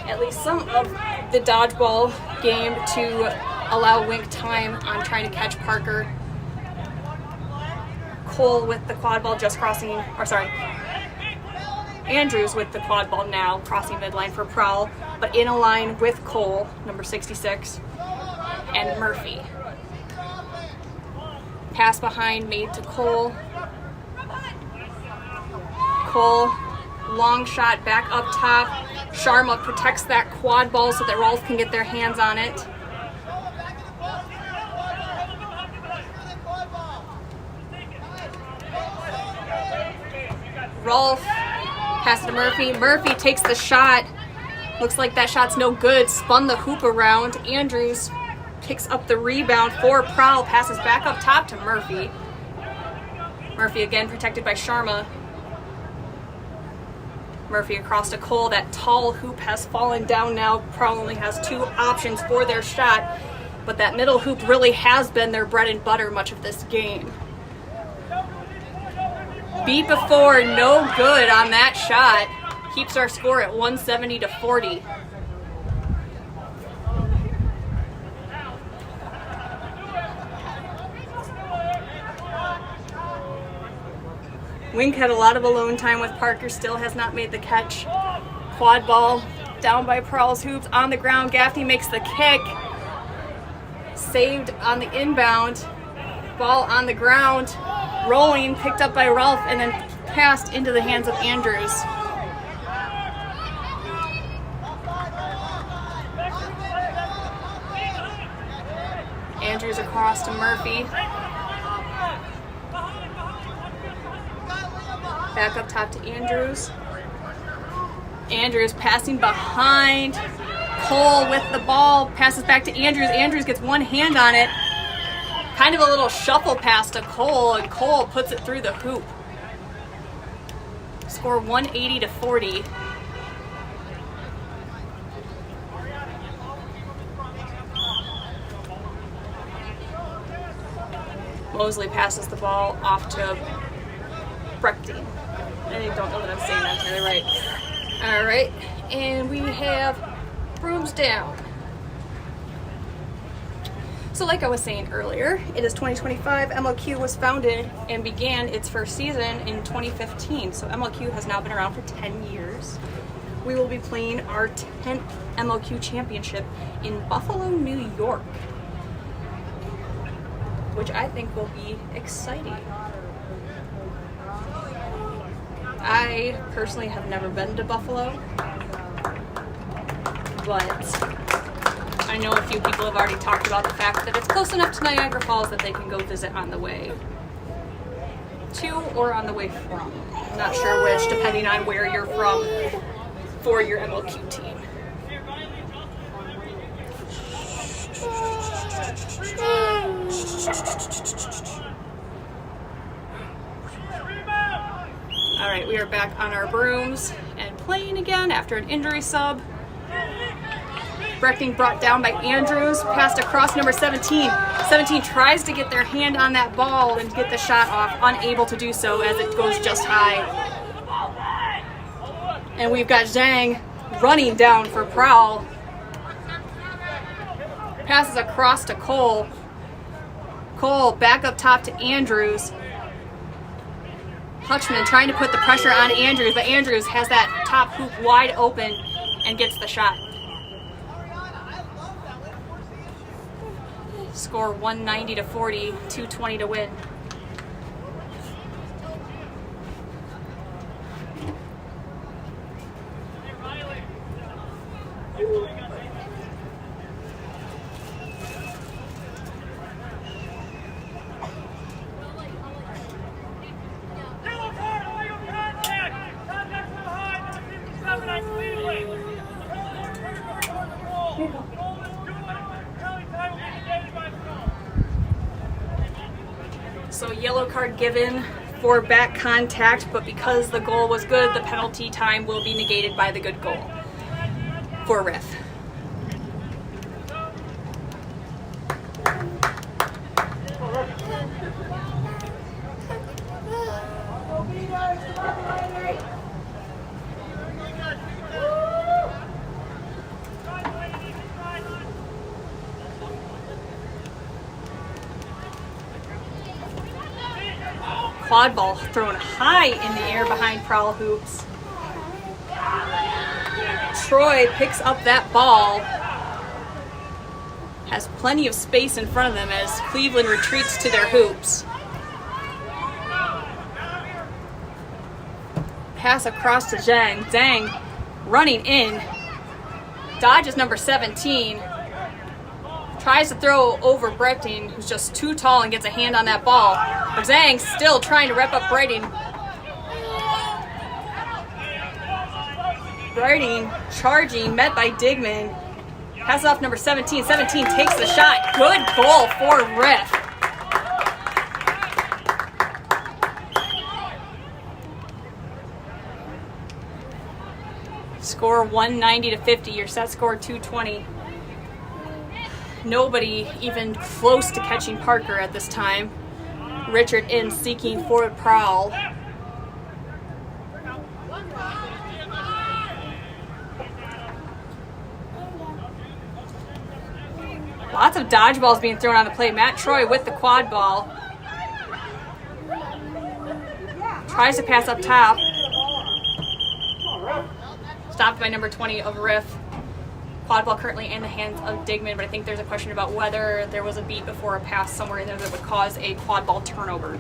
at least some of the dodgeball game to allow Wink time on trying to catch Parker. Cole with the quad ball just crossing, or sorry, Andrews with the quad ball now crossing midline for Prowl, but in a line with Cole, number 66, and Murphy. Pass behind made to Cole. Cole, long shot back up top. Sharma protects that quad ball so that Rolf can get their hands on it. Rolf, pass it to Murphy. Murphy takes the shot. Looks like that shot's no good. Spun the hoop around. Andrews picks up the rebound for Prowl. Passes back up top to Murphy. Murphy again protected by Sharma. Murphy across to Cole. That tall hoop has fallen down now. Prowl only has two options for their shot, but that middle hoop really has been their bread and butter much of this game. Beat before, no good on that shot. Keeps our score at 170 to 40. Wink had a lot of alone time with Parker, still has not made the catch. Quad ball down by Prowl's hoops on the ground. Gaffney makes the kick. Saved on the inbound. Ball on the ground. Rolling, picked up by Ralph, and then passed into the hands of Andrews. Andrews across to Murphy. Back up top to Andrews. Andrews passing behind. Cole with the ball. Passes back to Andrews. Andrews gets one hand on it. Kind of a little shuffle pass to Cole, and Cole puts it through the hoop. Score 180 to 40. Mosley passes the ball off to Brechting. I don't know that I'm saying that entirely right. All right, and we have brooms down. So like I was saying earlier, it is 2025. MLQ was founded and began its first season in 2015. So MLQ has now been around for 10 years. We will be playing our 10th MLQ championship in Buffalo, New York, which I think will be exciting. I personally have never been to Buffalo, but I know a few people have already talked about the fact that it's close enough to Niagara Falls that they can go visit on the way to or on the way from. I'm not sure which, depending on where you're from for your MLQ team. All right, we are back on our brooms and playing again after an injury sub. Brechting brought down by Andrews, passed across number 17. 17 tries to get their hand on that ball and get the shot off, unable to do so as it goes just high. And we've got Zhang running down for Prowl. Passes across to Cole. Cole back up top to Andrews. Hutchman trying to put the pressure on Andrews, but Andrews has that top hoop wide open and gets the shot. Score 190-40, 2:20 to win. So yellow card given for back contact, but because the goal was good, the penalty time will be negated by the good goal for Riff. Quadball thrown high in the air behind Prowl hoops. Troy picks up that ball. Has plenty of space in front of them as Cleveland retreats to their hoops. Pass across to Zhang. Zhang running in. Dodges number 17. Tries to throw over Brechting, who's just too tall and gets a hand on that ball. But Zhang still trying to rep up Brechting. Brechting charging, met by Digman. Passes off number 17. 17 takes the shot. Good goal for Riff. Score 190-50. Your set score 220. Nobody even close to catching Parker at this time. Richard in seeking for Prowl. Lots of dodgeballs being thrown on the play. Matt Troy with the quad ball. Tries to pass up top. Stopped by number 20 of Riff. Quad ball currently in the hands of Digman, but I think there's a question about whether there was a beat before a pass somewhere in there that would cause a quad ball turnover.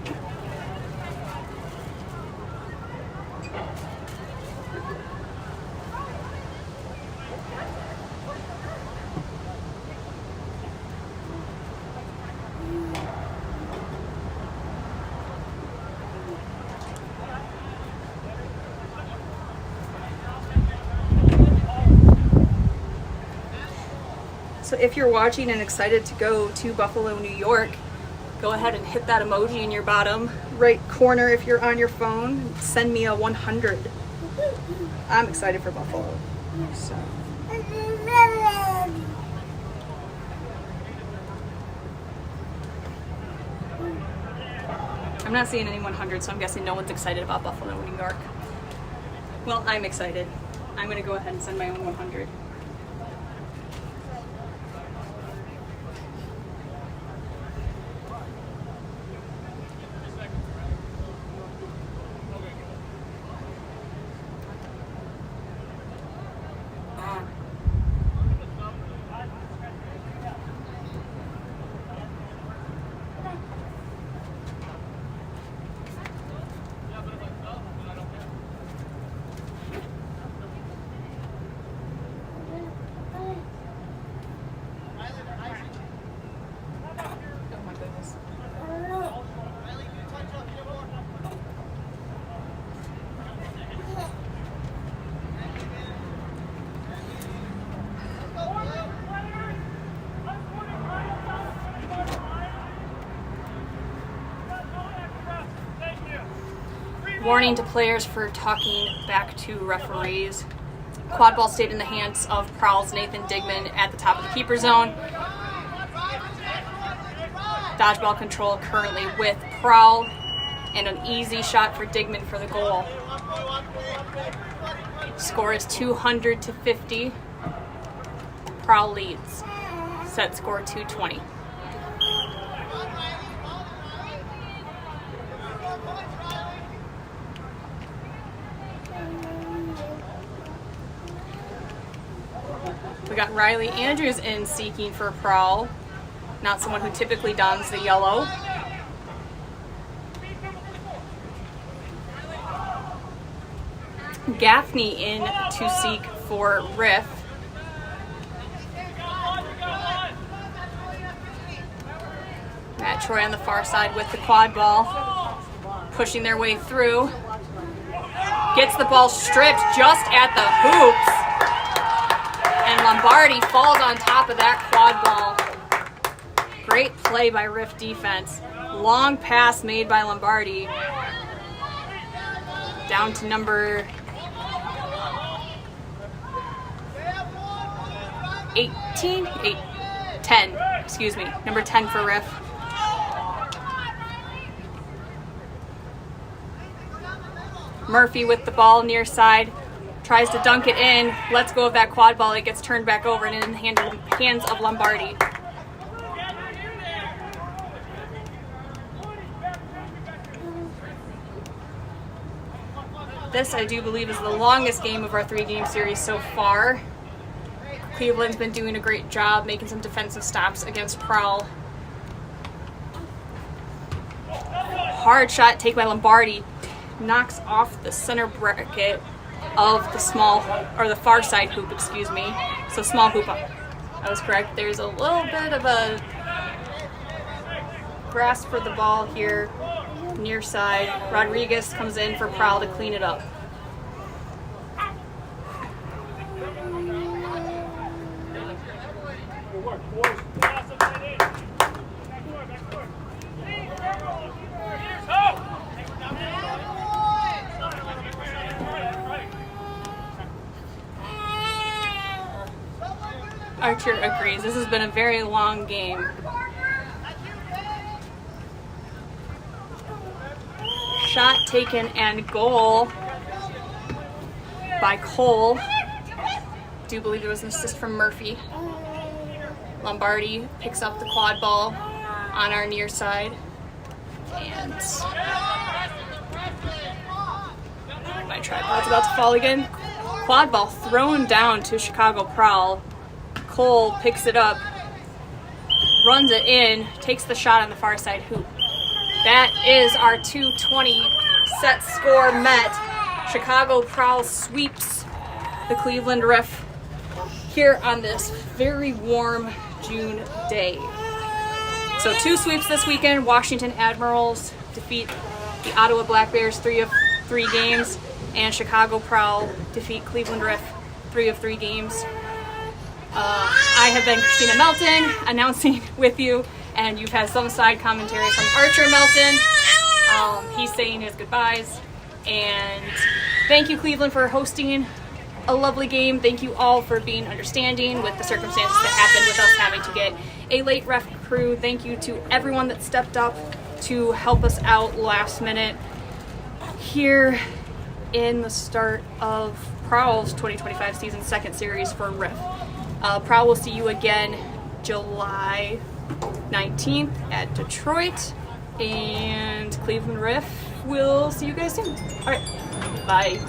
So if you're watching and excited to go to Buffalo, New York, go ahead and hit that emoji in your bottom right corner if you're on your phone. Send me a 100. I'm excited for Buffalo. So. I'm not seeing any 100, so I'm guessing no one's excited about Buffalo, New York. Well, I'm excited. I'm going to go ahead and send my own 100. Warning to players for talking back to referees. Quadball stayed in the hands of Prowl's Nathan Digman at the top of the keeper zone. Dodgeball control currently with Prowl, and an easy shot for Digman for the goal. Score is 200-50. Prowl leads. Set score 220. We got Riley Andrews in seeking for Prowl. Not someone who typically dons the yellow. Gaffney in to seek for Riff. Matt Troy on the far side with the quad ball, pushing their way through. Gets the ball stripped just at the hoops. And Lombardi falls on top of that quad ball. Great play by Riff defense. Long pass made by Lombardi. Down to number 10, excuse me. Number 10 for Riff. Murphy with the ball near side. Tries to dunk it in, lets go of that quad ball, it gets turned back over and in the hands of Lombardi. This, I do believe, is the longest game of our 3-game series so far. Cleveland's been doing a great job making some defensive stops against Prowl. Hard shot take by Lombardi, knocks off the center bracket of the the far side hoop, excuse me. So small hoop up. I was correct. There's a little bit of a grasp for the ball here, near side. Rodriguez comes in for Prowl to clean it up. Archer agrees. This has been a very long game. Shot taken and goal by Cole. Do believe there was an assist from Murphy. Lombardi picks up the quad ball on our near side. And my tripod's about to fall again. Quad ball thrown down to Chicago Prowl. Cole picks it up, runs it in, takes the shot on the far side hoop. That is our 220 set score met. Chicago Prowl sweeps the Cleveland Riff here on this very warm June day. So 2 sweeps this weekend. Washington Admirals defeat the Ottawa Black Bears 3 of 3 games, and Chicago Prowl defeat Cleveland Riff 3 of 3 games. I have been Christina Melton announcing with you, and you've had some side commentary from Archer Melton. He's saying his goodbyes. And thank you, Cleveland, for hosting a lovely game. Thank you all for being understanding with the circumstances that happened with us having to get a late ref crew. Thank you to everyone that stepped up to help us out last minute here in the start of Prowl's 2025 season 2nd series for Riff. Prowl will see you again July 19th at Detroit, and Cleveland Riff will see you guys soon. All right, bye.